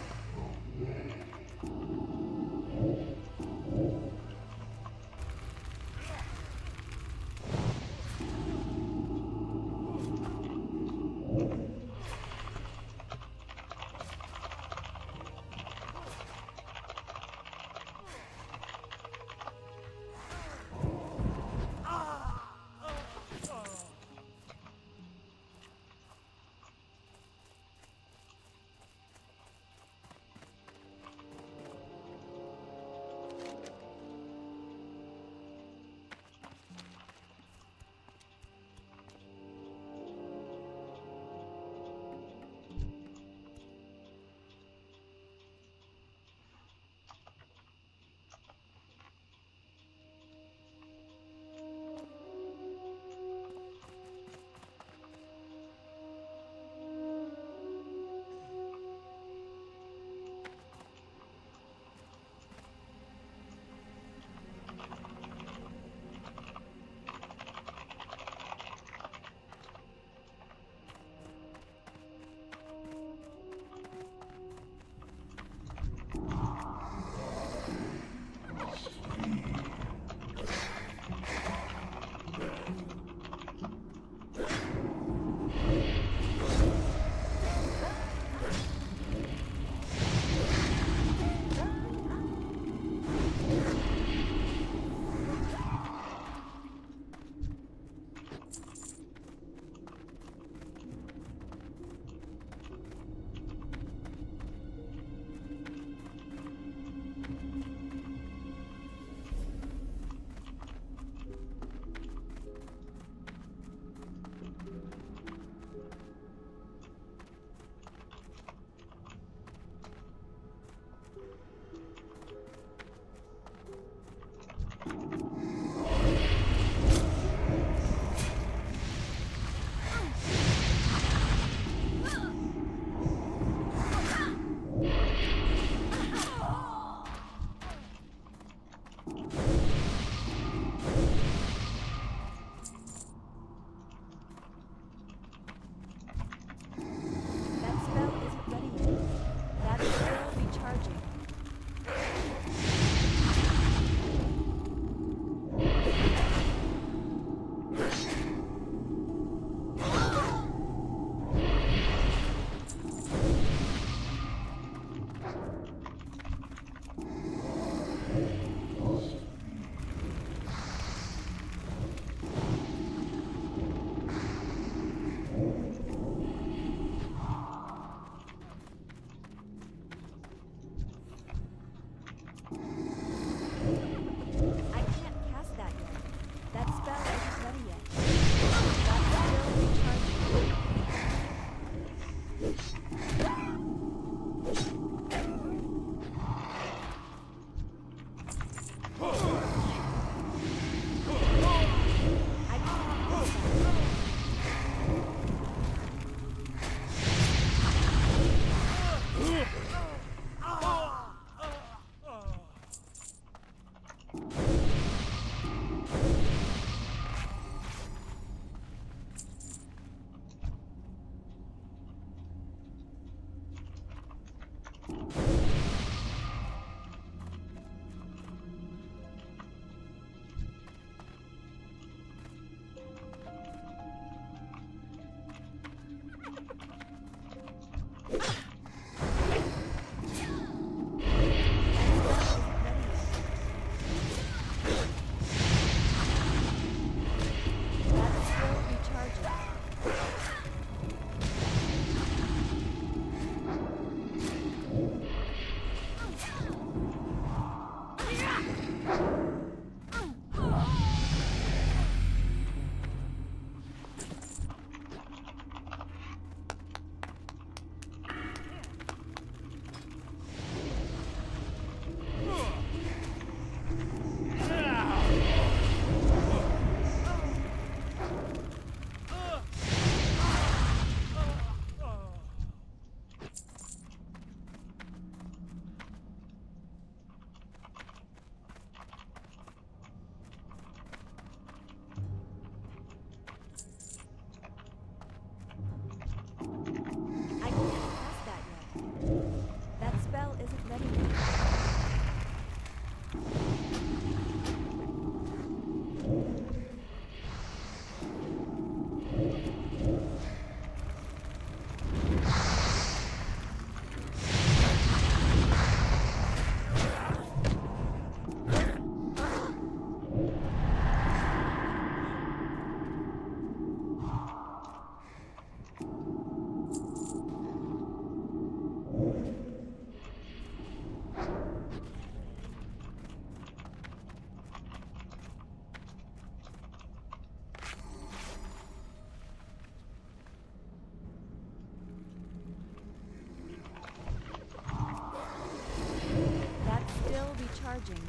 recharging.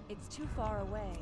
It's too far away.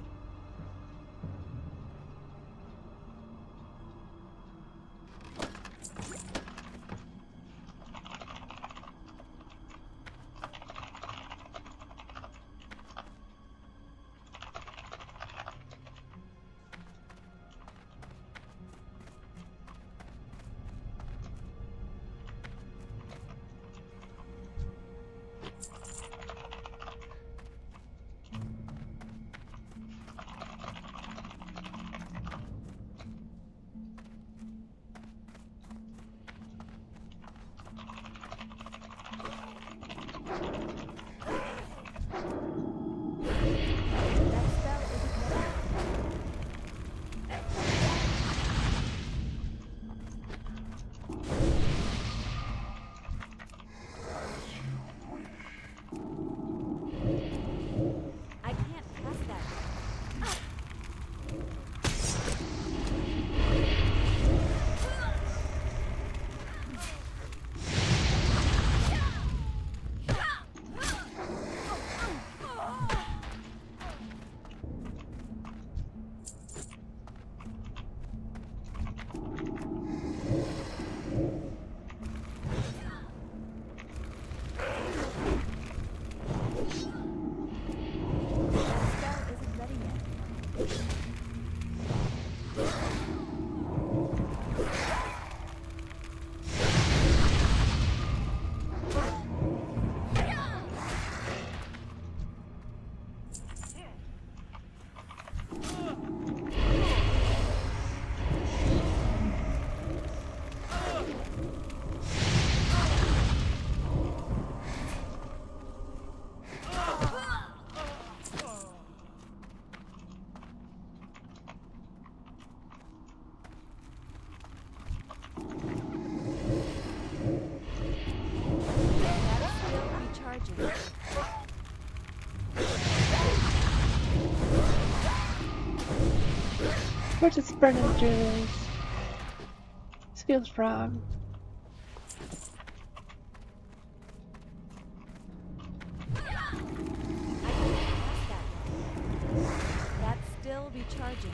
We're just burning through this. This feels wrong. That's still recharging.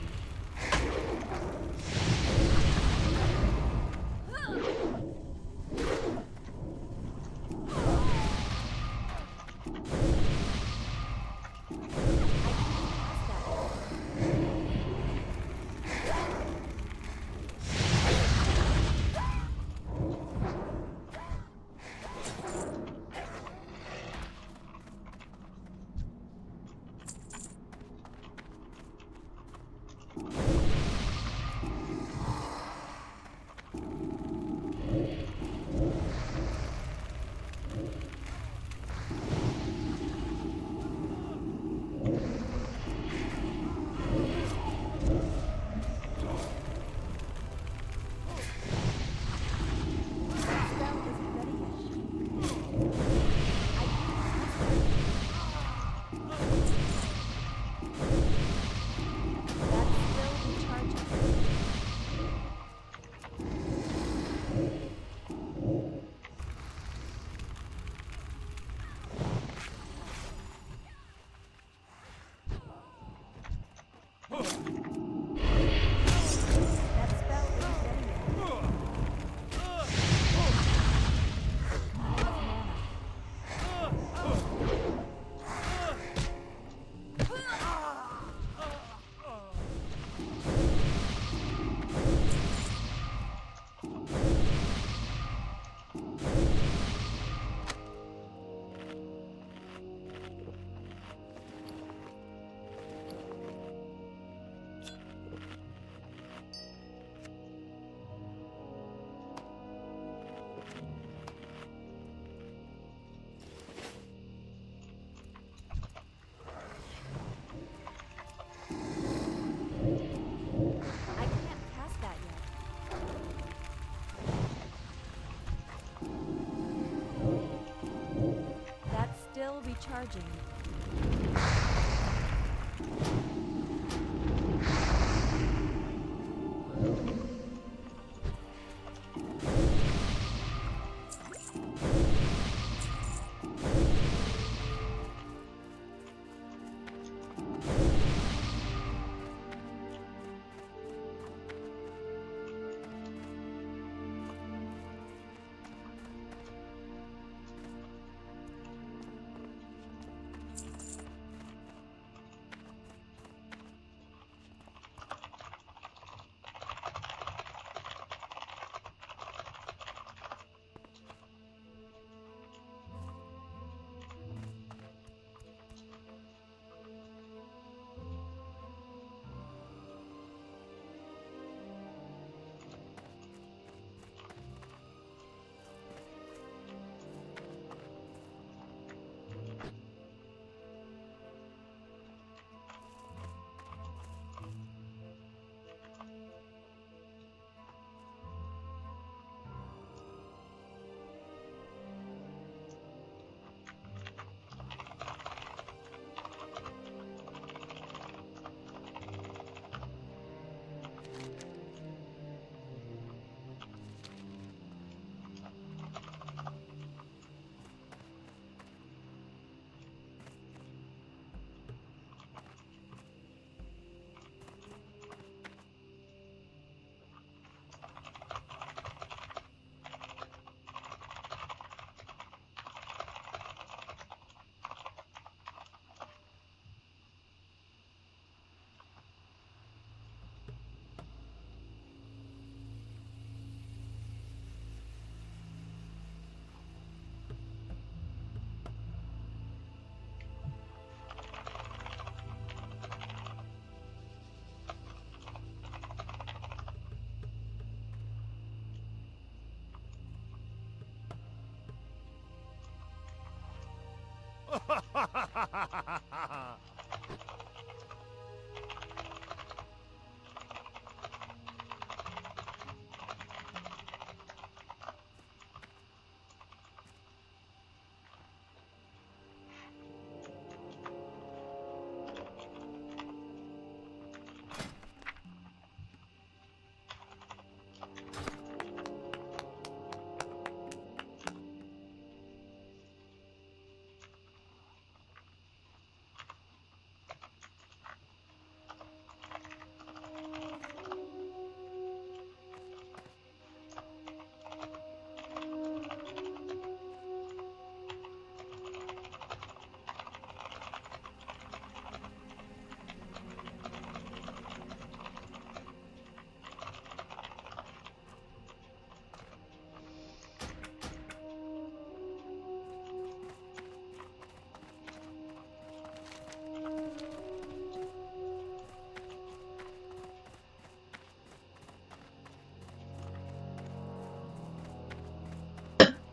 still recharging.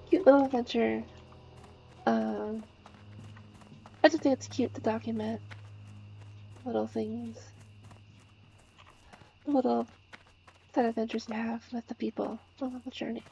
Cute little adventure. I just think it's cute to document little things, little side adventures you have with the people along the journey.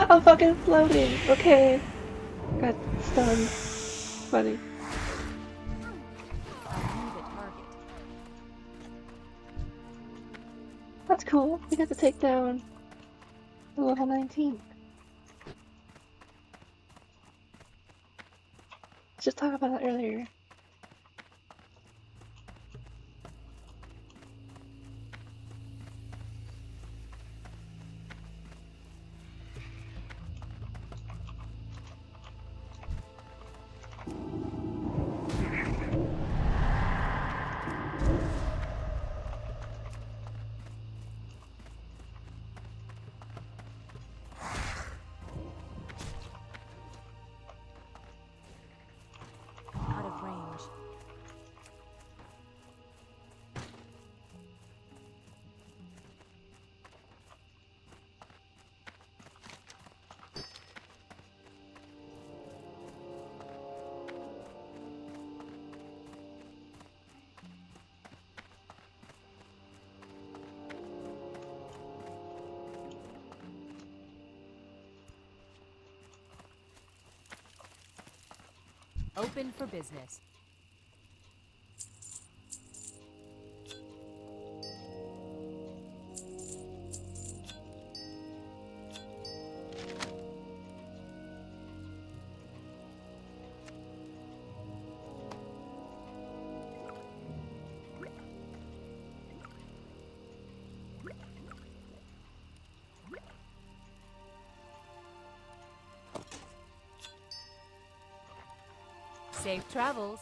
I'm fucking floating. Okay. Got stunned. Funny. That's cool. We got to take down the level 19. Let's just talk about that earlier. Out of range. Open for business. Safe travels.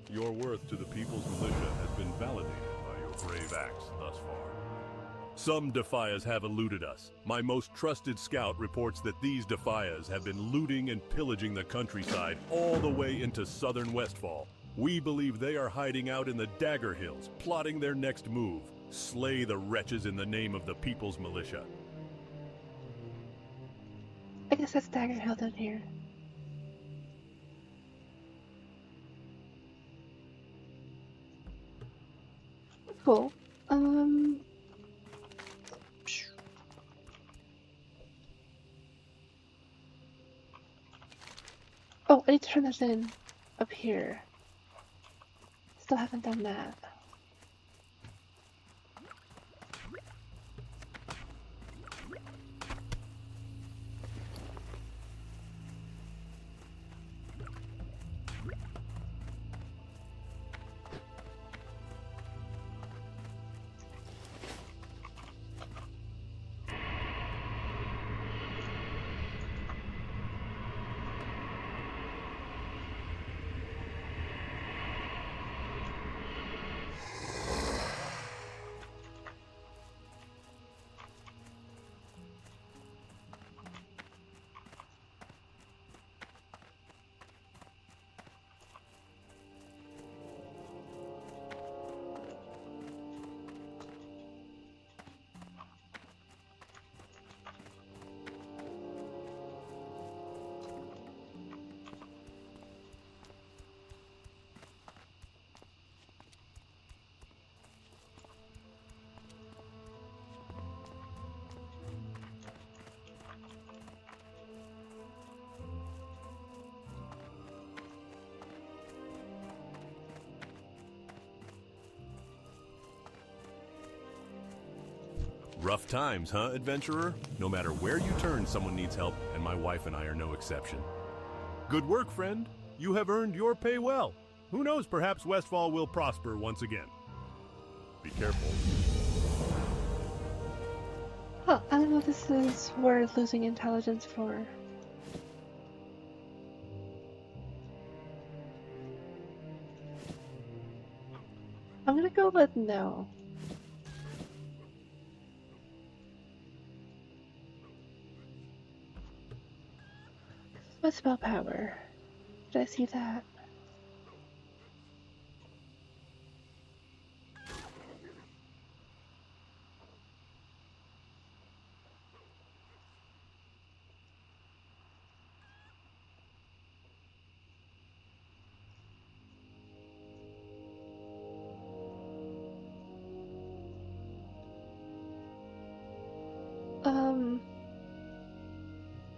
Your worth to the People's Militia has been validated by your brave acts thus far. Some Defias have eluded us. My most trusted scout reports that these Defias have been looting and pillaging the countryside all the way into southern Westfall. We believe they are hiding out in the Dagger Hills, plotting their next move. Slay the wretches in the name of the People's Militia. I guess that's Dagger Hill down here. Cool. Oh, I need to turn this in up here. Still haven't done that. Rough times, huh, adventurer? No matter where you turn, someone needs help, and my wife and I are no exception. Good work, friend. You have earned your pay well. Who knows, perhaps Westfall will prosper once again. Be careful. Huh, I don't know if this is worth losing intelligence for. I'm gonna go with no. What spell power? Did I see that?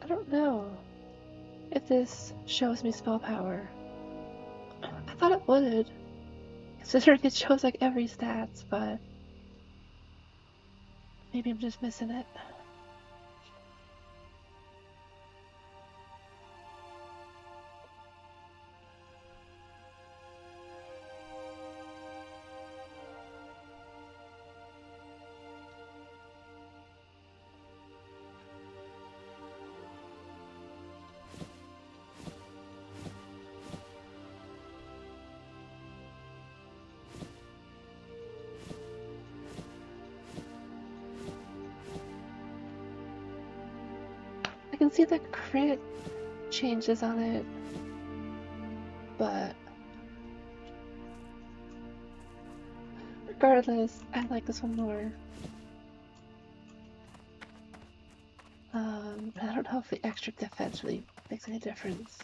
I don't know if this shows me spell power. I thought it would, considering it shows like every stats, but maybe I'm just missing it. I can see the crit changes on it, but regardless, I like this one more. I don't know if the extra defense really makes any difference.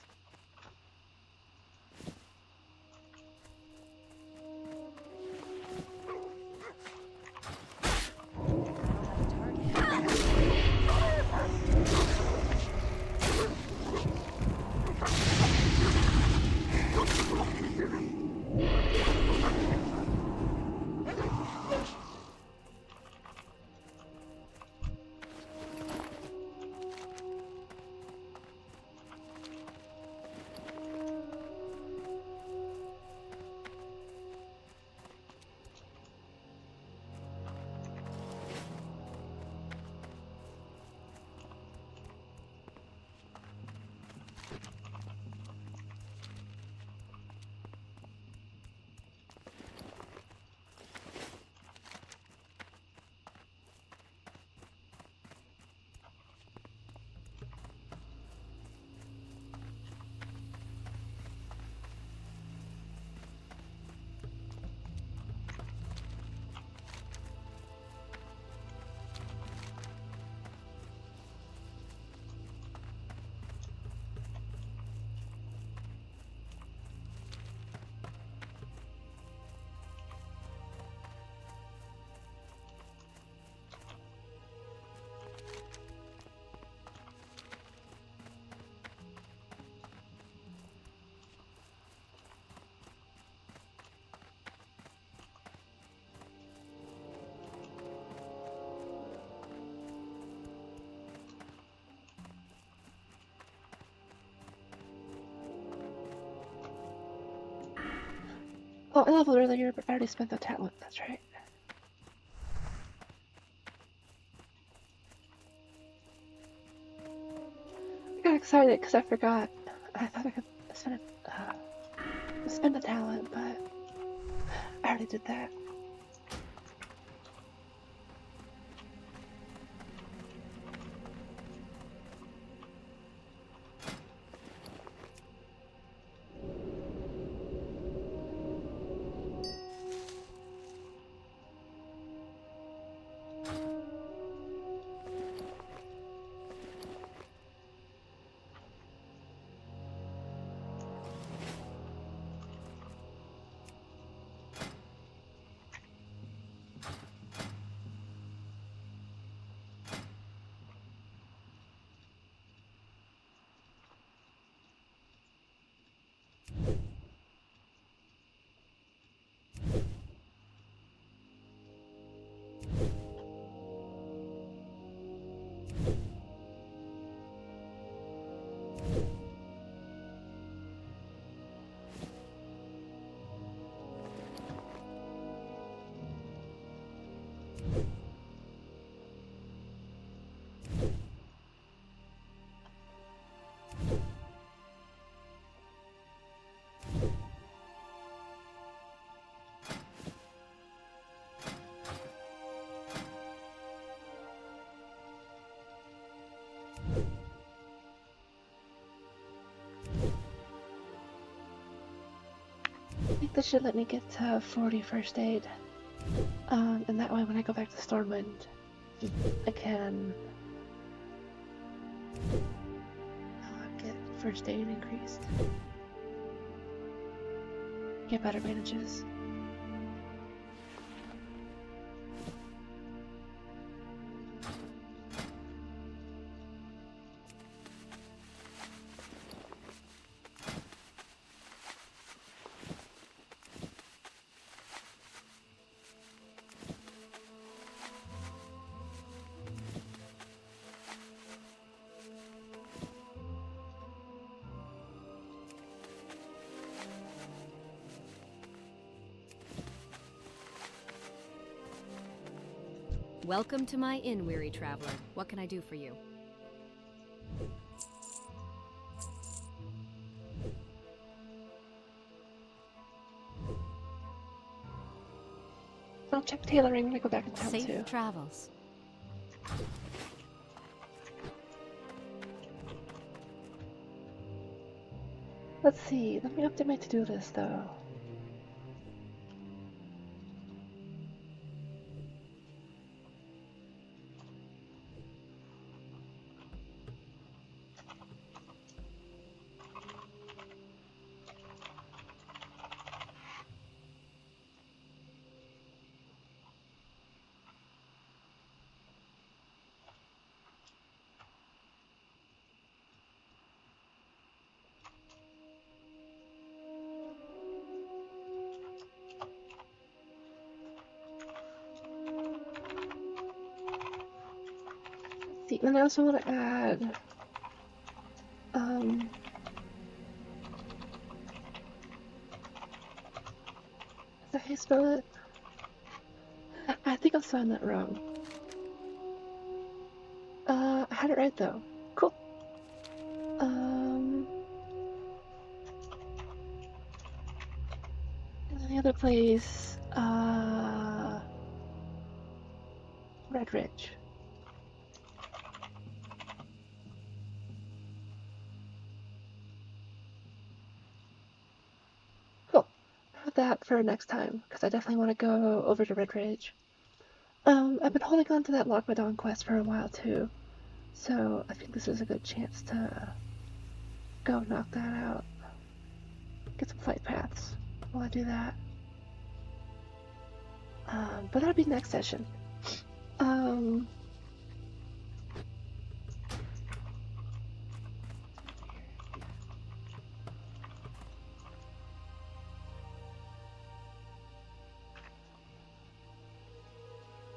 Oh, I leveled earlier, but I already spent the talent, that's right. I got excited because I forgot. I thought I could spend the talent, but I already did that. This should let me get to 40 first aid. And that way when I go back to Stormwind, I can get first aid increased. Get better bandages. Welcome to my inn, weary traveler. What can I do for you? I'll check tailoring when I go back in town too. Safe travels. Let's see, let me update my to-do list though. See, and I also want to add, is that how you spell it? I think I'm spelling that wrong. I had it right though. Cool. And then the other place, Red Ridge. That for next time, because I definitely want to go over to Red Ridge. I've been holding on to that Lock My Dawn quest for a while too, so I think this is a good chance to go knock that out. Get some flight paths while I do that. But that'll be next session.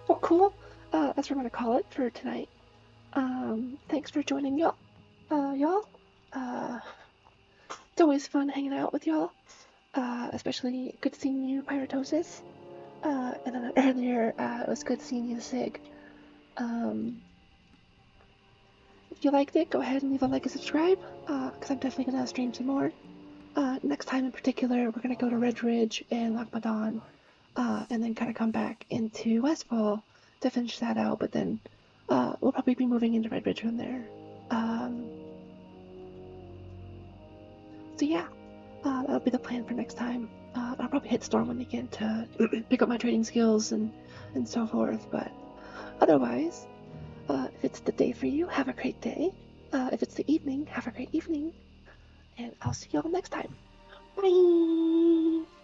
Well, cool. That's what I'm gonna call it for tonight. Thanks for joining y'all. It's always fun hanging out with y'all. Especially good seeing you, Pyratosis. And then earlier, it was good seeing you, Sig. If you liked it, go ahead and leave a like and subscribe, because I'm definitely gonna stream some more. Next time in particular, we're gonna go to Red Ridge and Lock My Dawn, and then kind of come back into Westfall to finish that out, but then we'll probably be moving into Red Ridge from there. So yeah, that'll be the plan for next time. I'll probably hit Stormwind again to pick up my trading skills and so forth, but otherwise, if it's the day for you, have a great day. If it's the evening, have a great evening, and I'll see y'all next time. Bye!